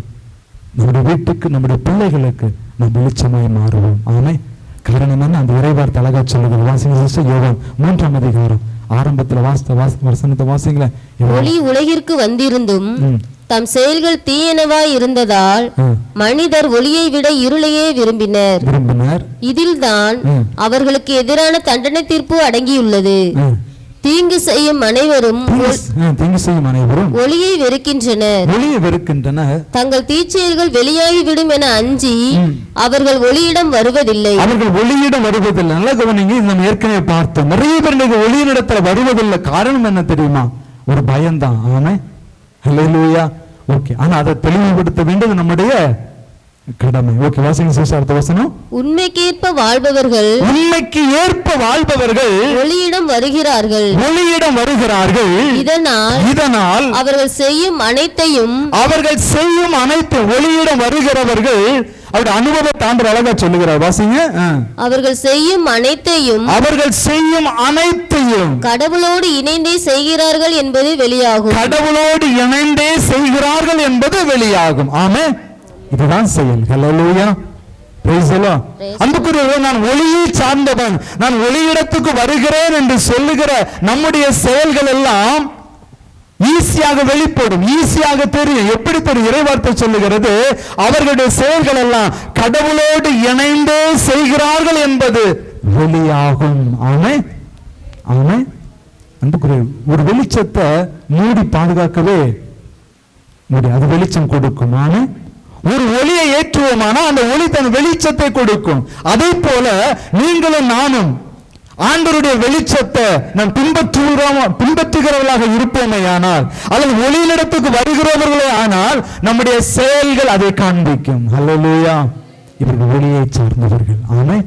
நம்முடைய வீட்டுக்கு, நம்முடைய பிள்ளைகளுக்கு நாம் வெளிச்சமாய் மாறுவோம். ஆமென். காரணம் என்ன? அந்த இறைவார்த்தை அழகா சொல்லுது. வாசிங்க யோவான் 3ஆம் அதிகாரம் ஆரம்பத்தில் வசனத்தை வாசிங்களேன். ஒளி உலகிற்கு வந்திருந்தும் தம் செயல்கள் தீயனவாய் இருந்ததால் மனிதர் ஒளியை விட இருளையே விரும்பினர். இதில்தான் அவர்களுக்கு எதிரான தண்டனை தீர்ப்பு அடங்கியுள்ளது. தீங்கு செய்யும் அனைவரும் ஒளியை வெறுக்கின்றனர். தங்கள் தீச்செயல்கள் வெளியாகிவிடும் என அஞ்சி அவர்கள் ஒளியிடம் வருவதில்லை. நல்ல கவனிங்க. நம்ம ஏற்கனவே பார்த்தோம், நிறைய பேர் ஒளியினிடத்துல வருவதில்லை. காரணம் என்ன தெரியுமா? ஒரு பயம்தான். ஆமென். ஹல்லேலூயா. ஓகே. ஆனா அதை தெளிவுபடுத்த வேண்டியது நம்முடைய கடமை. ஓகே, வாசிங்க சிஸ்டர் அடுத்த வசனம். உண்மைக்கேற்ப வாழ்பவர்கள் உண்மைக்கு ஏற்ப வாழ்பவர்கள் ஒளியிடம் வருகிறார்கள். இதனால் அவர்கள் செய்யும் அனைத்து ஒளியிடம் வருகிறவர்கள் அவருடைய அனுபவத்தை ஆண்டவர் அழகா சொல்லுகிறார். வாசிங்க. அவர்கள் செய்யும் அனைத்தையும் கடவுளோடு இணைந்தே செய்கிறார்கள் என்பது வெளியாகும். ஆமென். இதுதான் செயல். ஹல்லேலூயா, பிரைஸ் தி லார்ட். அன்புக்குரியவர்களே, நான் ஒளியை சார்ந்தவன், நான் ஒளியிடத்துக்கு வருகிறேன் என்று சொல்லுகிற நம்முடைய செயல்கள் எல்லாம் ஈஸியாக வெளிப்படும், ஈஸியாக தெரியும். எப்படி தெரியும்? இறைவார்த்தை சொல்லுகிறது, அவர்களுடைய செயல்கள் எல்லாம் கடவுளோடு இணைந்தே செய்கிறார்கள் என்பது வெளியாகும். ஆமென், ஆமென். அன்புக்குரிய, ஒரு வெளிச்சத்தை மூடி பாதுகாக்கவே முடியாது, அது வெளிச்சம் கொடுக்கும். ஆமென். ஒரு ஒளியை ஏற்றுவோமானா அந்த ஒளி தன் வெளிச்சத்தை கொடுக்கும். அதே போல நீங்களும் நானும் ஆண்டவருடைய வெளிச்சத்தை நாம் பின்பற்றுகிறவர்களாக இருப்போமே ஆனால், அல்லது ஒளியிடத்துக்கு வருகிறவர்களே ஆனால், நம்முடைய செயல்கள் அதை காண்பிக்கும். ஹல்லேலூயா. இவர்கள் ஒளியை சார்ந்தவர்கள். ஆமென்.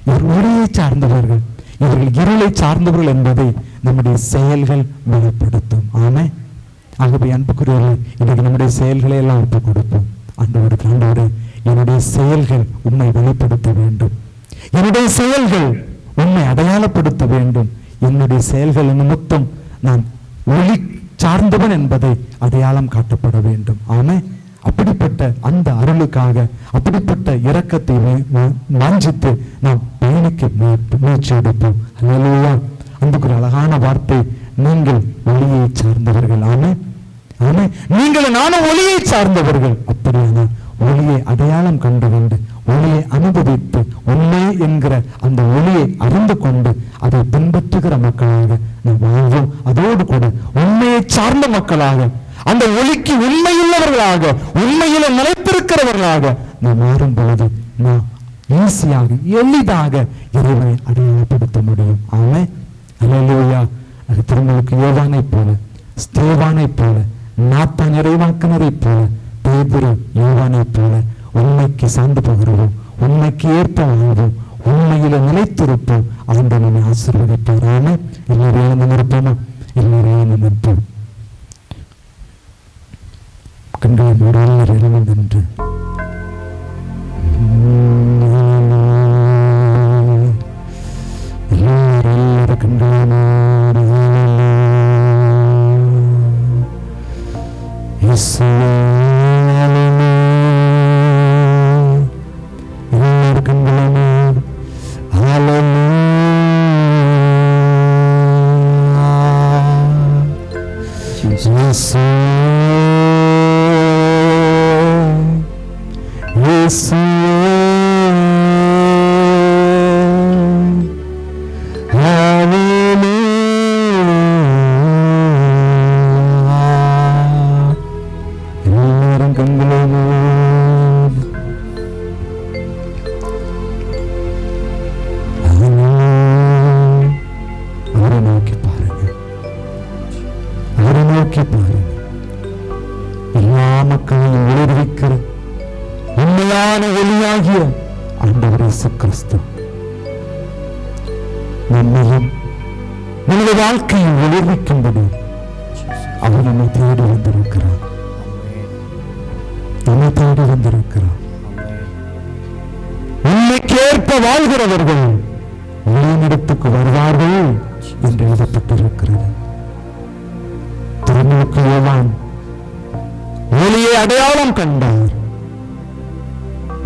இவர்கள் ஒளியை சார்ந்தவர்கள், இவர்கள் இருளை சார்ந்தவர்கள் என்பதை நம்முடைய செயல்கள் வெளிப்படுத்தும். ஆமென். ஆகவே அன்புக்குரியவர்களே, இன்றைக்கு நம்முடைய செயல்களை எல்லாம் ஒப்புக் கொடுப்போம். ஆண்டவரே, என்னுடைய செயல்கள் உம்மை வெளிப்படுத்த வேண்டும், என்னுடைய செயல்கள் உம்மை அடையாளப்படுத்த வேண்டும், என்னுடைய செயல்கள் நிமித்தம் நான் ஒளி சார்ந்தவன் என்பதை அடையாளம் காட்டப்பட வேண்டும். ஆமென். அப்படிப்பட்ட அந்த அருளுக்காக, அப்படிப்பட்ட இரக்கத்தை வாஞ்சித்து நாம் பயணிக்க முயற்சி எடுப்போம். ஹல்லேலூயா. அன்புக்குரிய அழகான வார்த்தை, நீங்கள் ஒளியை சார்ந்தவர்கள். ஆமென், ஆமென். நீங்கள் நானும் ஒளியை சார்ந்தவர்கள். அப்படியான ஒளியை அடையாளம் கண்டு கொண்டு, ஒளியை அனுபவித்து, உண்மை என்கிற அந்த ஒளியை அறிந்து கொண்டு அதை பின்பற்றுகிற மக்களாக நாம் வாழ்வோம். அதோடு கூட உண்மையை சார்ந்த மக்களாக, அந்த ஒளிக்கு உண்மையுள்ளவர்களாக, உண்மையில நிலைத்திருக்கிறவர்களாக நாம் மாறும் பொழுது நாம் ஈஸியாக, எளிதாக இறைவனை அடையாளப்படுத்த முடியும். ஆமென், அல்லேலூயா. அது திருமலுக்கு யோவானை போல, ஸ்தேவானை போல, நாத்தான் இறைவாக்கினரை போல, பேதுரு யோவானை போல உண்மைக்கு சார்ந்து போகிறோம், உண்மைக்கு ஏற்ப வாழ்வோம், உண்மையில நிலைத்திருப்போம். ஆண்டவர் நம்மை ஆசீர்வதிப்பார். ஆமென். எல்லாரையும் நிற்போமா? எல்லாரையும் நிற்போம். கண்களை மூடாமல் இறைவன் என்று எல்லாரும் கண்களை மூடி எல்லாரும் கண்களை மூடி எல்லாரும் கண்களை மூடி அவரை நோக்கி பாருங்க, அவரை நோக்கி பாருங்க. எல்லா மக்களையும் ஒளிர்விக்கிற உண்மையான ஒளியாகிய ஆண்டவர் இயேசு கிறிஸ்து நம்மையும் நம்முடைய வாழ்க்கையை ஒளிர்விக்கும்படி அவர் நம்மை தேடி வந்திருக்கிறார், நம்மை தேடி வந்திருக்கிறார். உண்மைக்கேற்ப வாழ்கிறவர்கள் ஒளியிடத்துக்கு வருவார்கள் என்று எழுதப்பட்டிருக்கிறது. திருமுழுக்கு யோவான் ஒளியை அடையாளம் கண்டார்,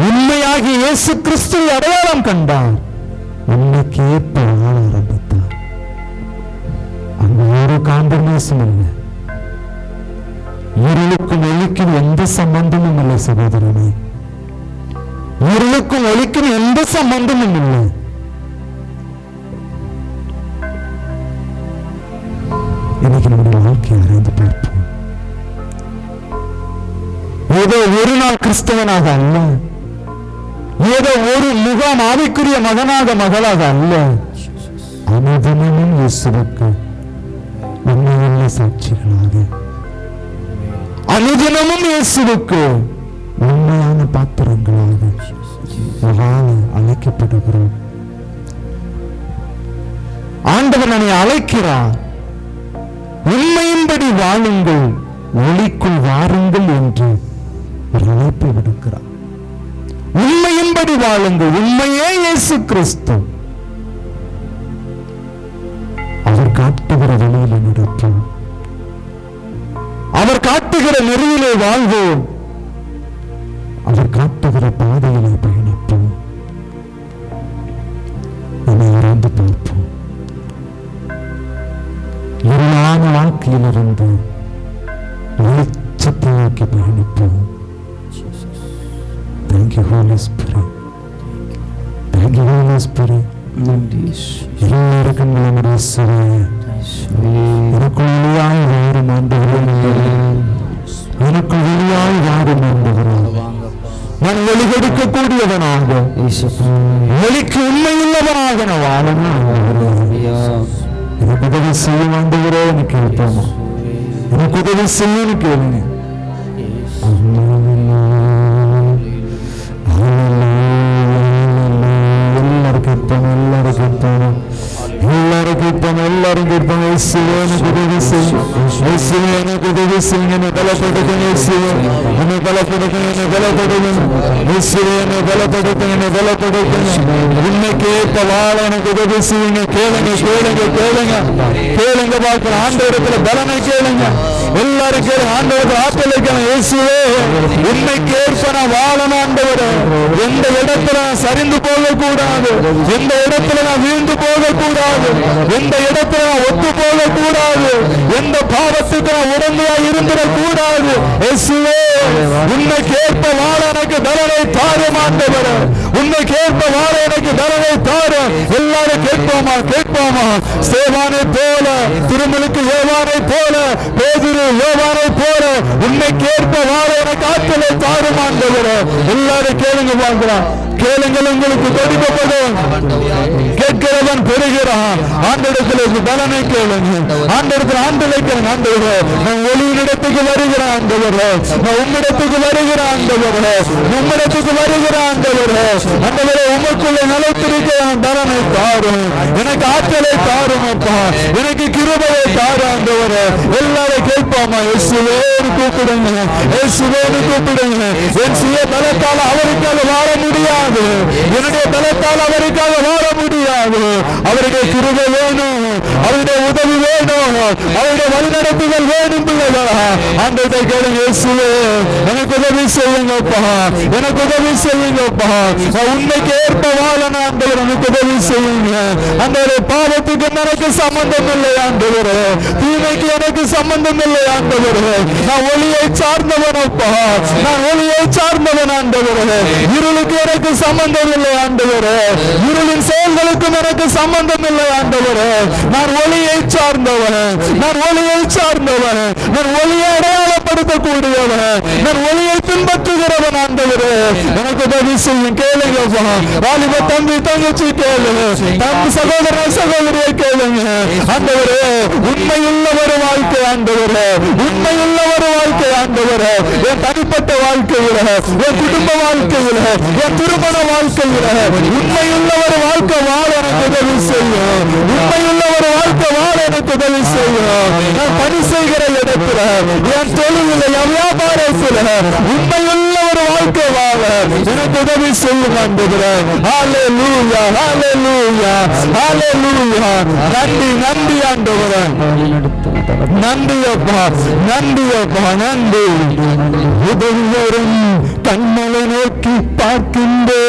உண்மையாகி இயேசு கிறிஸ்துவை அடையாளம் கண்டார், உண்மைக்கு ஏற்ப வாழ ஆரம்பித்தார். அங்கு ஒரு காம்பினேஷன் இல்லை, இருளுக்கும் ஒளிக்கும் எந்த சம்பந்தமும் இல்லை சகோதரனே, இருளுக்கும் ஒளிக்கும் எந்த சம்பந்தமும் இல்லை. இன்னைக்கு நம்முடைய வாழ்க்கையை அறிந்து பார்ப்போம். ஏதோ ஒரு நாள் கிறிஸ்தவனாக அல்ல, ஏதோ ஒரு முகாம் ஆவிக்குரிய மகனாக மகளாக அல்ல, அனுதினமும் இயேசுவுக்கு உண்மையுள்ள சாட்சிகளாக, அனுதினமும் இயேசுவுக்கு உண்மையான பாத்திரங்களாக வாழ அழைக்கப்படுகிறோம். ஆண்டவர் நம்மை அழைக்கிறார். உண்மையின்படி வாழுங்கள், ஒளிக்குள் வாருங்கள் என்று ஒரு அழைப்பை விடுக்கிறார். உண்மையின்படி வாழுங்கள். உண்மையே இயேசு கிறிஸ்து. அவர் காட்டுகிற வழியில நடப்போம். அவர் காட்டுகிற நெறியிலே வாழ்வோம். அவர் காட்டுகிற பாதையிலே பயணிப்போம். என்னை இறந்து பார்ப்போம். இருளான வாழ்க்கையிலிருந்து வெளிச்சத்தை நோக்கி பயணிப்போம். Thank you, Holy Spirit. Thank you, Holy Spirit. எல்லாருக்கும் எனக்குள் வெளியாய் வாரும் ஆண்டவரே, எனக்குள் வெளியாய் வாரும் ஆண்டவரே. நான் வெளி கொடுக்கக்கூடியவனாக, வெளிக்கு உண்மையுள்ளவனாக நான் வாழணும். எனக்கு உதவி செய்ய ஆண்டவரே, எனக்கு கேட்போமா? எனக்கு உதவி செய்ய கேளுங்க. எல்லாரும் கேட்பாங்க. எனக்கு உதவி செய்யும், எனக்கு உதவி செய்யுங்க, என்னை பலப்படுத்துங்க, என்னை பலப்படுத்துங்க, என்னை பலப்படுத்துங்க, என்னை பலப்படுத்துங்க, என்னை பலப்படுத்துங்க. இன்னைக்கு ஏற்ப வாழ எனக்கு உதவி செய்யுங்க. கேளுங்க, கேளுங்க, கேளுங்க, கேளுங்க. பார்க்கிற ஆண்டவரத்துல பலனை கேளுங்க. எல்லாரும் கேளுங்க. ஆண்டவரத்தை ஆற்றலை கேளுங்க. இயேசுவே, இன்னைக்கு ஏற்ப நான் வாழணும் ஆண்டவரே. எந்த இடத்துல நான் சரிந்து போக கூடாது, எந்த இடத்துல நான் வீழ்ந்து போக கூடாது, எந்த இடத்துல நான் ஒத்து போக கூடாது, எந்த பாவத்துக்கு நான் உடந்தையா இருந்திடக் கூடாது. இயேசுவே, இன்னைக்கு ஏற்ப வாழ எனக்கு பலனை தாரும் ஆண்டவரே. உன்னைக்கு ஏற்ப வாழ எனக்கு பலனை தாரும். எல்லாரும் கேட்போமா, கேட்போமா? சேவானை போல, திருமலுக்கு யோவானை போல, பேதுரு யோவானை போல உன்னைக்கு ஏற்ப வாழ எனக்கு ஆற்றலை தாரும் ஆண்டவரே. எல்லாரும் கேளுங்க பார்க்கலாம். கேளுங்கள், உங்களுக்கு கொடுக்கப்படும். கேட்கிறவன் பெறுகிறான். ஆண்டவரத்தில் பலனை கேளுங்க. ஆண்டவரத்தில் ஆண்டலை கேளுங்க. ஆண்டவரே, நான் ஒளியினிடத்துக்கு வருகிறேன் ஆண்டவரே. நான் உம்மிடத்துக்கு வருகிறேன் ஆண்டவரே. உம்மிடத்துக்கு வருகிறேன் ஆண்டவரே. ஆண்டவரே, உமக்குள்ள நிலைத்திருக்க பலனை தாரும். எனக்கு ஆற்றலை தாரும் அப்பா. எனக்கு கிருபையை தாரும் ஆண்டவரே. எல்லாரும் கேட்போமா? இயேசுவேன்னு கூப்பிடுங்க, இயேசுவேன்னு கூப்பிடுங்க. என் சுய பலத்தால் அவருக்காக வாழ முடியாது. என்னுடைய பலத்தால் அவருக்காக வாழ முடியாது. அவருடைய கிருபை வேணும், அவருடைய உதவி வேணும், அவருடைய வழிநடத்துதல் வேணும். பிள்ளைகளா, ஆண்டவரை கேளுங்க. இயேசுவே, எனக்கு உதவி செய்யுங்கப்பா, எனக்கு உதவி செய்யுங்கப்பா. உண்மைக்கு ஏற்ப வாழணும் ஆண்டவர், எனக்கு உதவி செய்யுங்க. அந்த பாவத்துக்கு எனக்கு சம்பந்தம் இல்லை ஆண்டவரே. தீமைக்கு எனக்கு சம்பந்தம் இல்லை ஆண்டவரே. நான் ஒளியை சார்ந்தவனப்பா, நான் ஒளியை சார்ந்தவன் ஆண்டவரே. இருளுக்கு எனக்கு சம்பந்தம் இல்லை ஆண்டவரே. இருளின் செயல்களுக்கும் எனக்கு சம்பந்தம் இல்லை ஆண்டவரே. நான் ஒளியை சார்ந்தவன், நான் ஒளியை சார்ந்தவன், நான் ஒளியை அடையாளப்படுத்தக்கூடியவன், நான் ஒளியை பின்பற்றுகிறவன் ஆண்டவரே. எனக்கு உதவி செய்யும். கேளுங்கப்பா. வாலிப தம்பி தங்கச்சி கேளுங்க, தம்பி சகோதர சகோதரியை கேளுங்க. ஆண்டவரே, உண்மையுள்ள ஒரு வாழ்க்கை ஆண்டவரே, உண்மையுள்ள ஒரு வாழ்க்கை ஆண்டவரே. என் தனிப்பட்ட வாழ்க்கையில, என் குடும்ப வாழ்க்கையில, என் திருமண வாழ்க்கையில உண்மையுள்ள ஒரு வாழ்க்கை வாழ எனக்கு உதவி செய்யும். உண்மையுள்ள ஒரு வாழ்க்கை வாழ எனக்கு உதவி செய்யும். நான் பணி செய்கிற இடத்துல, என் தொழில, என் வியாபாரத்துல உண்மையுள்ள ஒரு வாழ்க்கை வாழ எனக்கு உதவி செய்யும் ஆண்டவரே. ஹல்லேலூயா, ஹல்லேலூயா, ஹல்லேலூயா. நன்றி, நன்றி ஆண்டவரே. நன்றி அப்பா, நன்றி அப்பா, நன்றி. உதவி வரும் கண்மலை நோக்கி பார்க்கின்றேன்.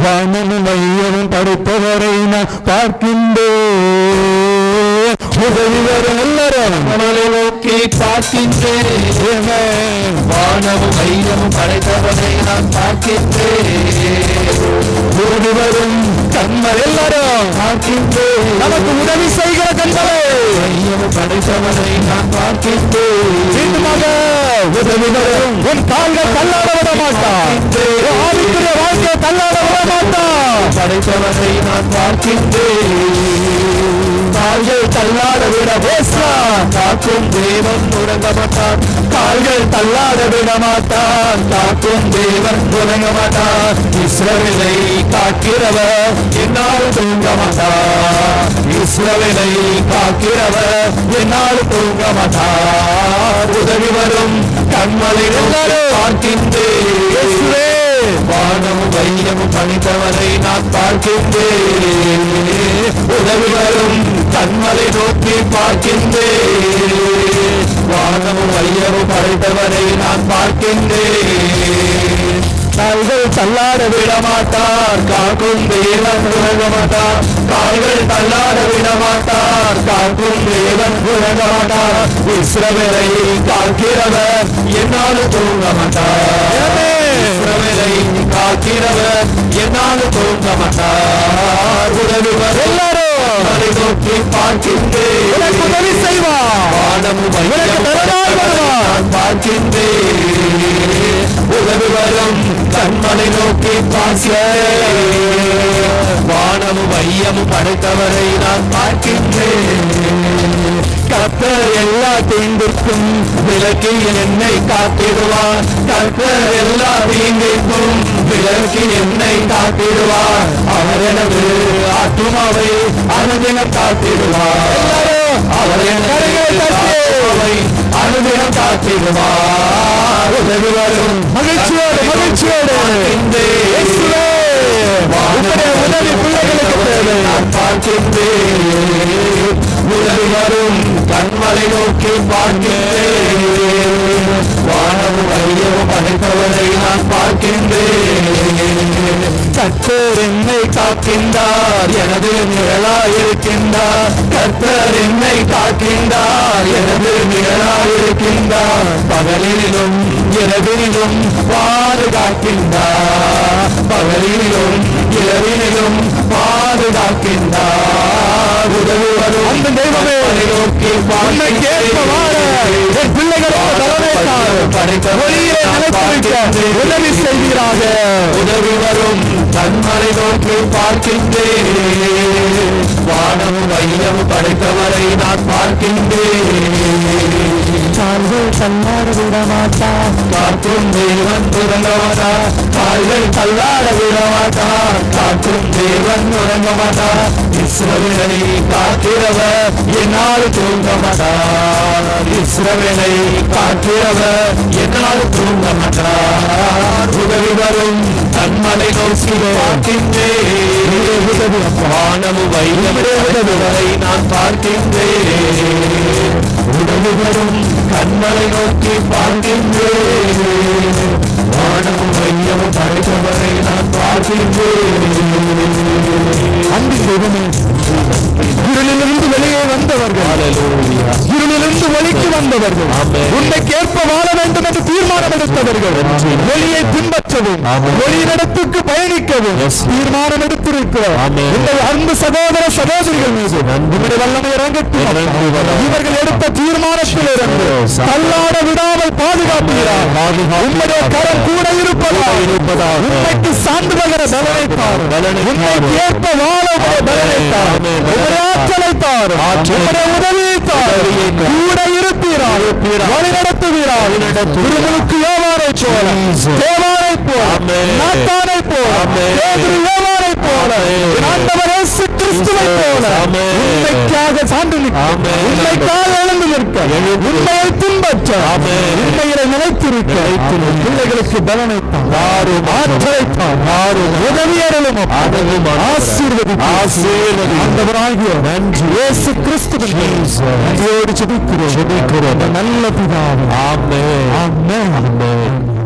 வானமும் மையமும் படைத்தவரை நான் பார்க்கின்றேன். உதவி வரும் எல்லாரும் கண்மலை நோக்கி பார்க்கின்றேன். வானமும் மையமும் படைத்தவரை நான் பார்க்கின்றேன். உதவி வரும் கண்மலை எல்லாரும் பார்க்கின்றேன். நமக்கு உதவி செய்கிற கண்மலை மையமும் படைத்தவரை நான் பார்க்கின்றேன். மீண்டுமாக உதவி வரும். உன் கால்கள் தள்ளாட விட மாட்டான். ஆவிக்குரிய வாழ்க்கையை தள்ளாட விட மாட்டான். படைத்தவரை நான் பார்க்கின்றேன். கால்கள் தள்ளாட விட காக்கும் தேவன் உறங்க மாட்டார். கால்கள் தள்ளாட விட மாட்டார். காக்கும் தேவன் உறங்க மாட்டார். இஸ்ரவேலை காக்கிறவர் என்னால் தூங்க மாட்டார். இஸ்ரவேலை காக்கிறவர் என்னால் தூங்க மாட்டார். உதவி வரும் கண்மலை பார்க்கின்றேன். வானமும் வையமும் பணித்தவரை நான் பார்க்கின்றேன். உதவி வரும் கண்மலை நோக்கி பார்க்கின்றேன். வானமும் வையமும் படைத்தவரை நான் பார்க்கின்றேன். கால்கள் தள்ளாட விட மாட்டார். காக்கும் தேவன் உறங்க மாட்டார். கால்கள் தள்ளாட விட மாட்டார். காக்கும் தேவன் உறங்க மாட்டார். இஸ்ரவேலை காக்கிறவர் என்னால் தூங்க மாட்டார். இஸ்ரவேலை காக்கிறவர் என்னால் தூங்க மாட்டார். உதவி எல்லாரும் அதை நோக்கி பார்க்கின்றேன். உதவி செய்வார். வானமும் நான் பார்க்கின்றேன். உதவி வரும் கண்மலை நோக்கி பார்க்கிறேன். வானமும் வையமும் படைத்தவரை நான் பார்க்கின்றேன். கர்த்தர் எல்லா தீங்கிற்கும் விலக்கி என்னை காத்திடுவார். கர்த்தர் எல்லா தீங்கிற்கும் விலக்கி என்னை காத்திடுவார். அவர் எனது ஆத்துமாவை அனுதினம் காத்திடுவார். அவர் எனது அனுதினம் காத்திடுவார். உதவி வரும் மகிழ்ச்சியோடு உதவி பிள்ளைகளுக்கு நான் பார்க்கின்றேன். உதவி வரும் கண்மலை நோக்கி பார்க்கின்றேன். வானமும் வையமும் படைத்தவரை நான் பார்க்கின்றேன். கர்த்தர் என்னை காக்கின்றார். எனது நிழலாயிருக்கின்றார். கர்த்தர் என்னை காக்கின்றார். எனது நிழலாயிருக்கின்றார். பகலிலும் இரவிலும் பாதுகாக்கின்றார். பகலிலும் இரவிலும் பாதுகாக்கின்றார். உதவி வரும் அந்த தெய்வமே நோக்கி உதவி செய்கிறாக. உதவி வரும் கண்மலை நோக்கி பார்க்கின்றேன். வானமும் வையமும் படைத்தவரை நான் பார்க்கின்றேன். கால்கள் தள்ளாட விட மாட்டார். காற்றும் தேவன் உறங்க மாட்டார். கால்கள் தள்ளாட விட மாட்டார். காற்றும் தேவன் உறங்க மாட்டார். இஸ்ரவேலை காக்கிறவர் என்னால் தூங்க மாட்டார். இஸ்ரவேலை காக்கிறவர் என்னால் தூங்க மாட்டார். உதவி வரும் கண்மலை நோக்கி பார்க்கின்றேன். வானமும் வையமும் நான் பார்க்கின்றேன். உதவி வரும் கண்மலை நோக்கி பார்க்கின்றேன். வானமும் வையமும் படைத்தவரை நான் பார்க்கின்றேன். அன்பு தெய்வமே, இருளிலிருந்து வெளியே வந்தவர்கள், இருளிலிருந்து ஒளிக்கு வந்தவர்கள், உன்னைக்கேற்ப வாழ வேண்டும் என்று தீர்மானம் எடுத்தவர்கள், ஒளியை பின்பற்றவும் ஒளியிடத்துக்கு பயணிக்கவும் தீர்மானம் எடுத்திருக்கிறோம். இந்த அன்பு சகோதர சகோதரிகள் மீது உங்களுடைய வல்லமை இறங்கட்டும். இவர்கள் எடுத்த தீர்மானத்தில் இருந்து தள்ளாட விடாமல் பாதுகாப்புகிறார். உங்களுடைய கரம் கூட இருப்பதால் உண்மைக்கு சான்று பகர பலனைத்தார். உண்மைக்கு ஏற்ப வாழ பலனைத்தார். உங்களுடைய ஆற்றலைத்தார். உங்களுடைய உதவியைத்தார். கூட இருப்பீரார். வழி நடத்துவீரார். திருமலுக்கு யோவானை போல, தேவானை போல, நாத்தானை போல, யோவானை போல, ஆண்டவர் இயேசு கிறிஸ்துவை போல உண்மைக்காக சான்று நிற்க, உண்மைக்காக எழுந்து நிற்க, உண்மையை பின்பற்ற, உண்மையை நிலைத்திருக்க பிள்ளைகளுக்கு பலனைத்தார், ஆற்றலைத்தார், உதவியர்களும் ஆசீர்வதி ஆண்டவராகிய இயேசு கிறிஸ்துவின் நன்றியோடு ஜெபிக்கிறோம் நல்ல பிதாவே. ஆமென். ஆமென்.